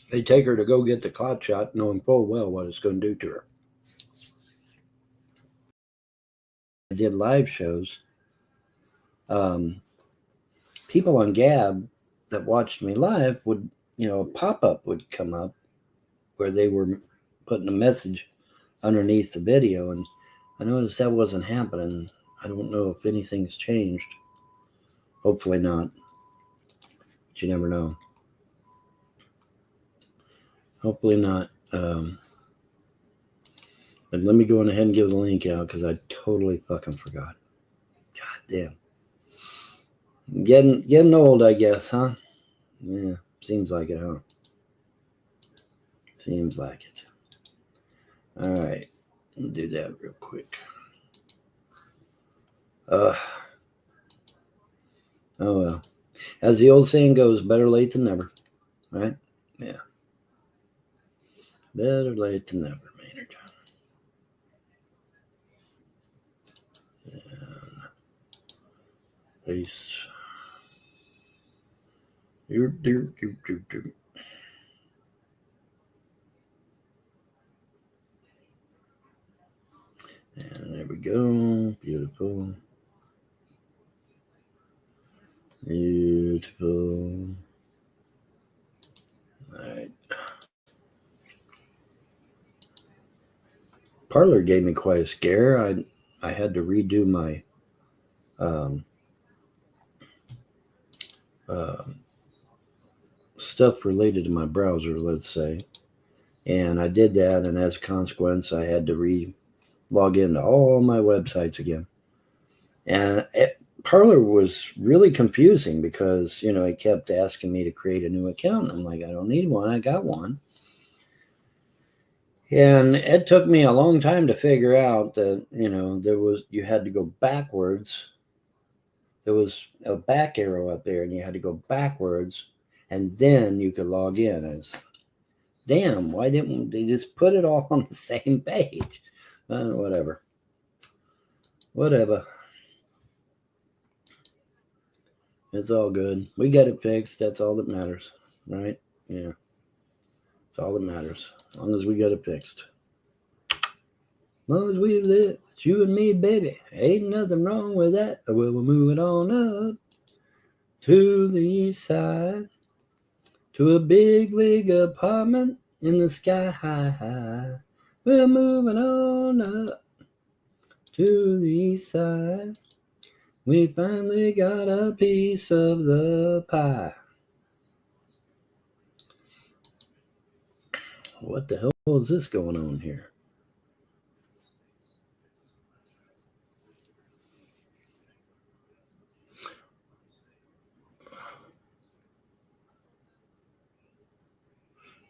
They take her to go get the clot shot, knowing full well what it's going to do to her. I did live shows. People on Gab that watched me live would, a pop-up would come up where they were putting a message underneath the video, and I noticed that wasn't happening. I don't know if anything's changed. Hopefully not. But you never know. Hopefully not. But let me go on ahead and give the link out because I totally fucking forgot. God damn. Getting old, I guess, huh? Yeah, seems like it, huh? Seems like it. All right, we'll do that real quick. Oh well. As the old saying goes, better late than never, right? Yeah. Better late than never, Maynard. And paste. And there we go. Beautiful. Beautiful. All right. Parler gave me quite a scare. I had to redo my stuff related to my browser, let's say. And I did that, and as a consequence, I had to log into all my websites again. And Parler was really confusing because, he kept asking me to create a new account. I'm like, I don't need one. I got one. And it took me a long time to figure out that, you had to go backwards. There was a back arrow up there, and you had to go backwards, and then you could log in. As damn, why didn't they just put it all on the same page? Whatever. It's all good. We got it fixed. That's all that matters, right? Yeah. It's all that matters. As long as we got it fixed. As long as we live, it's you and me, baby. Ain't nothing wrong with that. Well, we're moving on up to the east side, to a big league apartment in the sky high. We're moving on up to the east side. We finally got a piece of the pie. What the hell is this going on here?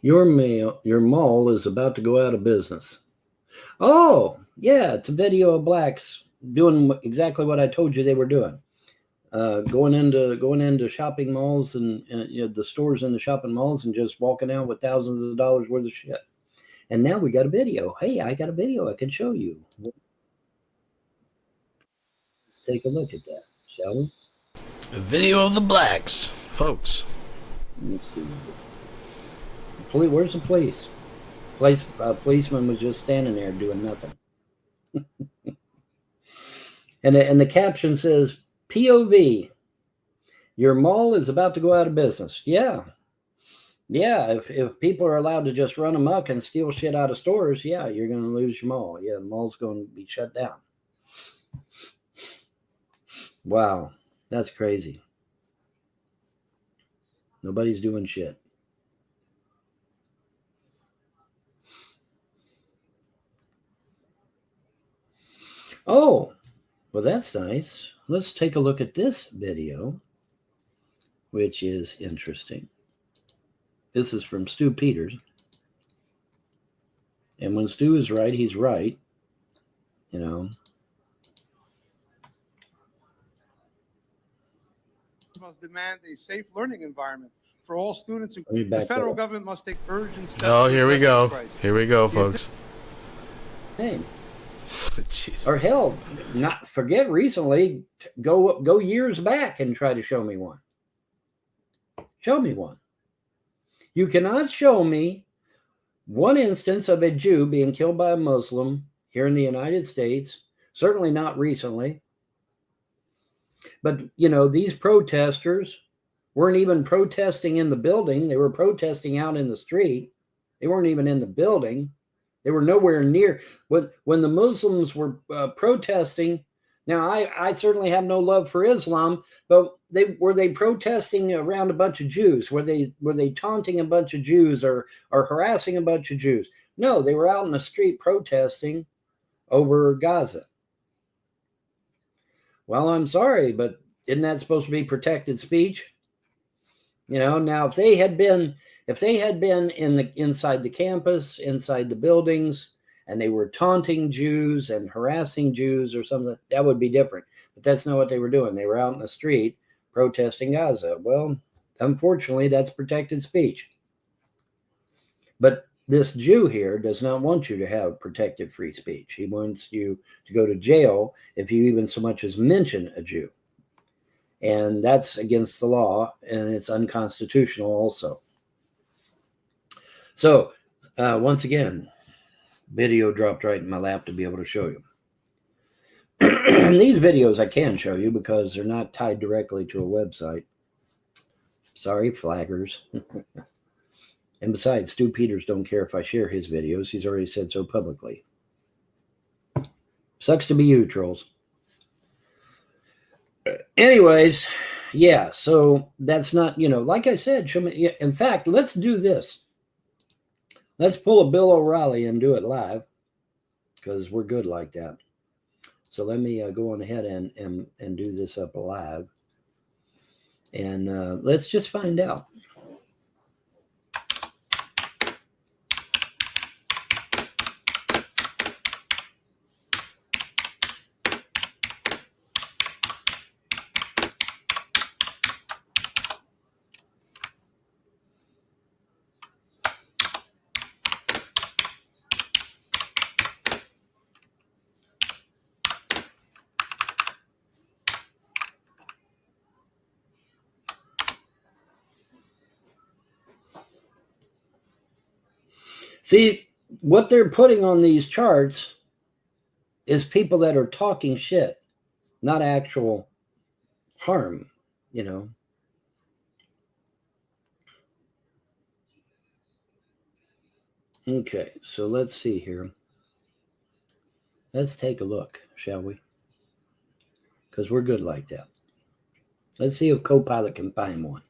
Your mall is about to go out of business. Oh, yeah, it's a video of blacks doing exactly what I told you they were doing. Going into shopping malls and the stores in the shopping malls and just walking out with thousands of dollars worth of shit. And now we got a video. Hey, I got a video I can show you. Let's take a look at that, shall we? A video of the blacks, folks. Let's see. Where's the police? Policeman was just standing there doing nothing. and the caption says, POV, your mall is about to go out of business. Yeah. Yeah, if people are allowed to just run amok and steal shit out of stores, yeah, you're going to lose your mall. Yeah, the mall's going to be shut down. Wow, that's crazy. Nobody's doing shit. Oh, well, that's nice. Let's take a look at this video, which is interesting. This is from Stu Peters. And when Stu is right, he's right. You know. Must demand a safe learning environment for all students. The federal government must take urgent steps. Oh, here we go. Here we go, folks. Hey. Or hell, not forget recently, go years back and try to show me one. Show me one. You cannot show me one instance of a Jew being killed by a Muslim here in the United States, certainly not recently. But, you know, these protesters weren't even protesting in the building. They were protesting out in the street. They weren't even in the building. They were nowhere near. When the Muslims were protesting, now I certainly have no love for Islam, but were they protesting around a bunch of Jews? Were they taunting a bunch of Jews or harassing a bunch of Jews? No, they were out in the street protesting over Gaza. Well, I'm sorry, but isn't that supposed to be protected speech? You know, now if they had been inside the campus, inside the buildings, and they were taunting Jews and harassing Jews or something, that would be different. But that's not what they were doing. They were out in the street protesting Gaza. Well, unfortunately, that's protected speech. But this Jew here does not want you to have protected free speech. He wants you to go to jail if you even so much as mention a Jew. And that's against the law, and it's unconstitutional also. So, once again, video dropped right in my lap to be able to show you. These videos I can show you because they're not tied directly to a website. Sorry, flaggers. And besides, Stu Peters don't care if I share his videos. He's already said so publicly. Sucks to be you, trolls. Anyways, yeah, so that's not, you know, like I said, show me. In fact, let's do this. Let's pull a Bill O'Reilly and do it live because we're good like that. So let me go on ahead and do this up live. And let's just find out. See, what they're putting on these charts is people that are talking shit, not actual harm, you know. Okay, so let's see here. Let's take a look, shall we? Because we're good like that. Let's see if Copilot can find one.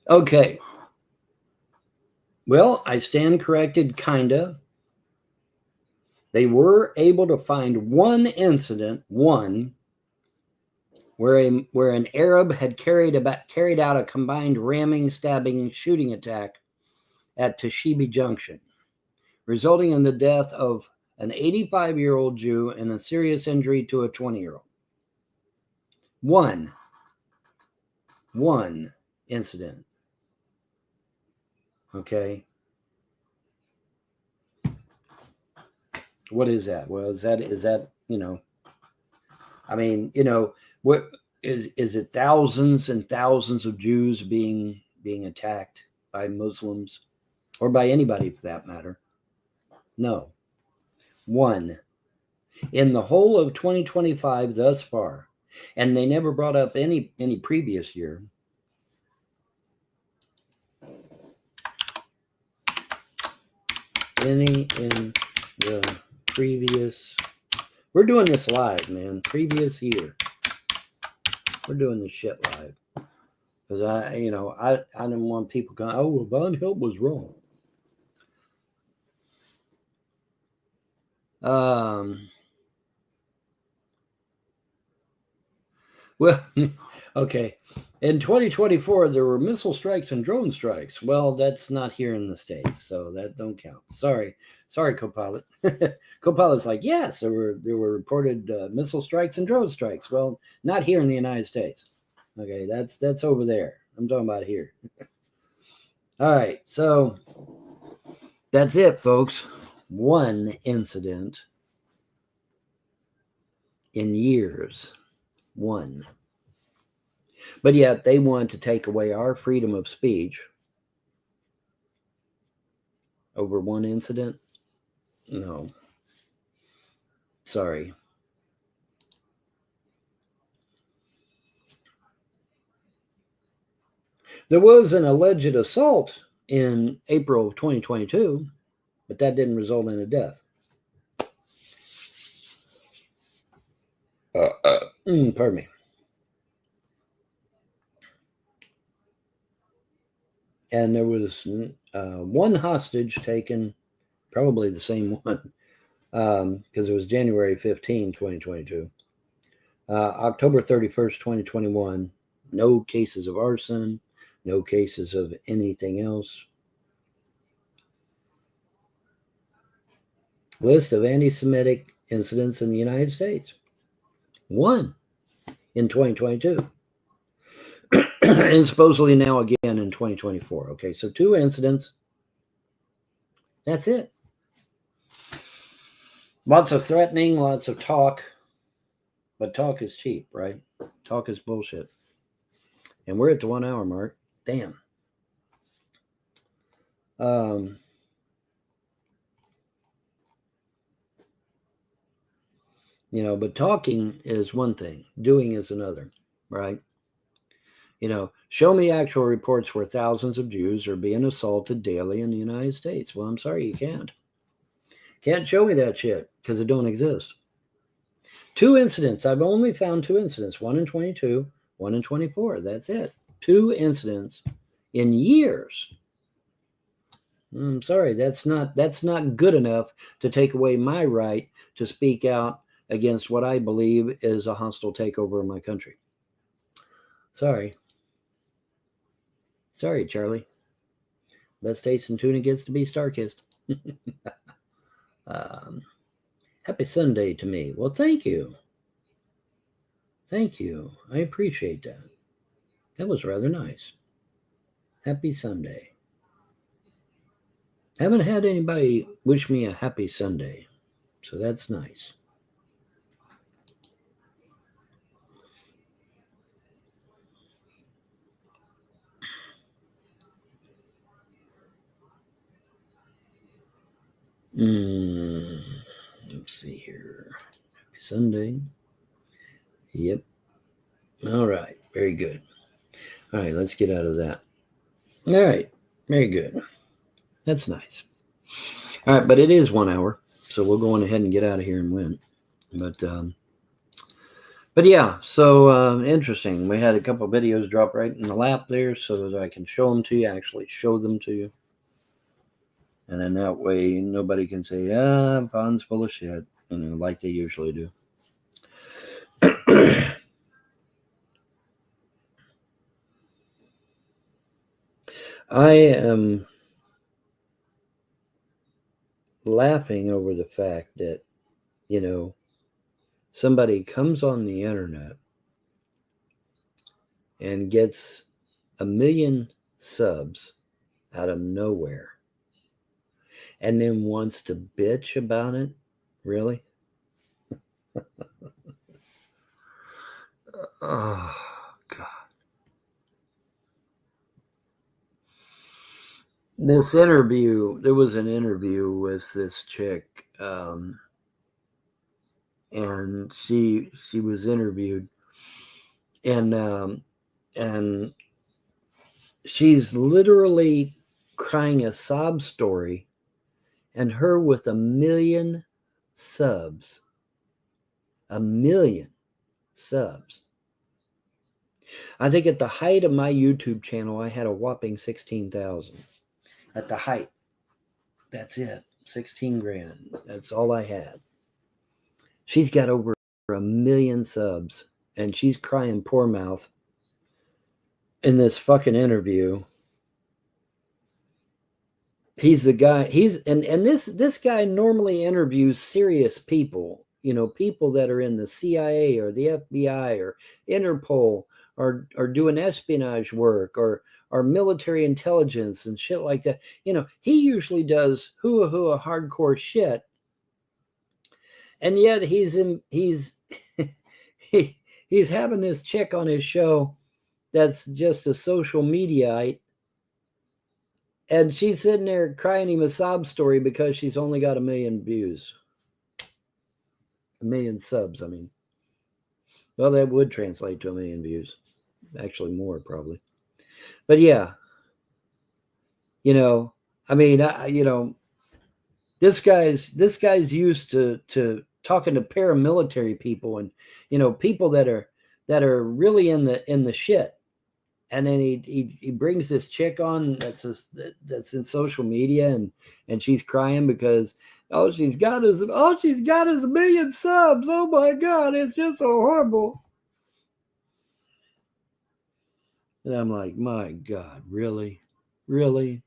Okay. Well, I stand corrected, kinda. They were able to find one incident, where an Arab had carried out a combined ramming, stabbing, shooting attack at Toshiba Junction, resulting in the death of an 85-year-old Jew and a serious injury to a 20-year-old. One incident. Okay. What is that? Well, is that, I mean, what is it thousands and thousands of Jews being attacked by Muslims or by anybody for that matter? No. One. In the whole of 2025 thus far, and they never brought up any previous year. Any in the previous, we're doing this live, man. Previous year, we're doing this shit live because I didn't want people going, oh, well, Von Hilt was wrong. Well, okay. In 2024, there were missile strikes and drone strikes. Well, that's not here in the States, so that don't count. Sorry, Copilot. Copilot's like, yes, there were reported missile strikes and drone strikes. Well, not here in the United States. Okay, that's over there. I'm talking about here. All right, so that's it, folks. One incident in years. One. But yet they want to take away our freedom of speech over one incident? No. Sorry. There was an alleged assault in April of 2022, but that didn't result in a death. Pardon me. And there was one hostage taken, probably the same one, because it was January 15, 2022. October 31st, 2021, no cases of arson, no cases of anything else. List of anti-Semitic incidents in the United States. One in 2022. And supposedly now again in 2024. Okay, so 2 incidents. That's it. Lots of threatening, lots of talk. But talk is cheap, right? Talk is bullshit. And we're at the 1 hour mark. Damn. But talking is one thing. Doing is another, right? Show me actual reports where thousands of Jews are being assaulted daily in the United States. Well, I'm sorry, you can't. Can't show me that shit because it don't exist. 2 incidents. I've only found 2 incidents. 1 in 22, 1 in 24. That's it. 2 incidents in years. I'm sorry, that's not good enough to take away my right to speak out against what I believe is a hostile takeover of my country. Sorry. Sorry, Charlie. Best taste in tuna gets to be star-kissed. Happy Sunday to me. Well, thank you. Thank you. I appreciate that. That was rather nice. Happy Sunday. Haven't had anybody wish me a happy Sunday, so that's nice. Let's see here. Happy Sunday. Yep. All right. Very good. All right. Let's get out of that. All right. Very good. That's nice. All right. But it is 1 hour. So we'll go on ahead and get out of here and win. But yeah. So interesting. We had a couple of videos drop right in the lap there so that I can show them to you. Actually show them to you. And then that way nobody can say, Bond's full of shit, like they usually do. I am laughing over the fact that, you know, somebody comes on the internet and gets 1 million subs out of nowhere and then wants to bitch about it. Really? Oh, God. This interview, there was an interview with this chick, and she was interviewed, and she's literally crying a sob story, and her with 1 million subs. 1 million subs. I think at the height of my YouTube channel, I had a whopping 16,000. At the height. That's it. 16 grand. That's all I had. She's got over 1 million subs, and she's crying poor mouth in this fucking interview. He's the guy, this guy normally interviews serious people, you know, people that are in the CIA or the FBI or Interpol or doing espionage work or military intelligence and shit like that. You know, he usually does hoo-ha hardcore shit. And yet he's having this chick on his show that's just a social mediaite. And she's sitting there crying him a sob story because she's only got 1 million views. 1 million subs, I mean. Well, that would translate to 1 million views. Actually more, probably. But yeah. You know, I mean, you know, this guy's used to talking to paramilitary people and, you know, people that are really in the shit. And then he brings this chick on that's in social media and she's crying because all she's got is 1 million subs. Oh my God, it's just so horrible. And I'm like, my God, really? Really?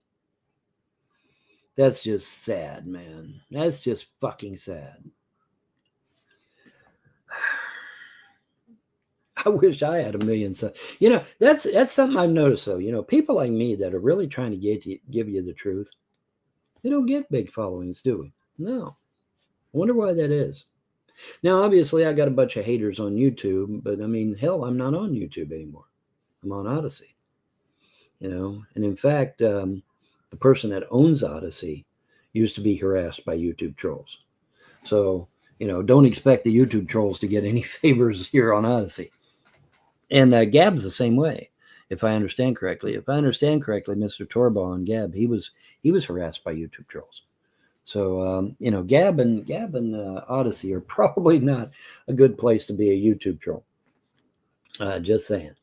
That's just sad, man. That's just fucking sad. I wish I had 1 million subs. You know, that's something I've noticed though. You know, people like me that are really trying to give you the truth, they don't get big followings, do we? No. I wonder why that is. Now, obviously, I got a bunch of haters on YouTube, but I mean, hell, I'm not on YouTube anymore. I'm on Odyssey. You know, and in fact, the person that owns Odyssey used to be harassed by YouTube trolls. So, you know, don't expect the YouTube trolls to get any favors here on Odyssey. And Gab's the same way, if I understand correctly. If I understand correctly, Mr. Torbaugh and Gab, he was harassed by YouTube trolls. So, you know, Gab and Odyssey are probably not a good place to be a YouTube troll. Just saying.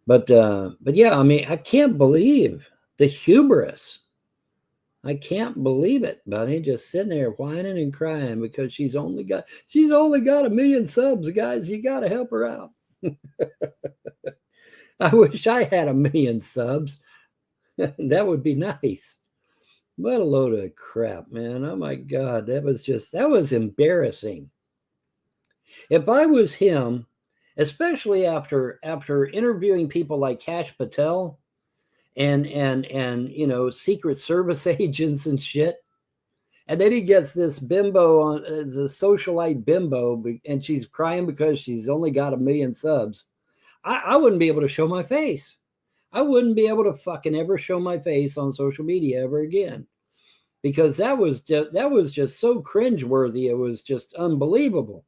But yeah, I mean, I can't believe the hubris. I can't believe it, buddy. Just sitting there whining and crying because she's only got 1 million subs, guys. You got to help her out. I wish I had 1 million subs. That would be nice. What a load of crap, man. Oh my God. That was embarrassing. If I was him, especially after interviewing people like Kash Patel and you know, Secret Service agents and shit, and then he gets this bimbo on the socialite bimbo, and she's crying because she's only got 1 million subs. I wouldn't be able to show my face. I wouldn't be able to fucking ever show my face on social media ever again, because that was just so cringeworthy. It was just unbelievable.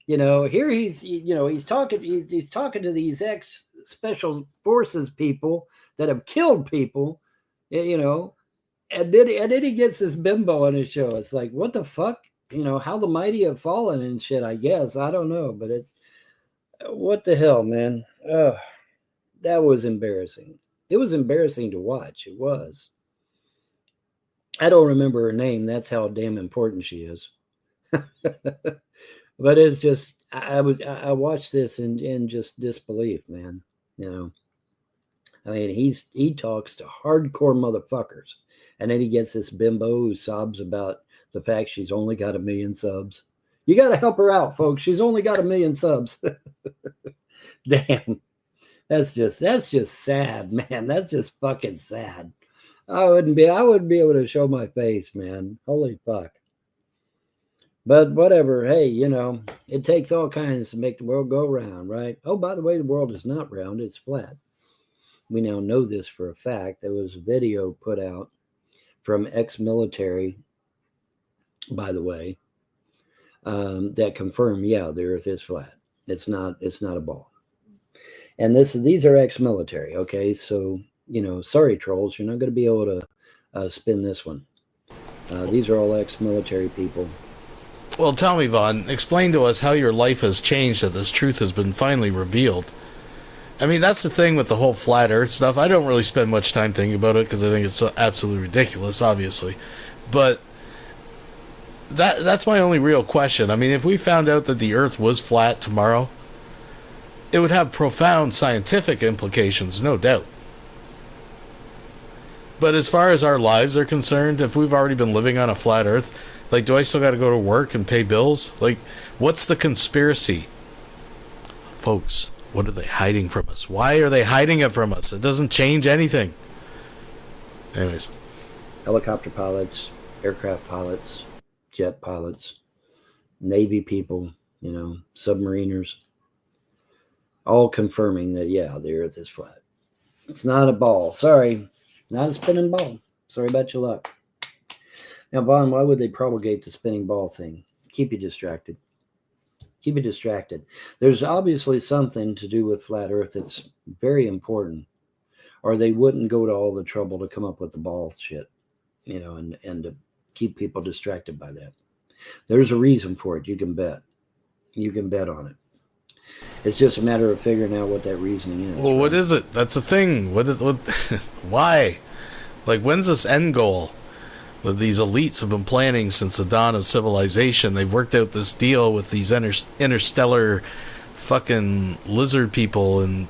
You know, here he's talking to these ex-special forces people that have killed people, you know, and then he gets this bimbo on his show. It's like, what the fuck? You know, how the mighty have fallen and shit, I guess. I don't know, but it's, what the hell, man? That was embarrassing. It was embarrassing to watch. It was. I don't remember her name. That's how damn important she is. But it's just, I watched this in just disbelief, man. You know, I mean, he talks to hardcore motherfuckers, And then he gets this bimbo who sobs about the fact she's only got 1 million subs. You got to help her out, folks. She's only got 1 million subs. Damn. That's just sad, man. That's just fucking sad. I wouldn't be able to show my face, man. Holy fuck. But whatever. Hey, it takes all kinds to make the world go round, right? Oh, by the way, the world is not round. It's flat. We now know this for a fact. There was a video put out from ex-military, by the way, that confirmed, yeah, the earth is flat. It's not a ball. And these are ex-military, okay? So, sorry, trolls, you're not going to be able to spin this one. These are all ex-military people. Well, tell me, Vaughn, explain to us how your life has changed that this truth has been finally revealed. I mean, that's the thing with the whole flat earth stuff. I don't really spend much time thinking about it because I think it's so absolutely ridiculous, obviously. But that's my only real question. I mean, if we found out that the earth was flat tomorrow, it would have profound scientific implications, no doubt. But as far as our lives are concerned, if we've already been living on a flat earth, like, do I still got to go to work and pay bills? Like, what's the conspiracy? Folks, what are they hiding from us? Why are they hiding it from us? It doesn't change anything. Anyways. Helicopter pilots, aircraft pilots, jet pilots, Navy people, submariners, all confirming that, yeah, the earth is flat. It's not a ball. Sorry, not a spinning ball. Sorry about your luck. Now, Vaughn, why would they propagate the spinning ball thing? Keep you distracted. Keep you distracted. There's obviously something to do with flat earth that's very important, or they wouldn't go to all the trouble to come up with the ball shit, and to keep people distracted by that. There's a reason for it. You can bet. You can bet on it. It's just a matter of figuring out what that reasoning is. Well, what is it? That's the thing. What why? Like, when's this end goal that these elites have been planning since the dawn of civilization? They've worked out this deal with these interstellar fucking lizard people and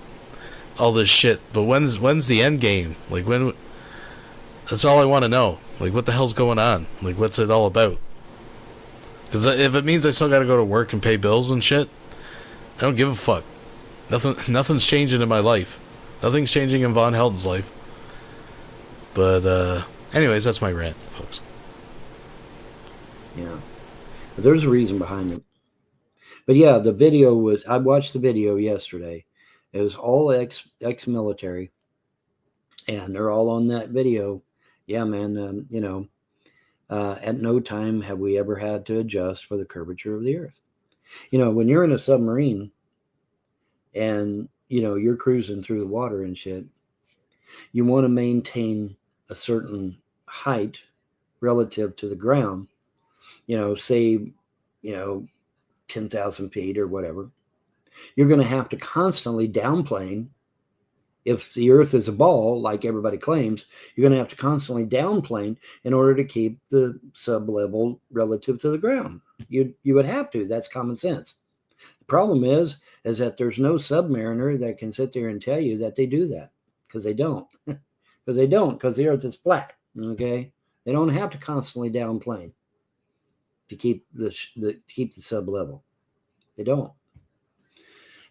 all this shit. But when's the end game? Like, when? That's all I want to know. Like, what the hell's going on? Like, what's it all about? Because if it means I still got to go to work and pay bills and shit, I don't give a fuck. Nothing's changing in my life. Nothing's changing in Von Helton's life. But, anyways, that's my rant, folks. Yeah. But there's a reason behind it. But yeah, the video was, I watched the video yesterday. It was all ex-military. And they're all on that video. Yeah, man, at no time have we ever had to adjust for the curvature of the earth. When you're in a submarine and, you're cruising through the water and shit, you want to maintain a certain height relative to the ground, say, 10,000 feet or whatever. You're going to have to constantly downplane. If the earth is a ball, like everybody claims, you're going to have to constantly downplane in order to keep the sub-level relative to the ground. You would have to. That's common sense. The problem is that there's no submariner that can sit there and tell you that they do that, because they don't. Because the earth is flat, okay? They don't have to constantly downplane to keep the sub-level. They don't.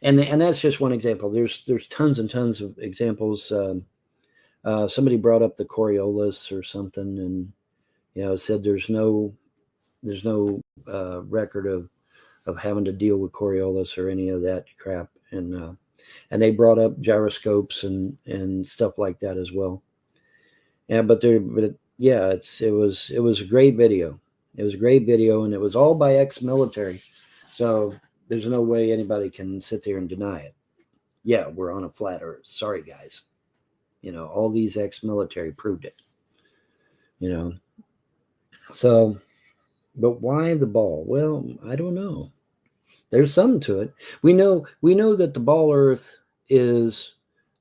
And that's just one example. There's tons and tons of examples. Somebody brought up the Coriolis or something, and said there's no record of having to deal with Coriolis or any of that crap, and they brought up gyroscopes and stuff like that as well. Yeah, it was a great video. It was a great video, and it was all by ex-military. So there's no way anybody can sit there and deny it. Yeah, we're on a flat earth. Sorry, guys. All these ex-military proved it. So, but why the ball? Well, I don't know. There's something to it. We know that the ball earth is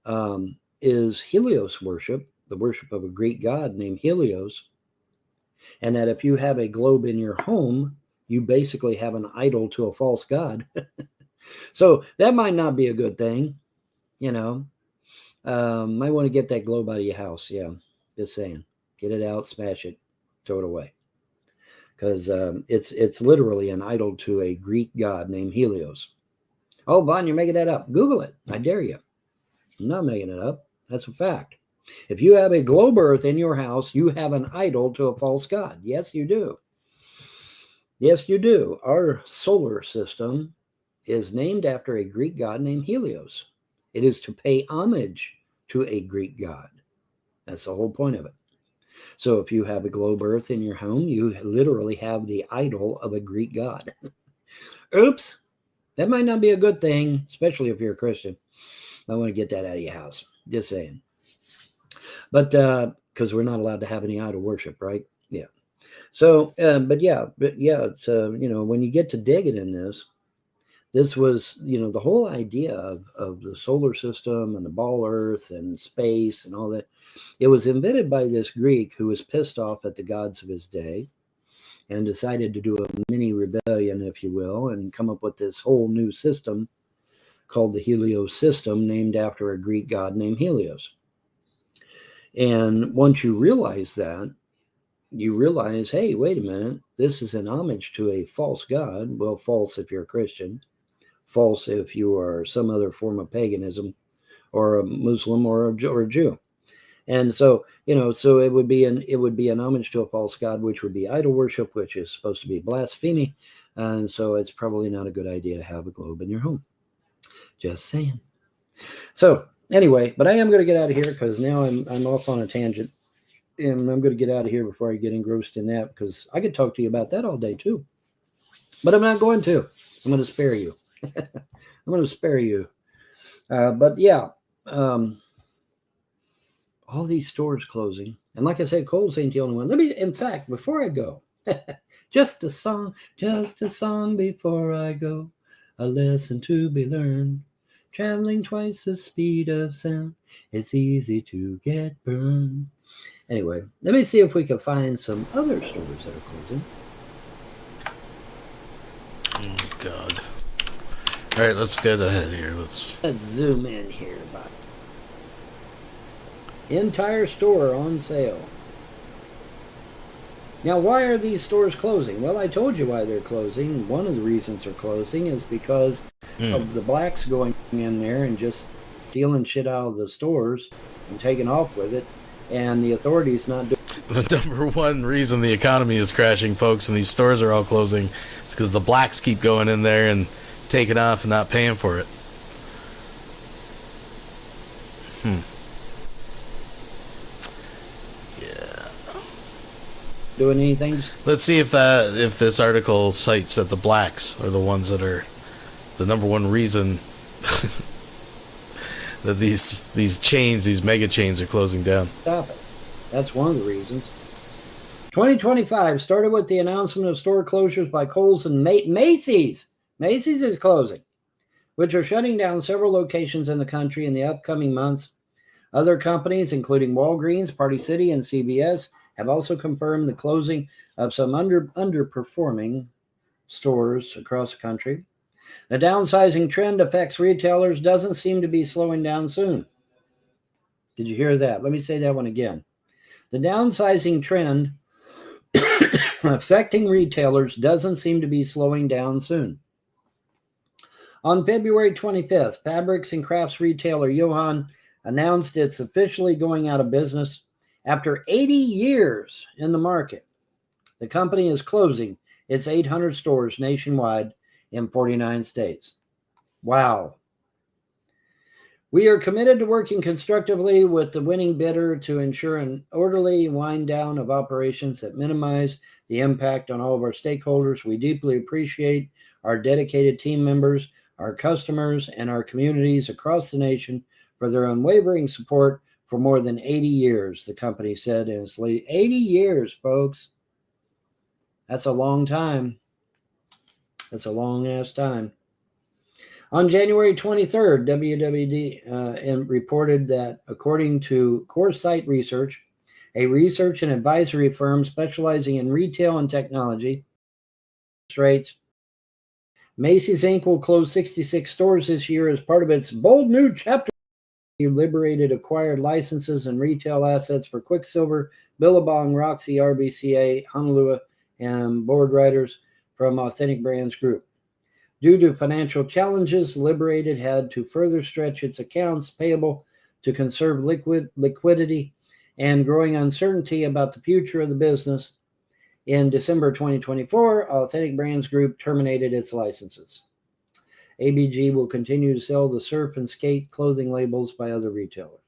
Helios worship, the worship of a Greek god named Helios. And that if you have a globe in your home, you basically have an idol to a false god. So that might not be a good thing, Might want to get that globe out of your house. Yeah, just saying. Get it out, smash it, throw it away. Because it's literally an idol to a Greek god named Helios. Oh, Bon, you're making that up. Google it. I dare you. I'm not making it up. That's a fact. If you have a globe earth in your house, you have an idol to a false god. Yes, you do. Yes, you do. Our solar system is named after a Greek god named Helios. It is to pay homage to a Greek god. That's the whole point of it. So if you have a globe earth in your home, you literally have the idol of a Greek god. Oops. That might not be a good thing, especially if you're a Christian. I want to get that out of your house. Just saying. But because we're not allowed to have any idol worship, right? Yeah. So, but yeah, it's, when you get to digging in this was, the whole idea of the solar system and the ball earth and space and all that. It was invented by this Greek who was pissed off at the gods of his day and decided to do a mini rebellion, if you will, and come up with this whole new system called the Helios system, named after a Greek god named Helios. And once you realize that, you realize, hey, wait a minute, this is an homage to a false god. Well, false if you're a Christian, false if you are some other form of paganism or a Muslim or a Jew. And so, so it would be an homage to a false god, which would be idol worship, which is supposed to be blasphemy. And so it's probably not a good idea to have a globe in your home. Just saying. So anyway, but I am going to get out of here because now I'm off on a tangent. And I'm going to get out of here before I get engrossed in that, because I could talk to you about that all day too. But I'm not going to. I'm going to spare you. I'm going to spare you. But yeah, all these stores closing. And like I said, Kohl's ain't the only one. In fact, before I go, just a song before I go, a lesson to be learned. Traveling twice the speed of sound, it's easy to get burned. Anyway, let me see if we can find some other stores that are closing. Oh, God. All right, let's get ahead here. Let's zoom in here, buddy. Entire store on sale. Now, why are these stores closing? Well, I told you why they're closing. One of the reasons they're closing is because of the blacks going in there and just stealing shit out of the stores and taking off with it, and the authorities not doing. The number one reason the economy is crashing, folks, and these stores are all closing is because the blacks keep going in there and taking off and not paying for it. Doing anything? Let's see if this article cites that the blacks are the ones that are the number one reason that these mega chains are closing down. Stop it. That's one of the reasons. 2025 started with the announcement of store closures by Kohl's and Macy's. Macy's is closing, which are shutting down several locations in the country in the upcoming months. Other companies, including Walgreens, Party City, and CVS, have also confirmed the closing of some underperforming stores across the country. The downsizing trend affects retailers doesn't seem to be slowing down soon. Did you hear that? Let me say that one again. The downsizing trend affecting retailers doesn't seem to be slowing down soon. On February 25th, fabrics and crafts retailer Johann announced it's officially going out of business. After 80 years in the market, the company is closing its 800 stores nationwide in 49 states. Wow. We are committed to working constructively with the winning bidder to ensure an orderly wind down of operations that minimize the impact on all of our stakeholders. We deeply appreciate our dedicated team members, our customers, and our communities across the nation for their unwavering support for more than 80 years, the company said in its late 80 years, folks. That's a long time. That's a long ass time. On January 23rd, WWD reported that according to CoreSite Research, a research and advisory firm specializing in retail and technology, rates, Macy's Inc. will close 66 stores this year as part of its bold new chapter Liberated acquired licenses and retail assets for Quicksilver, Billabong, Roxy, RBCA, Honolulu, and board writers from Authentic Brands Group. Due to financial challenges, Liberated had to further stretch its accounts payable to conserve liquidity and growing uncertainty about the future of the business. In December 2024, Authentic Brands Group terminated its licenses. ABG will continue to sell the surf and skate clothing labels by other retailers.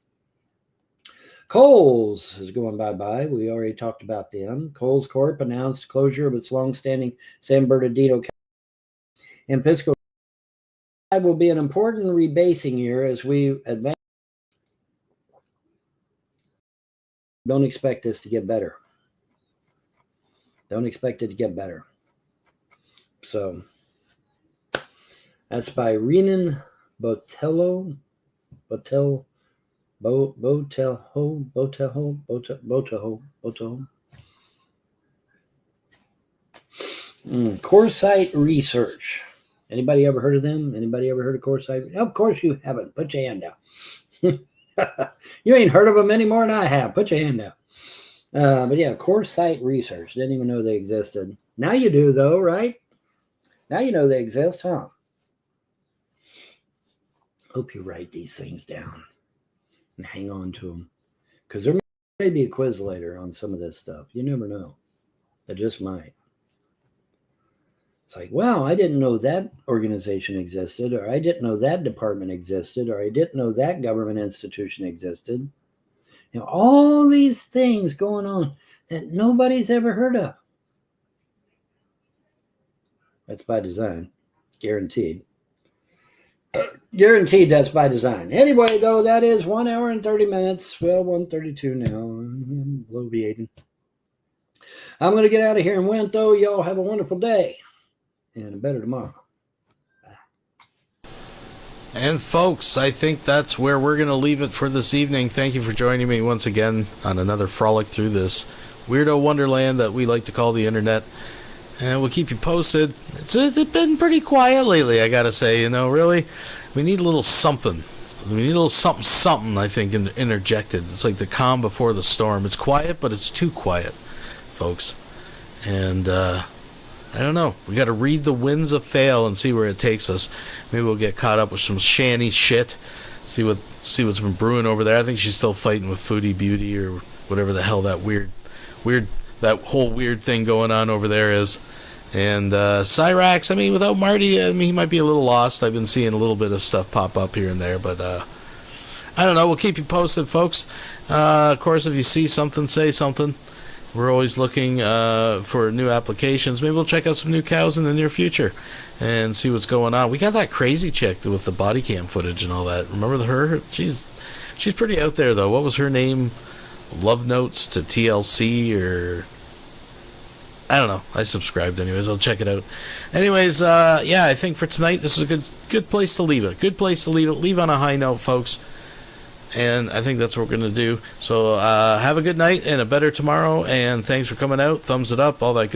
Kohl's is going bye-bye. We already talked about them. Kohl's Corp announced closure of its long-standing San Bernardino in fiscal. It will be an important rebasing year as we advance. Don't expect this to get better. Don't expect it to get better. So that's by Renan Botelho. Coresight Research. Anybody ever heard of them? Anybody ever heard of Coresight? Of course you haven't. Put your hand down. You ain't heard of them any more than I have. Put your hand down. But yeah, Coresight Research. Didn't even know they existed. Now you do, though, right? Now you know they exist, huh? Hope you write these things down and hang on to them. Because there may be a quiz later on some of this stuff. You never know. It just might. It's like, wow, I didn't know that organization existed, or I didn't know that department existed, or I didn't know that government institution existed. You know, all these things going on that nobody's ever heard of. That's by design. Guaranteed. Guaranteed that's by design. Anyway, though, that is 1 hour and 30 minutes. Well, 1:32 now. I'm bloviating. I'm going to get out of here and went, though. Y'all have a wonderful day and a better tomorrow. And folks, I think that's where we're going to leave it for this evening. Thank you for joining me once again on another frolic through this weirdo wonderland that we like to call the internet. And we'll keep you posted. It's been pretty quiet lately, I gotta say. You know, really, we need a little something. We need a little something, I think, interjected. It's like the calm before the storm. It's quiet, but it's too quiet, folks. And I don't know. We got to read the winds of fail and see where it takes us. Maybe we'll get caught up with some Shanny shit. See what's been brewing over there. I think she's still fighting with Foodie Beauty or whatever the hell that weird that whole weird thing going on over there is. And Cyrax, I mean, without Marty, I mean, he might be a little lost. I've been seeing a little bit of stuff pop up here and there, but I don't know. We'll keep you posted, folks. Of course, if you see something, say something. We're always looking for new applications. Maybe we'll check out some new cows in the near future and see what's going on. We got that crazy chick with the body cam footage and all that. Remember her? She's pretty out there, though. What was her name? Love Notes to TLC, or I don't know. I subscribed anyways. I'll check it out. Anyways, yeah, I think for tonight this is a good place to leave it. Good place to leave it. Leave on a high note, folks. And I think that's what we're going to do. So have a good night and a better tomorrow. And thanks for coming out. Thumbs it up. All that good